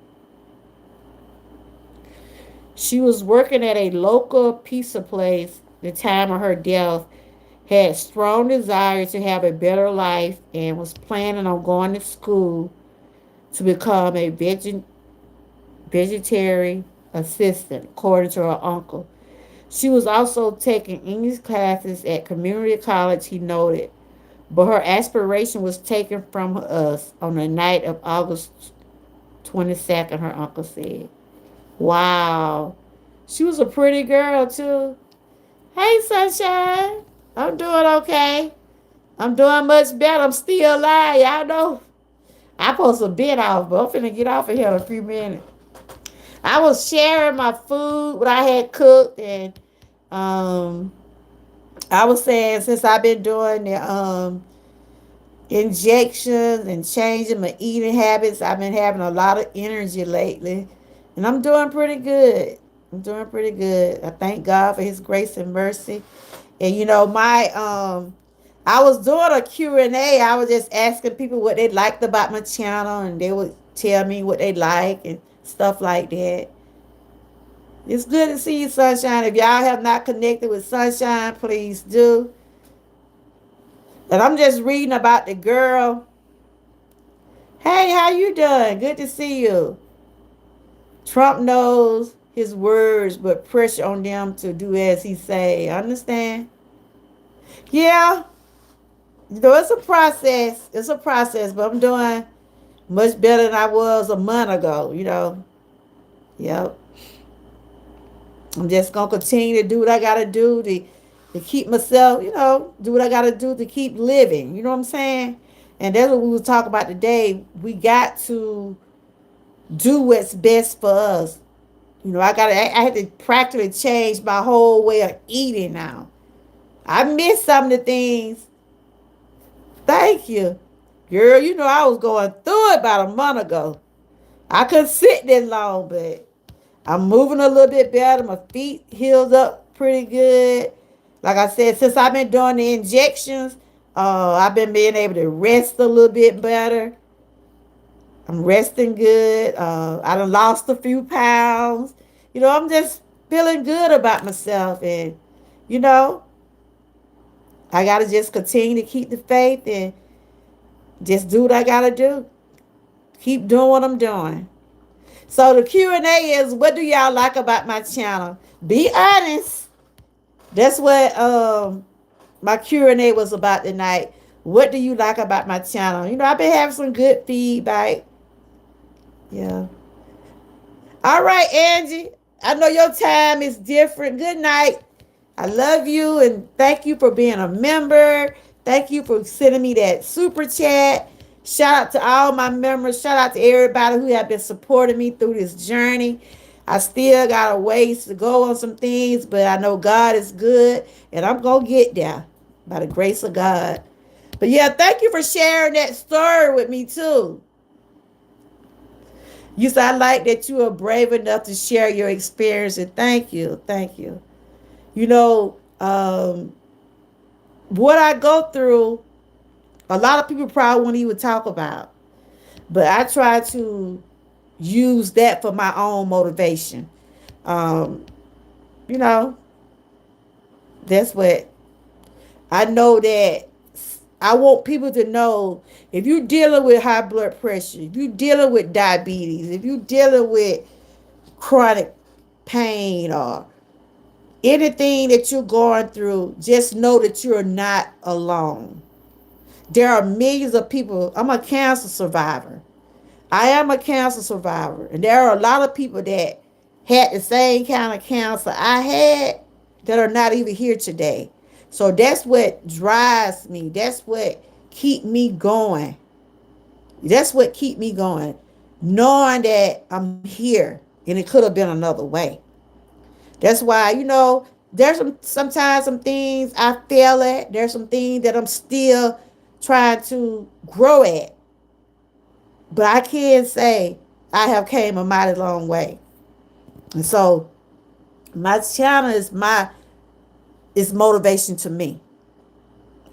She was working at a local pizza place at the time of her death, had strong desire to have a better life, and was planning on going to school to become a vegetarian assistant, according to her uncle. She was also taking English classes at community college, he noted, but her aspiration was taken from us on the night of August 22nd, her uncle said. Wow. She was a pretty girl, too. Hey, sunshine. I'm doing okay. I'm doing much better. I'm still alive. Y'all know. I supposed to been off, but I'm finna get off of here in a few minutes. I was sharing my food, what I had cooked, and um, I was saying since I've been doing the injections and changing my eating habits, I've been having a lot of energy lately, and I'm doing pretty good. I'm doing pretty good. I thank God for His grace and mercy. And my I was doing a Q&A. I was just asking people what they liked about my channel, and they would tell me what they like and stuff like that. It's good to see you, Sunshine. If y'all have not connected with Sunshine, please do. And I'm just reading about the girl. Hey, how you doing? Good to see you. Trump knows his words, but pressure on them to do as he say. Understand? Yeah. It's a process. It's a process, but I'm doing much better than I was a month ago. Yep. I'm just gonna continue to do what I gotta do to to keep myself, do what I got to do to keep living. You know what I'm saying? And that's what we was talking about today. We got to do what's best for us. I had to practically change my whole way of eating now. I miss some of the things. Thank you. Girl, I was going through it about a month ago. I couldn't sit that long, but I'm moving a little bit better. My feet healed up pretty good. Like I said, since I've been doing the injections, I've been being able to rest a little bit better. I'm resting good. I done lost a few pounds. I'm just feeling good about myself. And, you know, I got to just continue to keep the faith and just do what I got to do. Keep doing what I'm doing. So the Q&A is, what do y'all like about my channel? Be honest. That's what my Q&A was about tonight. What do you like about my channel? I've been having some good feedback. Yeah. All right, Angie. I know your time is different. Good night. I love you and thank you for being a member. Thank you for sending me that super chat. Shout out to all my members. Shout out to everybody who have been supporting me through this journey. I still got a ways to go on some things, but I know God is good and I'm going to get there by the grace of God. But yeah, thank you for sharing that story with me too. You said, I like that you are brave enough to share your experience, and thank you. Thank you. You know, what I go through, a lot of people probably won't even talk about. But I try to use that for my own motivation. Um, you know, that's what I know, that I want people to know, if you're dealing with high blood pressure, if you're dealing with diabetes, if you're dealing with chronic pain or anything that you're going through, just know that you're not alone. There are millions of people. I'm a cancer survivor. I am a cancer survivor. And there are a lot of people that had the same kind of cancer I had that are not even here today. So that's what drives me. That's what keep me going. That's what keep me going. Knowing that I'm here and it could have been another way. That's why, there's sometimes some things I fail at. There's some things that I'm still trying to grow at. But I can say I have came a mighty long way. And so my channel is motivation to me.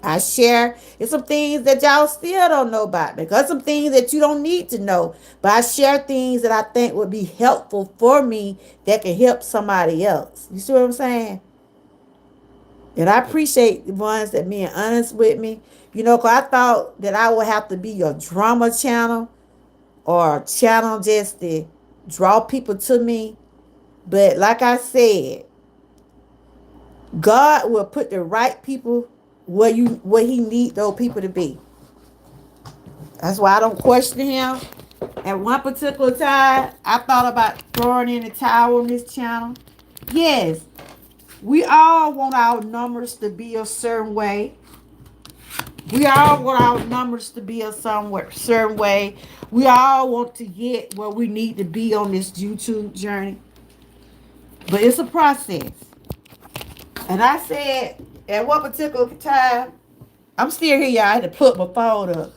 I share. It's some things that y'all still don't know about me. Because some things that you don't need to know. But I share things that I think would be helpful for me that can help somebody else. You see what I'm saying? And I appreciate the ones that being honest with me. Because I thought that I would have to be your drama channel or a channel just to draw people to me. But like I said, God will put the right people where he need those people to be. That's why I don't question him. At one particular time, I thought about throwing in the towel on this channel. Yes, we all want our numbers to be a certain way. We all want our numbers to be a certain way. We all want to get where we need to be on this YouTube journey. But it's a process. And I said, at one particular time, I'm still here, y'all. I had to put my phone up.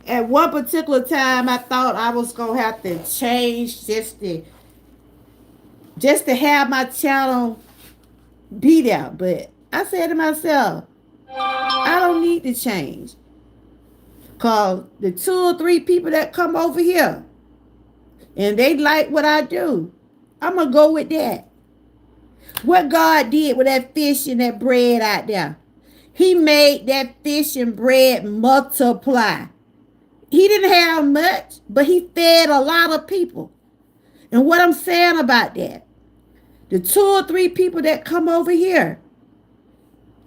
At one particular time, I thought I was going to have to change just to have my channel be there. But I said to myself, I don't need to change. Because the 2 or 3 people that come over here and they like what I do, I'm going to go with that. What God did with that fish and that bread out there, he made that fish and bread multiply. He didn't have much, but he fed a lot of people. And what I'm saying about that, the 2 or 3 people that come over here,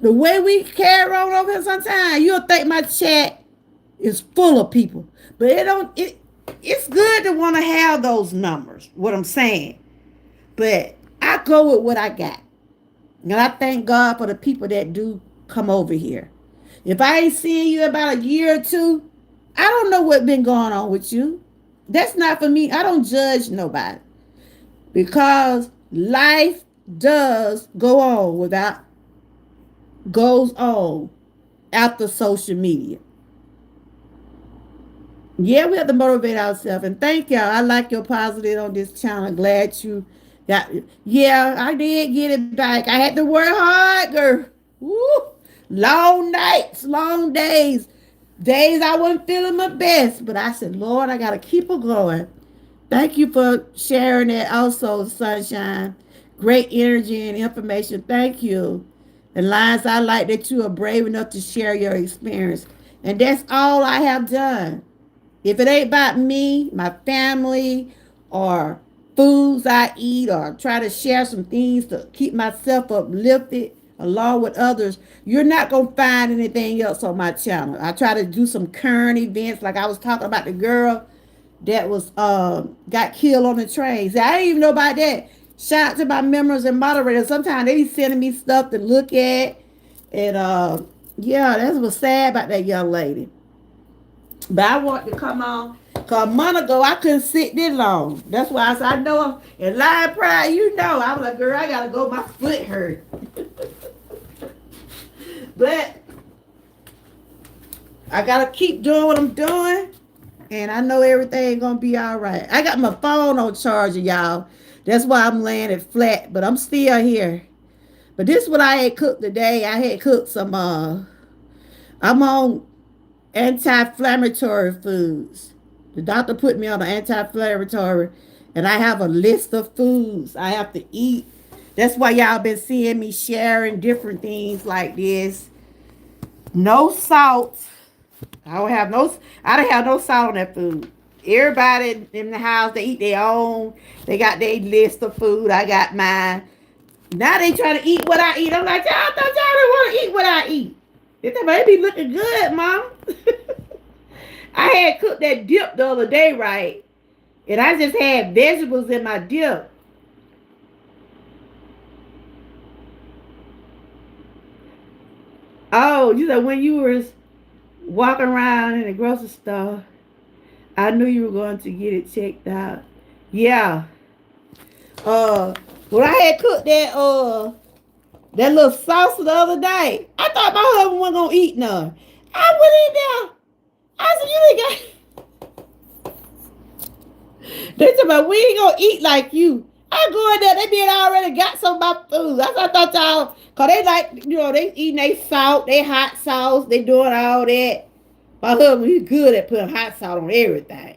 the way we carry on over here sometimes, you'll think my chat is full of people. But it's good to want to have those numbers, what I'm saying. But I go with what I got. And I thank God for the people that do come over here. If I ain't seeing you about a year or two, I don't know what been going on with you. That's not for me. I don't judge nobody because life does go on without goes on after social media. Yeah, we have to motivate ourselves. And thank y'all. I like your positive on this channel. Glad you got. Yeah, I did get it back. I had to work hard, girl. Woo. Long nights, long days. Days I wasn't feeling my best. But I said, Lord, I got to keep it going. Thank you for sharing that also, Sunshine. Great energy and information. Thank you. And Lines, I like that you are brave enough to share your experience. And that's all I have done. If it ain't about me, my family, or foods I eat, or try to share some things to keep myself uplifted along with others, you're not going to find anything else on my channel. I try to do some current events, like I was talking about the girl that was got killed on the train. See, I didn't even know about that. Shout out to my members and moderators. Sometimes they be sending me stuff to look at. And yeah, that's what's sad about that young lady. But I want to come on. Cause a month ago I couldn't sit this long. That's why I said I know in line pride, you know. I was like, girl, I gotta go, my foot hurt. But I gotta keep doing what I'm doing. And I know everything gonna be all right. I got my phone on charger, y'all. That's why I'm laying it flat, but I'm still here. But this is what I had cooked today. I had cooked some I'm on anti-inflammatory foods. The doctor put me on an anti-inflammatory, and I have a list of foods I have to eat. That's why y'all been seeing me sharing different things like this. No salt. I don't have no salt on that food. Everybody in the house, they eat their own. They got their list of food. I got mine. Now they trying to eat what I eat. I'm like, y'all thought y'all didn't want to eat what I eat. They thought they be looking good, mom. I had cooked that dip the other day, right? And I just had vegetables in my dip. Oh, you know, when you were walking around in the grocery store, I knew you were going to get it checked out. Yeah. When I had cooked that little salsa the other day, I thought my husband wasn't gonna eat none. I went in there. I said, you ain't got. They said, but we ain't gonna eat like you. I go in there, they been already got some of my food. That's what I thought y'all, cause they like, you know, they eating they salt, they hot sauce, they doing all that. My husband, he's good at putting hot salt on everything.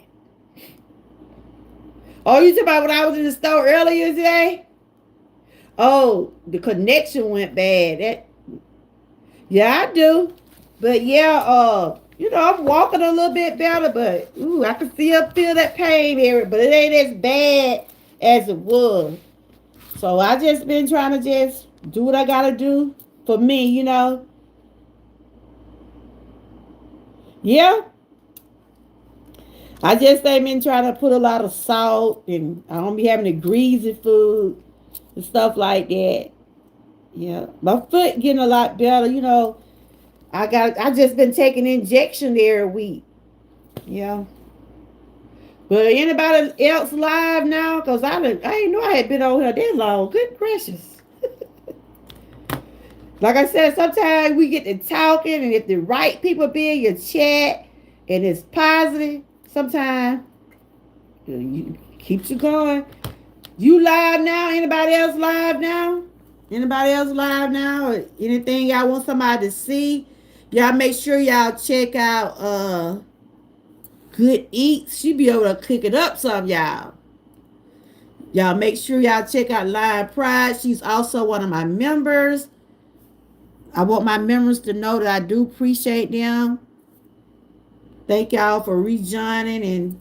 Oh, you talking about when I was in the store earlier today? Oh, the connection went bad. Yeah, I do. But yeah, you know, I'm walking a little bit better, but ooh, I can still feel that pain there, but it ain't as bad as it was. So I just been trying to just do what I gotta do for me, you know. Yeah. I just ain't been trying to put a lot of salt, and I don't be having the greasy food and stuff like that. Yeah. My foot getting a lot better, you know. I just been taking injection every week. Yeah. But anybody else live now? Cause I didn't know I had been on here that long. Good gracious. Like I said, sometimes we get to talking, and if the right people be in your chat and it's positive, sometimes you keeps you going. You live now? Anybody else live now? Anybody else live now? Or anything y'all want somebody to see? Y'all make sure y'all check out Good Eats. She be able to cook it up some, y'all. Y'all make sure y'all check out Lion Pride. She's also one of my members. I want my members to know that I do appreciate them. Thank y'all for rejoining and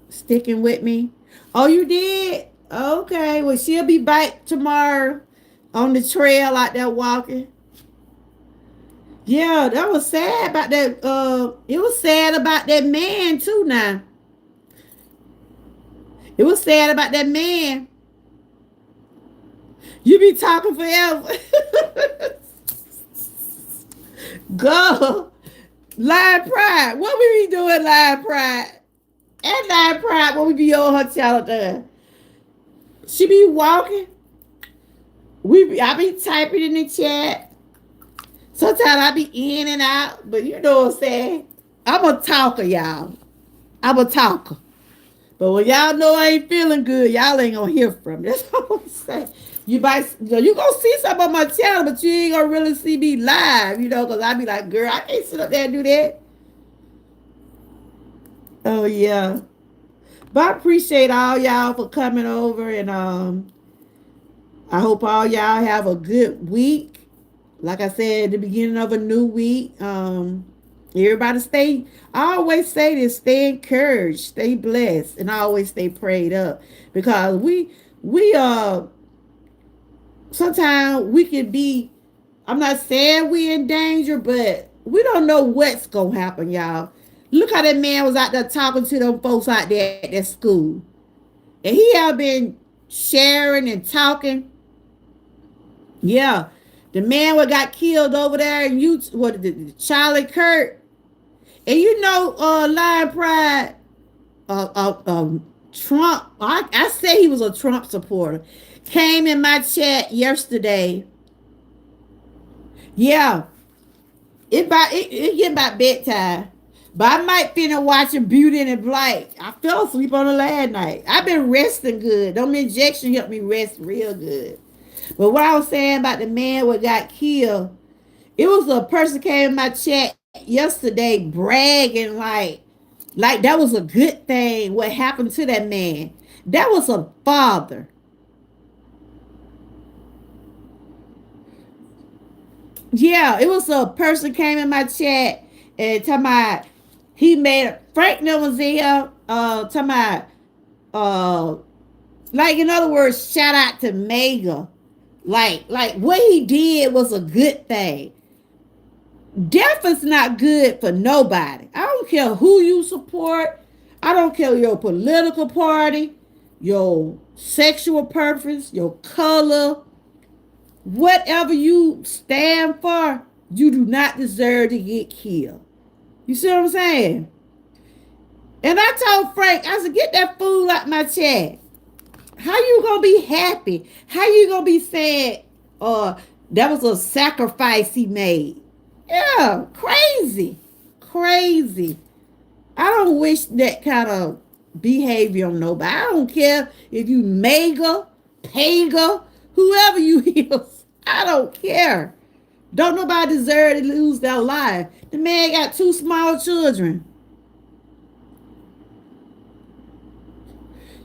sticking with me. Oh, you did? Okay. Well, she'll be back tomorrow on the trail out there walking. Yeah, that was sad about that. It was sad about that man too. Now, it was sad about that man. You be talking forever. Go. Live Pride. What we be doing live Pride? And live Pride, what we be on her channel. She be walking. I be typing in the chat. Sometimes I be in and out, but you know what I'm saying. I'm a talker, y'all. I'm a talker. But when y'all know I ain't feeling good, y'all ain't gonna hear from me. That's all I'm saying. You gonna see something on my channel, but you ain't gonna really see me live, because I be like, girl, I can't sit up there and do that. Oh yeah. But I appreciate all y'all for coming over, and I hope all y'all have a good week. Like I said, the beginning of a new week. Everybody stay. I always say this: stay encouraged, stay blessed, and I always stay prayed up, because we sometimes we can be. I'm not saying we in danger, but we don't know what's gonna happen, y'all. Look how that man was out there talking to them folks out there at that school, and he have been sharing and talking. Yeah, the man what got killed over there, and Charlie Kirk, and Lion Pride, Trump. I say he was a Trump supporter. Came in my chat yesterday. Yeah, it getting about bedtime. But I might finish watching Beauty and the Blight. I fell asleep on the last night. I've been resting good. Them injections helped me rest real good. But what I was saying about the man what got killed, it was a person came in my chat yesterday bragging like that was a good thing what happened to that man. That was a father. Yeah, it was a person came in my chat and talking about he made Frank was there talking about like in other words, shout out to Mega. Like what he did was a good thing. Death is not good for nobody. I don't care who you support. I don't care your political party, your sexual preference, your color, whatever you stand for, you do not deserve to get killed. You see what I'm saying? And I told Frank, I said, get that fool out my chat. How you gonna be happy? How you gonna be saying, that was a sacrifice he made? Yeah, crazy. Crazy. I don't wish that kind of behavior on nobody. I don't care if you mega, pega, whoever you is. I don't care. Don't nobody deserve to lose their life. The man got 2 small children.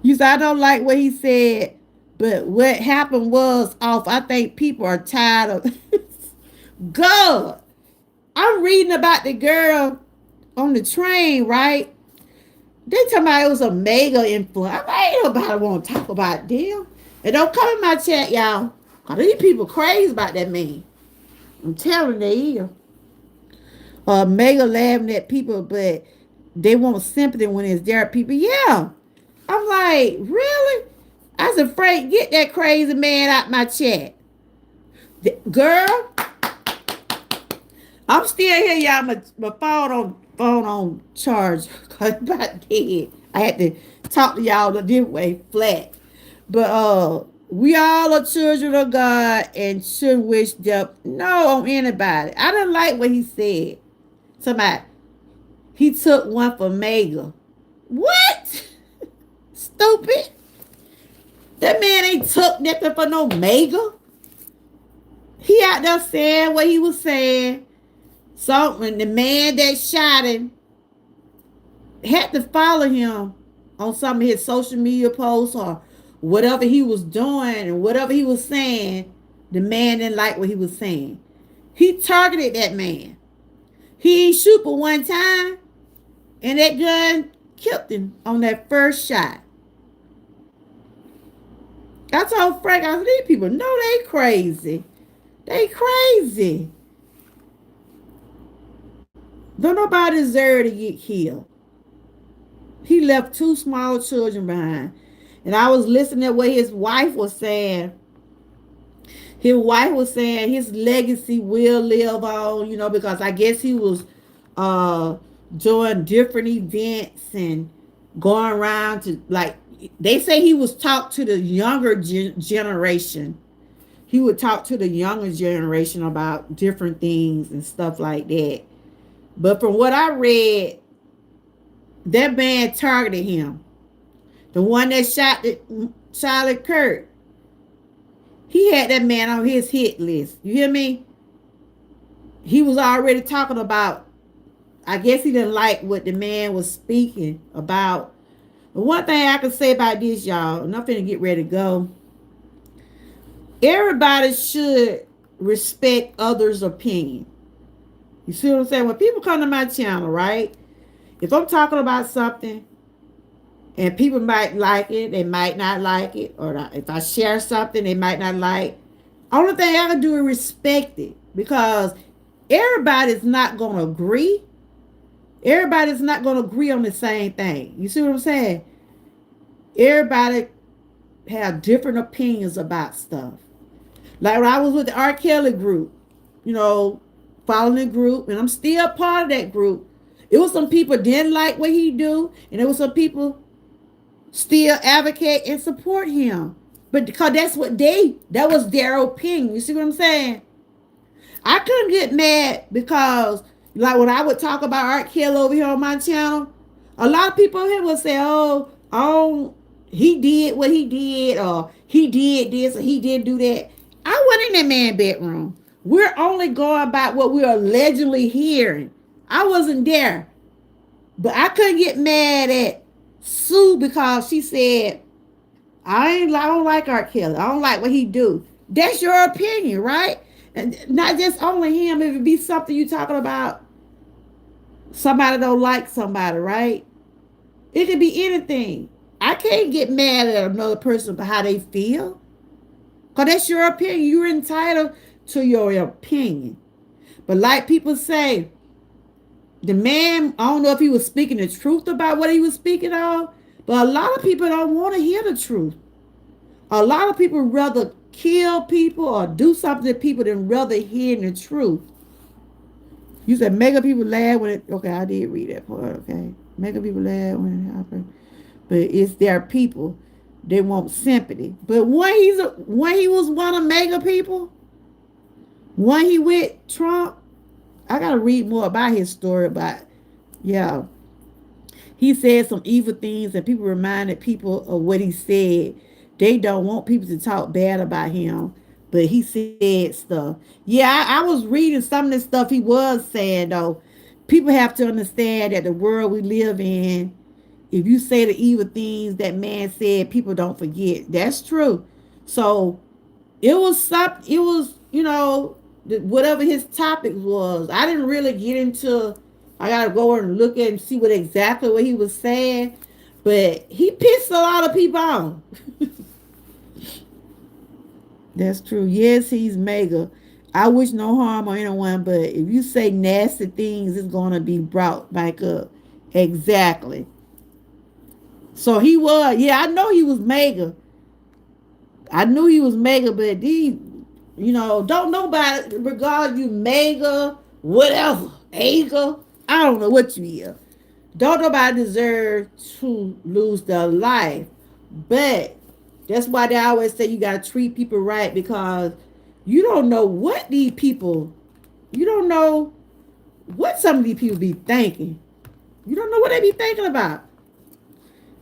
You said, I don't like what he said, but what happened was off. I think people are tired of God. I'm reading about the girl on the train, right? They talking about it was a mega influence. I'm like, ain't nobody want to talk about them. And don't come in my chat, y'all. Cause these people crazy about that man. I'm telling you, they are. Mega laughing at people, but they want sympathy when it's their people. Yeah. I'm like, really? I said, Frank, get that crazy man out my chat. Girl, I'm still here, y'all. My phone on charge. Cause I'm about dead. I had to talk to y'all the different way, flat. But we all are children of God and shouldn't wish death no on anybody. I didn't like what he said. Somebody, he took one for Mega. What? Stupid. That man ain't took nothing for no Mega. He out there saying what he was saying. So when the man that shot him had to follow him on some of his social media posts or whatever he was doing and whatever he was saying, the man didn't like what he was saying. He targeted that man. He ain't shoot for one time, and that gun killed him on that first shot. I told Frank, I said, these people know they crazy. They crazy. Don't nobody deserve to get killed. He left 2 small children behind. And I was listening to what his wife was saying. His wife was saying his legacy will live on, because I guess he was uh doing different events and going around to, like, they say he was talk to the younger generation. He would talk to the younger generation about different things and stuff like that. But from what I read, that man targeted him. The one that shot Charlie Kirk, he had that man on his hit list. You hear me? He was already talking about, I guess he didn't like what the man was speaking about. But one thing I can say about this, y'all, and I'm finna get ready to go. Everybody should respect others' opinion. You see what I'm saying? When people come to my channel, right? If I'm talking about something and people might like it, they might not like it, or if I share something they might not like, only thing I can do is respect it, because everybody's not going to agree. Everybody's not going to agree on the same thing. You see what I'm saying? Everybody have different opinions about stuff. Like when I was with the R. Kelly group, following the group, and I'm still part of that group. It was some people didn't like what he do, and there was some people still advocate and support him. But because that was their opinion. You see what I'm saying? I couldn't get mad because, like, when I would talk about Art Kelly over here on my channel, a lot of people here would say, oh, he did what he did, or he did this, or he did do that. I wasn't in that man's bedroom. We're only going by what we're allegedly hearing. I wasn't there. But I couldn't get mad at Sue because she said, I don't like Art Kelly. I don't like what he do. That's your opinion, right? And not just only him. If it be something you talking about, somebody don't like somebody, right? It could be anything. I can't get mad at another person for how they feel. Because that's your opinion. You're entitled to your opinion. But like people say, the man, I don't know if he was speaking the truth about what he was speaking of, but a lot of people don't want to hear the truth. A lot of people rather kill people or do something to people than rather hear the truth. You said making people laugh when it, okay, I did read that part, okay. Making people laugh when it happens. But it's their people. They want sympathy. But when he was one of mega people, when he with Trump, I gotta read more about his story, but yeah. He said some evil things and people reminded people of what he said. They don't want people to talk bad about him, but he said stuff. Yeah, I was reading some of the stuff he was saying, though. People have to understand that the world we live in, if you say the evil things that man said, people don't forget. That's true. So it was, whatever his topic was. I didn't really get into, I gotta go and look at and see exactly what he was saying. But he pissed a lot of people off. That's true. Yes, he's mega. I wish no harm on anyone, but if you say nasty things, it's gonna be brought back up. Exactly. So he was, yeah, I know he was mega. I knew he was mega, but don't nobody regard you mega, whatever, ega. I don't know what you are. Don't nobody deserve to lose their life. But that's why they always say you got to treat people right, because you don't know what these people, you don't know what some of these people be thinking. You don't know what they be thinking about.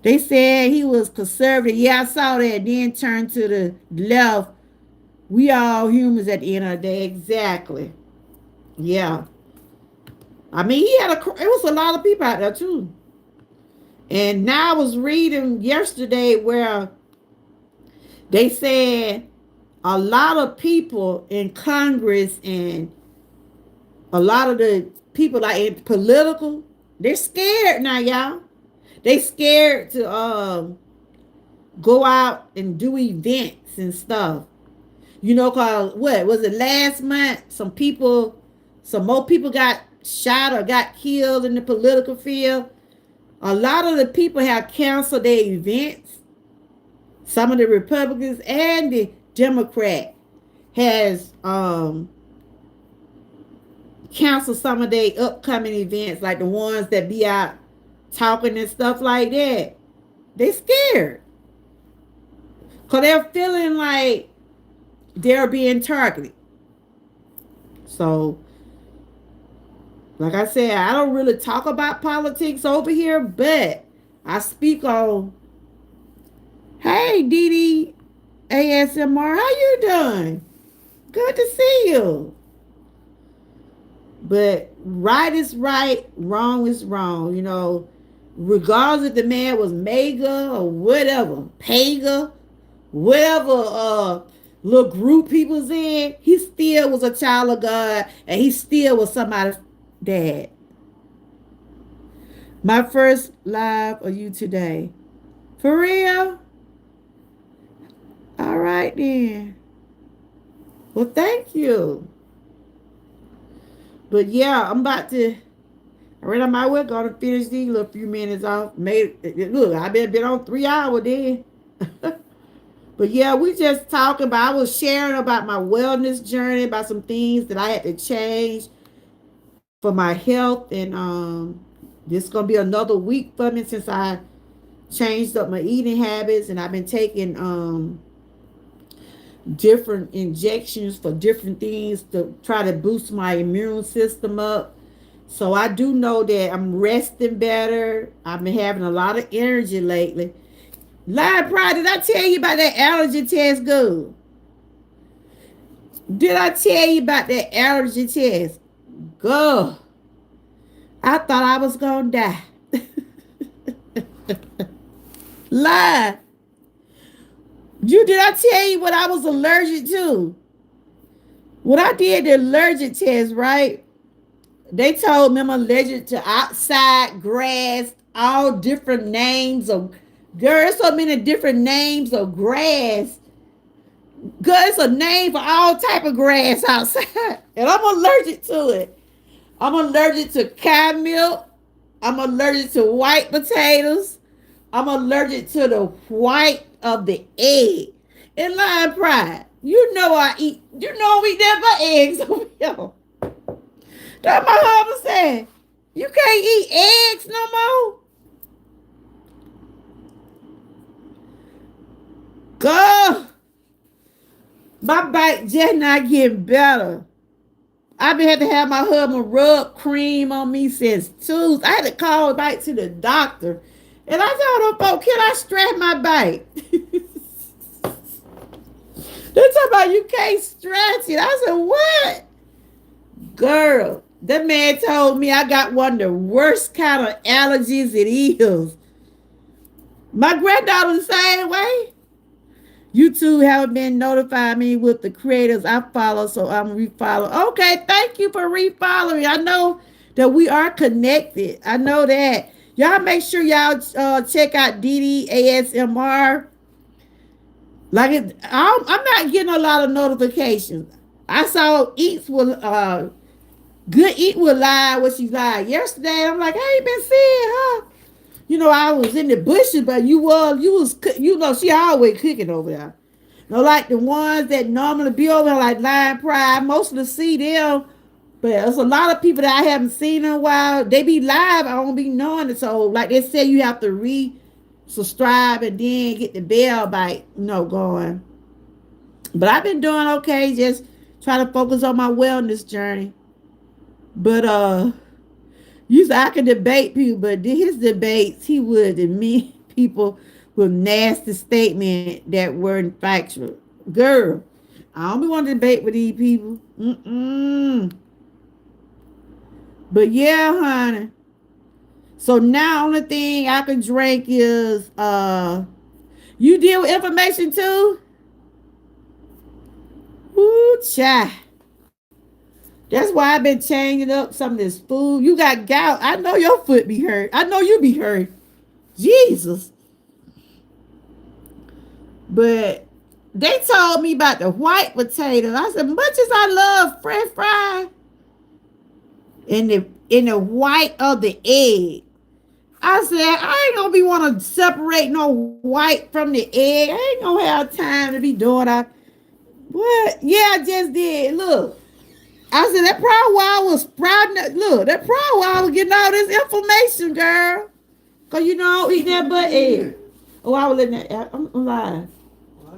They said he was conservative. Yeah, I saw that. Then turned to the left. We all humans at the end of the day. Exactly. Yeah. I mean, it was a lot of people out there too. And now I was reading yesterday where they said a lot of people in Congress and a lot of the people like in political, they're scared now, y'all. They scared to go out and do events and stuff. Cause what was it last month? Some more people got shot or got killed in the political field. A lot of the people have canceled their events. Some of the Republicans and the Democrats has canceled some of their upcoming events, like the ones that be out talking and stuff like that. They scared because they're feeling like they're being targeted. So, like I said, I don't really talk about politics over here, but I speak on, hey, Dee ASMR, how you doing? Good to see you. But right is right, wrong is wrong. Regardless if the man was mega or whatever, pega, whatever little group he was in, he still was a child of God and he still was somebody's dad. My first live of you today. For real? All right then. Well, thank you. But yeah, I'm about to. I read on my way, gonna finish these little few minutes off. Look, I been on 3 hours then. But yeah, we just talking about. I was sharing about my wellness journey, about some things that I had to change for my health, and this is gonna be another week for me since I changed up my eating habits, and I've been taking different injections for different things to try to boost my immune system up. So I do know that I'm resting better. I've been having a lot of energy lately. Live Pride, did I tell you about that allergy test, good? Did I tell you about that allergy test? Girl, I thought I was gonna die. Lie. Did I tell you what I was allergic to? When I did the allergic test, right? They told me I'm allergic to outside grass, all different names of, girl, so many different names of grass. Girl, it's a name for all type of grass outside. And I'm allergic to it. I'm allergic to cow milk. I'm allergic to white potatoes. I'm allergic to the white of the egg. And Lion Pride, we eat that for eggs over here. That my husband said, you can't eat eggs no more. Girl, my bite just not getting better. I've been had to have my husband rub cream on me since Tuesday. I had to call back to the doctor. And I told them folks, can I strap my bite? They talking about you can't stretch it. I said, what? Girl, that man told me I got one of the worst kind of allergies it is. My granddaughter the same way. You two haven't been notifying me with the creators I follow, so I'm refollow. Okay, thank you for refollowing. I know that we are connected. I know that. Y'all make sure y'all check out Dee ASMR. I'm not getting a lot of notifications. I saw Eats with Good Eat with live what she live yesterday. I'm like, I ain't been seeing her. I was in the bushes, but she always cooking over there. Like the ones that normally be over there, like Lion Pride, mostly see them. But there's a lot of people that I haven't seen in a while. They be live, I don't be knowing it. So, like they say, you have to subscribe and then get the bell going. But I've been doing okay, just trying to focus on my wellness journey. But usually I can debate people, but his debates, he would admit people with nasty statements that weren't factual. Girl, I don't be want to debate with these people. But yeah, honey. So now only thing I can drink is you deal with information too? Ooh, child. That's why I've been changing up some of this food. You got gout. I know your foot be hurt. I know you be hurt. Jesus. But they told me about the white potatoes. I said, much as I love French fries in the white of the egg, I said, I ain't gonna be want to separate no white from the egg. I ain't gonna have time to be doing that. What? Yeah, I just did. Look. I said that probably why I was sprouting. Look, that probably why I was getting all this inflammation, girl. Cause you know I don't eat that butt egg. Oh, I was letting that. I'm lying.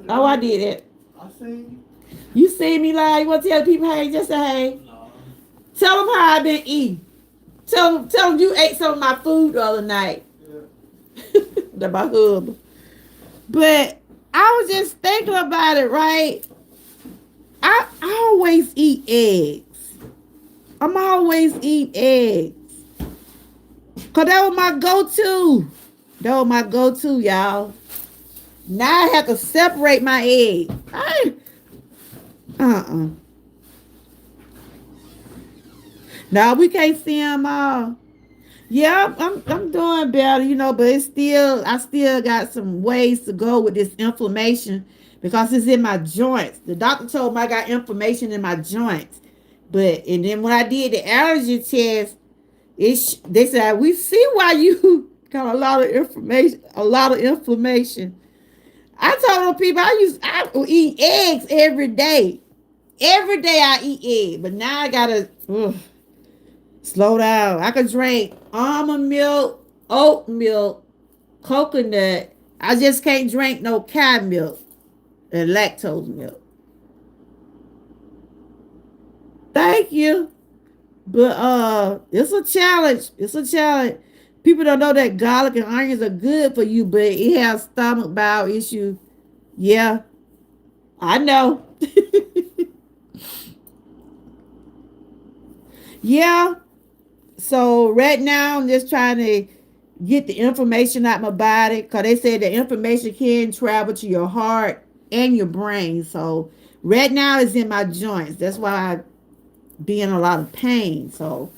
Oh, I did it. I seen You see me lie? You want to tell the people, hey, just say hey. no. Tell them how I been eating. Tell them you ate some of my food the other night. Yeah. That my hub. But I was just thinking about it, right? I always eat eggs. I'm always eat eggs. Cause that was my go-to. That was my go-to, y'all. Now I have to separate my egg. Uh-uh. Now we can't see them all. Yeah, I'm doing better, but it's still I still got some ways to go with this inflammation because it's in my joints. The doctor told me I got inflammation in my joints. But and then when I did the allergy test, they said we see why you got a lot of inflammation. I told them people I eat eggs every day. Every day I eat egg, but now I gotta slow down. I could drink almond milk, oat milk, coconut. I just can't drink no cow milk and lactose milk. Thank you. But it's a challenge. It's a challenge. People don't know that garlic and onions are good for you, but it has stomach bowel issue. Yeah, I know. Yeah. So right now I'm just trying to get the information out my body because they said the information can travel to your heart and your brain. So right now it's in my joints. That's why I be in a lot of pain. So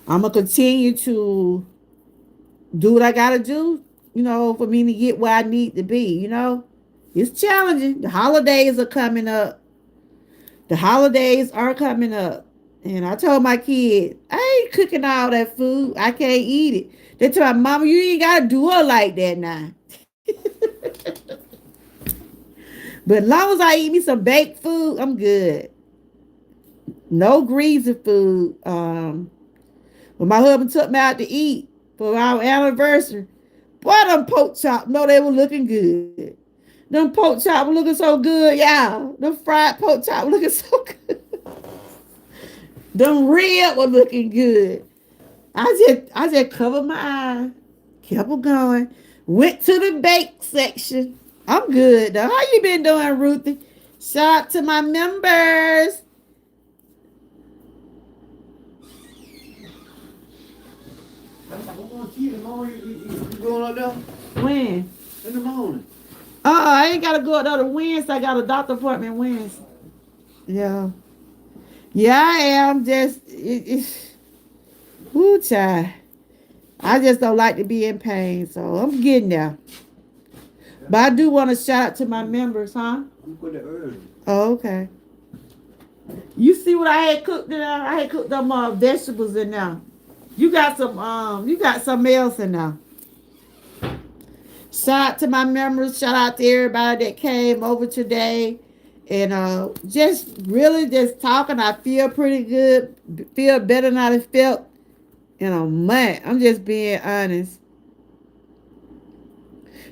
I'm gonna continue to do what I gotta do, for me to get where I need to be. It's challenging. The holidays are coming up. The holidays are coming up. And I told my kids, I ain't cooking all that food. I can't eat it. They told my mama, you ain't gotta do it like that now. But as long as I eat me some baked food, I'm good. No greasy food. When my husband took me out to eat for our anniversary, boy, them pork chops, no, they were looking good. Them pork chops were looking so good, y'all. Them fried pork chops were looking so good. Them ribs were looking good. I just covered my eyes, kept on going, went to the bake section. I'm good though. How you been doing, Ruthie? Shout out to my members. I'm going to tea in the morning. You going up there? When? In the morning. I ain't gotta go out there Wednesday. I got a doctor appointment Wednesday. Yeah. Yeah, I am. Whoo, child. I just don't like to be in pain, so I'm getting there. But I do want to shout out to my members, huh? I'm going to early. Oh, okay. You see what I had cooked in there? I had cooked them vegetables in there. You got something else in there. Shout out to my members. Shout out to everybody that came over today. And just really just talking. I feel pretty good. Feel better than I felt in a month. I'm just being honest.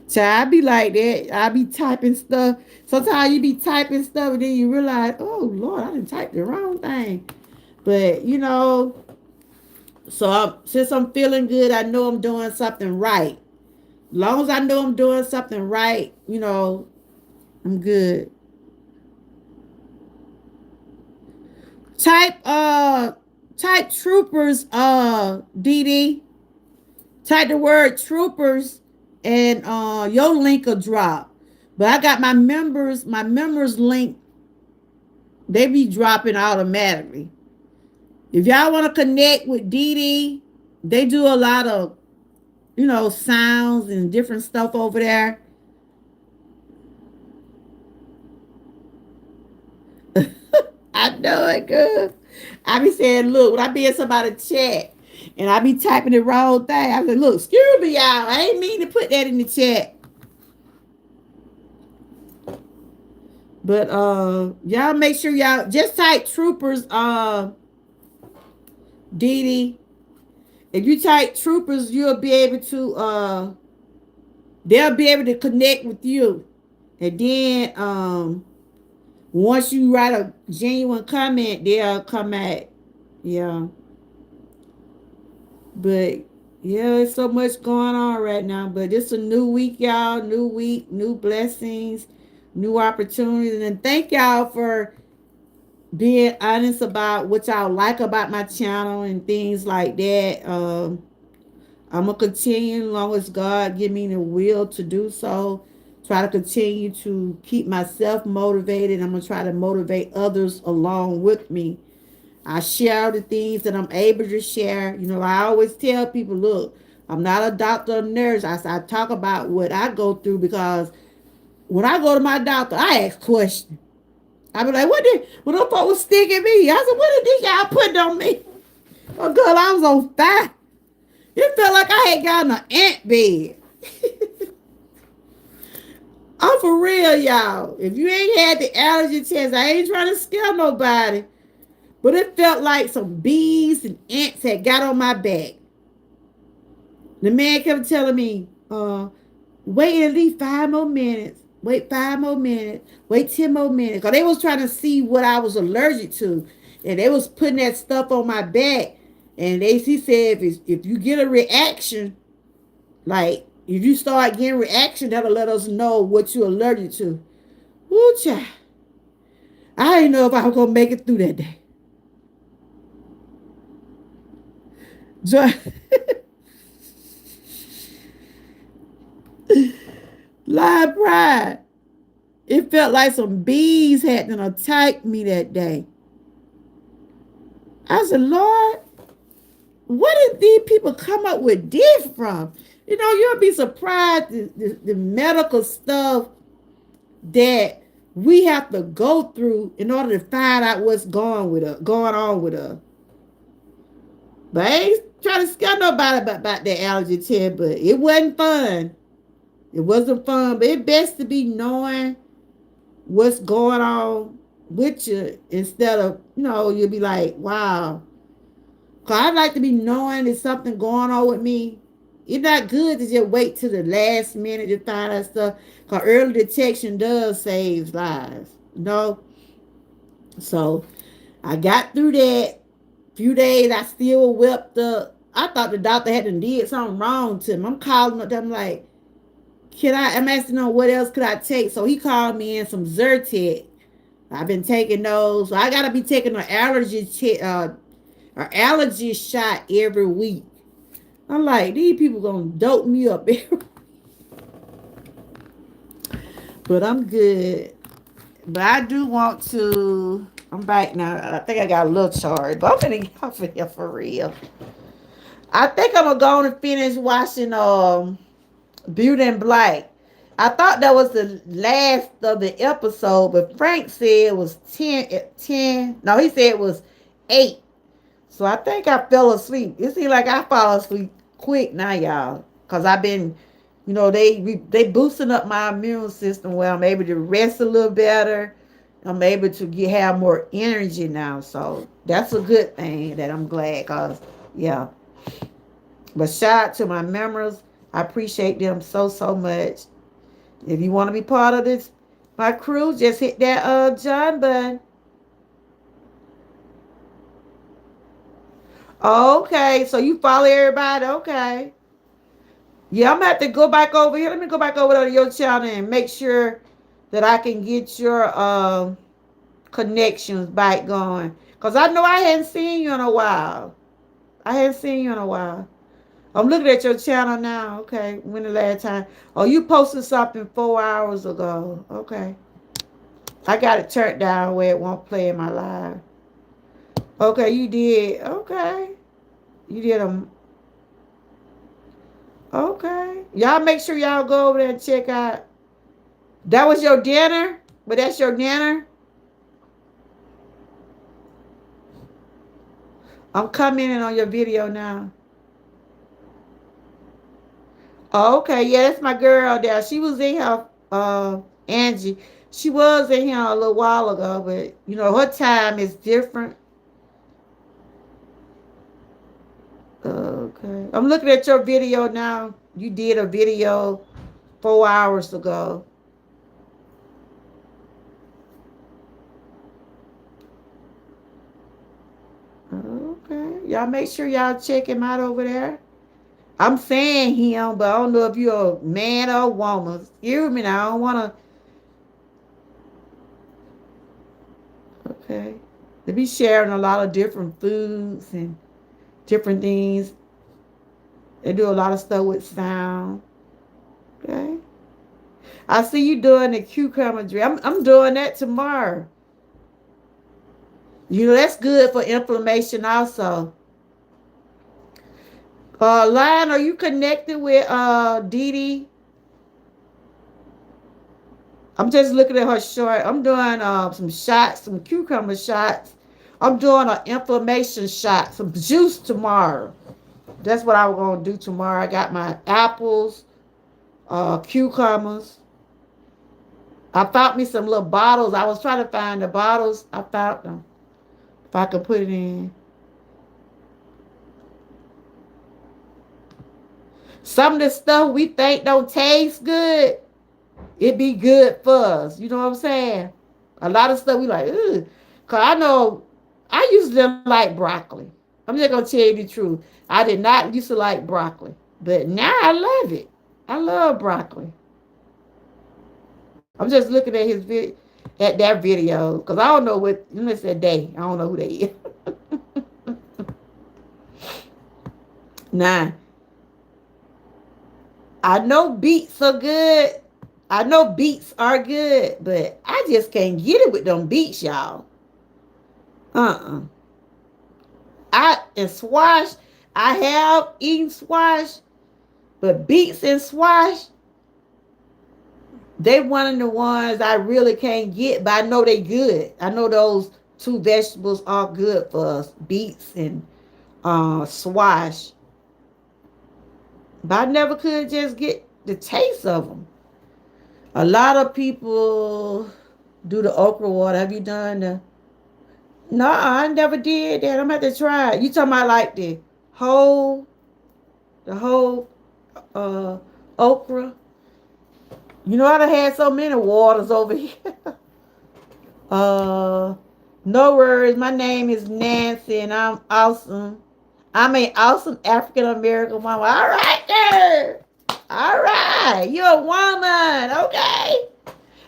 Child, I be like that. I be typing stuff. Sometimes you be typing stuff and then you realize, oh Lord, I didn't type the wrong thing. But since I'm feeling good, I know I'm doing something right. Long as I know I'm doing something right, I'm good. Type troopers, Dee Dee. Type the word troopers and your link will drop. But I got my members link, they be dropping automatically. If y'all want to connect with Dee Dee, they do a lot of, sounds and different stuff over there. I know it good. I be saying, look, when I be in somebody's chat and I be typing the wrong thing, I say, look, excuse me, y'all. I ain't mean to put that in the chat. But y'all make sure y'all just type troopers, Dee Dee. If you type troopers, you'll be able to they'll be able to connect with you. And then once you write a genuine comment, they'll come at. Yeah. But yeah, there's so much going on right now. But it's a new week, y'all. New week, new blessings, new opportunities. And thank y'all for being honest about what y'all like about my channel and things like that. I'm gonna continue as long as God give me the will to do so. Try to continue to keep myself motivated. I'm gonna try to motivate others along with me. I share the things that I'm able to share. You know, I always tell people, look, I'm not a doctor or nurse. I talk about what I go through because when I go to my doctor, I ask questions. I be like, what the fuck was sticking me? I said, what did y'all put on me? Oh, girl, I was on fire. It felt like I had gotten an ant bed. I'm for real, y'all. If you ain't had the allergy test, I ain't trying to scare nobody. But it felt like some bees and ants had got on my back. The man kept telling me, wait at least 5 more minutes. Wait 5 more minutes. Wait 10 more minutes. Because they was trying to see what I was allergic to. And they was putting that stuff on my back. And he said, if you get a reaction, like if you start getting reaction, that'll let us know what you're allergic to. Ooh, child. I didn't know if I was going to make it through that day. So, live pride. It felt like some bees had attacked me that day. I said, Lord, where did these people come up with this from? You know, you'll be surprised the medical stuff that we have to go through in order to find out what's going on with us. But I ain't trying to scare nobody about that allergy test, but it wasn't fun. It wasn't fun, but it's best to be knowing what's going on with you instead of, you'll be like, wow. Cause I'd like to be knowing there's something going on with me. It's not good to just wait till the last minute to find out stuff. Cause early detection does save lives. So I got through that. Few days I still wept up. I thought the doctor had did something wrong to him. I'm calling up them like, I'm asking him what else could I take? So he called me in some Zyrtec. I've been taking those. So I gotta be taking an allergy shot every week. I'm like, these people gonna dope me up. But I'm good. But I do want to. I'm back now. I think I got a little charge, but I'm gonna get off of here for real. I think I'm gonna go on and finish watching Beauty and Black. I thought that was the last of the episode, but Frank said it was 10. No, he said it was 8. So I think I fell asleep. It seems like I fall asleep quick now, y'all. Because I've been, they boosting up my immune system where I'm able to rest a little better. I'm able to have more energy now. So that's a good thing that I'm glad because, yeah. But shout out to my members. I appreciate them so, so much. If you want to be part of this, my crew, just hit that join button. Okay, so you follow everybody. Okay. Yeah, I'm gonna have to go back over here. Let me go back over to your channel and make sure that I can get your connections back going. Cause I know I hadn't seen you in a while. I'm looking at your channel now. Okay, when the last time? Oh, you posted something 4 hours ago. Okay, I got it turned down where it won't play in my live. Okay, you did. Okay, you did a. Okay, y'all make sure y'all go over there and check out. That was your dinner, but that's your dinner. I'm commenting on your video now. Oh, okay, yeah, that's my girl there. She was in here, Angie. She was in here a little while ago, but you know her time is different. Okay, I'm looking at your video now. You did a video 4 hours ago. Okay, y'all make sure y'all check him out over there. I'm saying him, but I don't know if you're a man or a woman. Excuse me now. I don't want to. Okay. They be sharing a lot of different foods and different things. They do a lot of stuff with sound. Okay. I see you doing the cucumber drink. I'm doing that tomorrow. You know, that's good for inflammation also. Lion, are you connected with Dee Dee? I'm just looking at her short. I'm doing some shots, some cucumber shots. I'm doing an inflammation shot, some juice tomorrow. That's what I was gonna do tomorrow. I got my apples, cucumbers. I found me some little bottles. I was trying to find the bottles. I found them. If I could put it in. Some of the stuff we think don't taste good, it be good for us. You know what I'm saying? A lot of stuff we like, ugh. Cause I know I used to like broccoli. I'm just gonna tell you the truth. I did not used to like broccoli. But now I love it. I love broccoli. I'm just looking at at that video. Cause I don't know what it's that day. I don't know who they is. Nah. I know beets are good. I know beets are good, but I just can't get it with them beets, y'all. Uh-uh. I and squash, I have eaten squash, but beets and squash, they one of the ones I really can't get, but I know they good. I know those two vegetables are good for us, beets and squash. But I never could just get the taste of them. A lot of people do the okra water. Have you done the? No, I never did that. I'm gonna have to try it. You talking about like whole, the whole uh, okra? You know I done had so many waters over here. uh, no worries. My name is Nancy, and I'm awesome. I'm an awesome African American woman. All right, there. All right, you're a woman. Okay.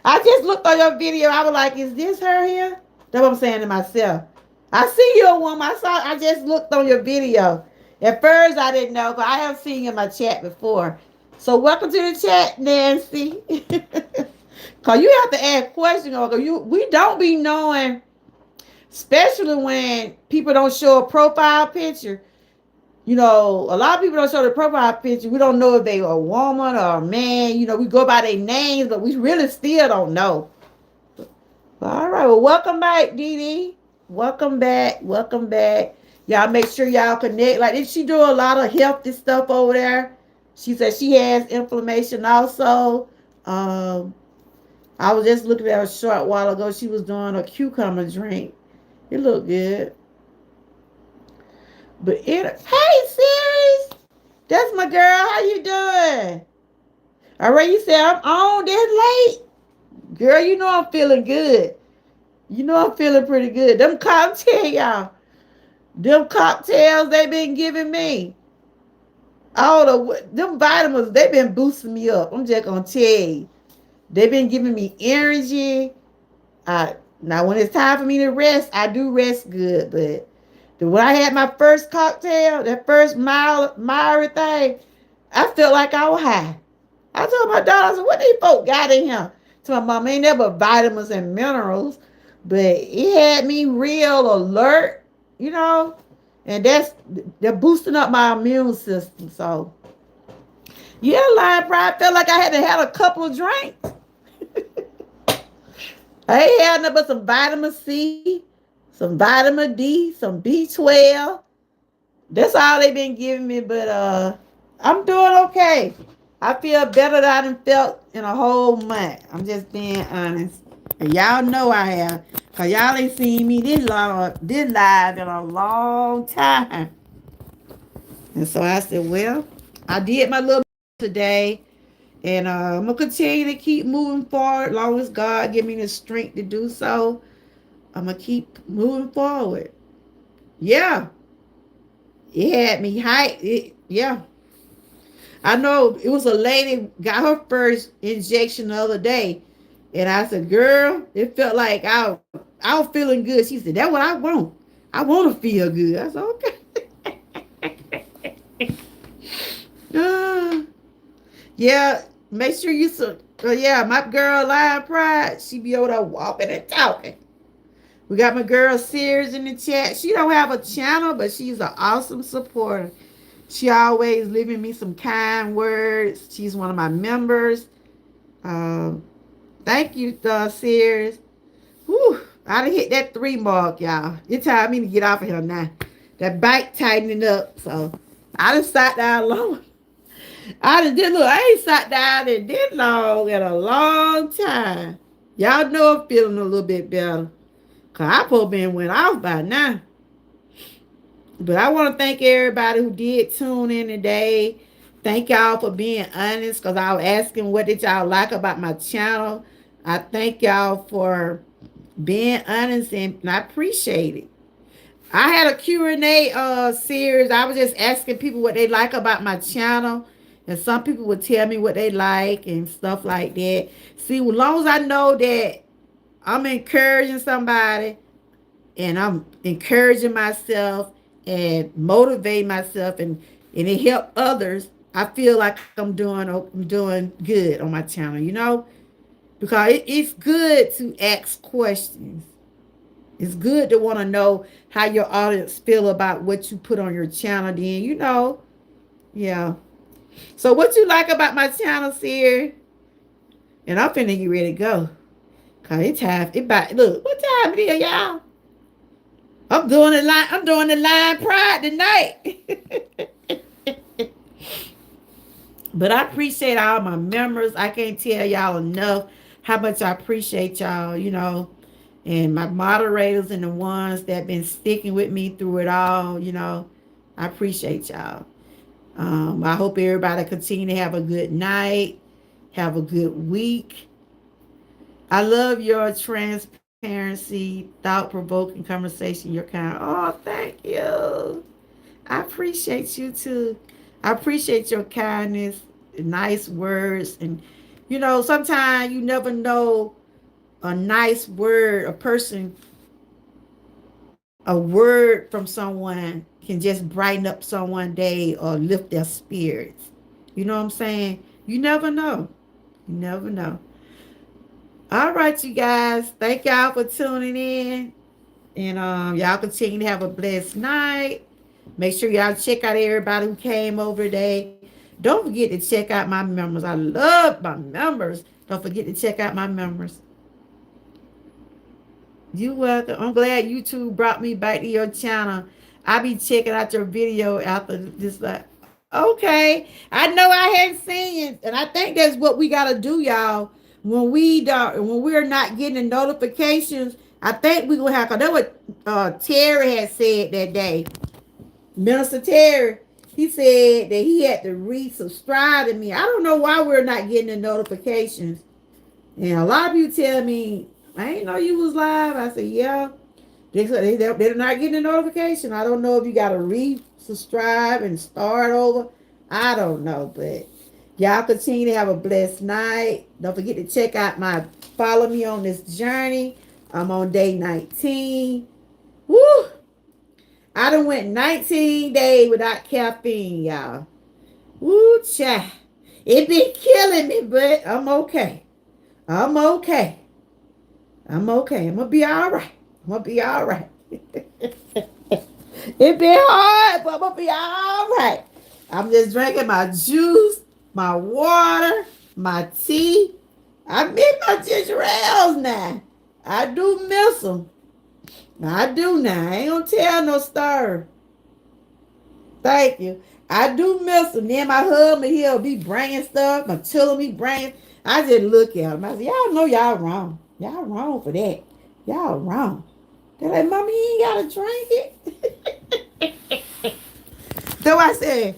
I just looked on your video. I was like, is this her here? That's what I'm saying to myself. I see you a woman. I just looked on your video. At first I didn't know, but I have seen you in my chat before. So welcome to the chat, Nancy. Cause you have to ask questions, or we don't be knowing, especially when people don't show a profile picture. You know, a lot of people don't show the profile picture. We don't know if they are a woman or a man. You know, we go by their names, but we really still don't know. All right. Well, welcome back, Dee Dee. Welcome back. Welcome back. Y'all make sure y'all connect. Like, did she do a lot of healthy stuff over there? She said she has inflammation also. I was just looking at her a short while ago. She was doing a cucumber drink. It looked good. But hey, Sirius, that's my girl. How you doing? All right, you said I'm on this late. Girl, you know I'm feeling good. You know I'm feeling pretty good. Them cocktails, y'all. Them cocktails they been giving me. All the them vitamins, they been boosting me up. I'm just gonna tell you. They been giving me energy. Now when it's time for me to rest, I do rest good. But when I had my first cocktail, that first Myra thing, I felt like I was high. I told my daughter, I said, what these folk got in here? To my mom, ain't never vitamins and minerals, but it had me real alert, you know, and they're boosting up my immune system. So, yeah, Lion Pride felt like I had to have a couple of drinks. I ain't had nothing but some vitamin C, some vitamin D, some B12. That's all they've been giving me, but I'm doing okay. I feel better than I done felt in a whole month. I'm just being honest. And y'all know I have. Cause y'all ain't seen me this live in a long time. And so I said, well, I did my little today. And I'm gonna continue to keep moving forward. Long as God give me the strength to do so, I'm gonna keep moving forward. Yeah, it had me hyped. Yeah, I know it was a lady got her first injection the other day, and I said, "Girl, it felt like I was feeling good." She said, "That's what I want. I want to feel good." I said, "Okay." uh, yeah, make sure you so. Yeah, my girl Lion Pride, she be over there walking and talking. We got my girl Sears in the chat. She don't have a channel, but she's an awesome supporter. She always leaving me some kind words. She's one of my members. Um, Thank you, Sears. Whew, I done hit that 3 mark, y'all. It's time me to get off of here now. That bike tightening up, so I done sat down long. I done did look. I ain't sat down and did long in a long time. Y'all know I'm feeling a little bit better. Cause I probably been went off by now. But I want to thank everybody who did tune in today. Thank y'all for being honest. Cause I was asking what did y'all like about my channel. I thank y'all for being honest and I appreciate it. I had a Q&A series. I was just asking people what they like about my channel. And some people would tell me what they like and stuff like that. See, as long as I know that I'm encouraging somebody and I'm encouraging myself and motivating myself and it help others, I feel like I'm doing good on my channel, because it's good to ask questions. It's good to want to know how your audience feel about what you put on your channel. Then yeah. So what you like about my channel, Sierra? And I'm finna get ready to go. Cause it's time. Look, what time it is, y'all? I'm doing the line pride tonight. But I appreciate all my members. I can't tell y'all enough how much I appreciate y'all, and my moderators and the ones that been sticking with me through it all, I appreciate y'all. I hope everybody continue to have a good night, have a good week. I love your transparency, thought-provoking conversation. You're kind. Oh, thank you. I appreciate you too. I appreciate your kindness, nice words, and sometimes you never know a nice word, a word from someone can just brighten up someone's day or lift their spirits. You know what I'm saying? You never know. You never know. All right, you guys. Thank y'all for tuning in. And y'all continue to have a blessed night. Make sure y'all check out everybody who came over today. Don't forget to check out my members. I love my members. Don't forget to check out my members. You welcome. I'm glad YouTube brought me back to your channel. I'll be checking out your video after this. Okay. I know I hadn't seen it. And I think that's what we gotta do, y'all. When we're not getting the notifications, I think we're gonna have, cause that's what Terry had said that day. Minister Terry, he said that he had to resubscribe to me. I don't know why we're not getting the notifications. And a lot of you tell me, I ain't know you was live. I said, yeah. They're not getting a notification. I don't know if you got to resubscribe and start over. I don't know. But y'all continue to have a blessed night. Don't forget to follow me on this journey. I'm on day 19. Woo! I done went 19 days without caffeine, y'all. Woo, cha. It been killing me, but I'm okay. I'm okay. I'm okay. I'm gonna be all right. I'm gonna be all right. It been hard, but I'm gonna be all right. I'm just drinking my juice, my water, my tea. I miss my ginger ales now. I do miss them. I do now. I ain't gonna tell no story. Thank you. I do miss them. Then my husband, he'll be bringing stuff. My children be bringing. I just look at him. I say, y'all know y'all wrong. Y'all wrong for that. Y'all wrong. They're like, Mommy, you ain't gotta drink it. So I said,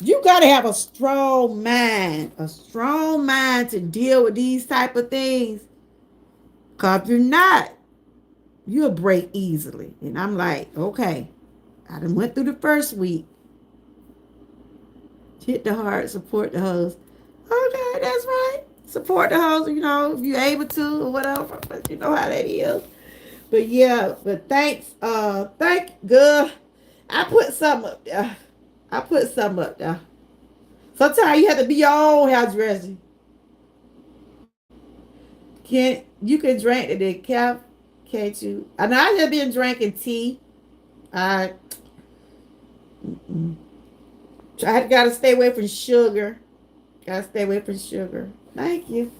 you gotta have a strong mind. A strong mind to deal with these type of things. Cause if you're not, you'll break easily. And I'm like, okay. I done went through the first week. Hit the heart, support the host. Okay, that's right. Support the host, if you're able to or whatever. But you know how that is. But yeah, but thanks. Good. I put something up there. I put something up there. Sometimes you have to be your own house dressing. Can't you can drink the decaf, can't you? And I just been drinking tea. I I gotta stay away from sugar. Gotta stay away from sugar. Thank you.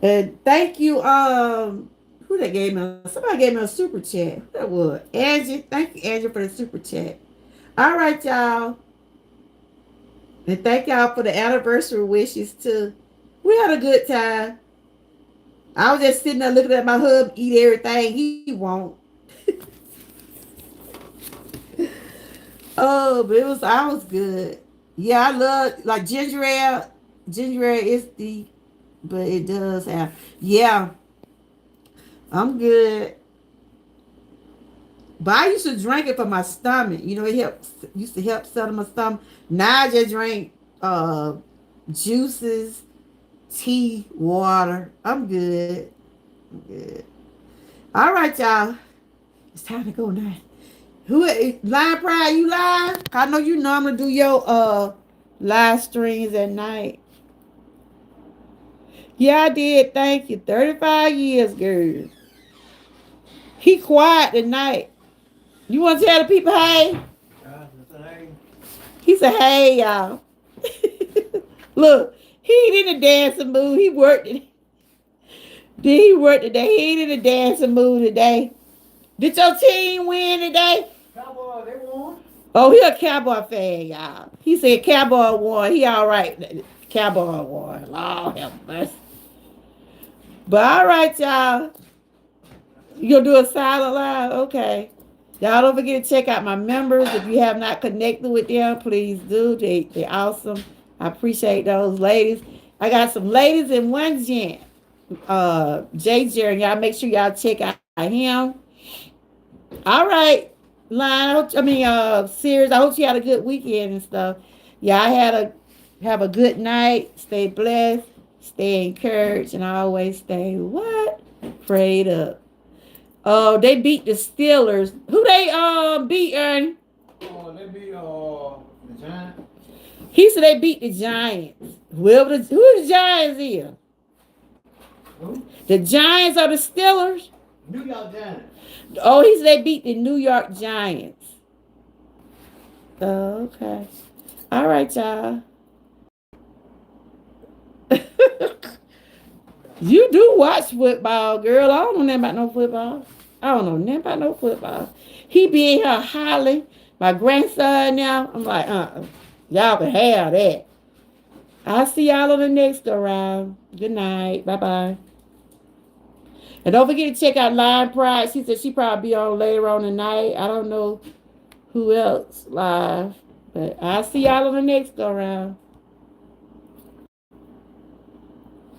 And thank you, who that gave me? Somebody gave me a super chat. Who that was? Angie. Thank you, Angie, for the super chat. All right, y'all. And thank y'all for the anniversary wishes too. We had a good time. I was just sitting there looking at my hub eat everything he won't. Oh, but I was good. Yeah, I love like ginger ale. Ginger ale is the, but it does have. Yeah, I'm good. But I used to drink it for my stomach. It helps. Used to help settle my stomach. Now I just drink juices, tea, water. I'm good. I'm good. All right, y'all. It's time to go now. Who Live Pride? You live? I know you normally do your live streams at night. Yeah, I did. Thank you. 35 years, girl. He quiet tonight. You want to tell the people hey? He said, hey, y'all. Look, he ain't in a dancing mood. He worked it. Did he work today? He ain't in a dancing mood today. Did your team win today? Cowboy, they won. Oh, he a Cowboy fan, y'all. He said Cowboy won. He all right. Cowboy won. Lord have mercy. But all right, y'all. You gonna do a silent live? Okay. Y'all don't forget to check out my members. If you have not connected with them, please do. They're awesome. I appreciate those ladies. I got some ladies and one gent. Jay Jerry. Y'all make sure y'all check out him. All right. Series. I hope you had a good weekend and stuff. Yeah, have a good night. Stay blessed. Stay encouraged, and always stay what? Prayed up. Oh, they beat the Steelers. Who they beat, Ernie? They beat the Giants. He said they beat the Giants. Who the Giants is? Who? The Giants or the Steelers? New York Giants. Oh, he said they beat the New York Giants. Oh, okay. All right, y'all. You do watch football, girl. I don't know nothing about no football. I don't know nothing about no football. He be in here hollering. My grandson now. I'm like, y'all can have that. I'll see y'all on the next go round. Good night. Bye-bye. And don't forget to check out Line Pride. She said she probably be on later on tonight. I don't know who else live. But I'll see y'all on the next go round.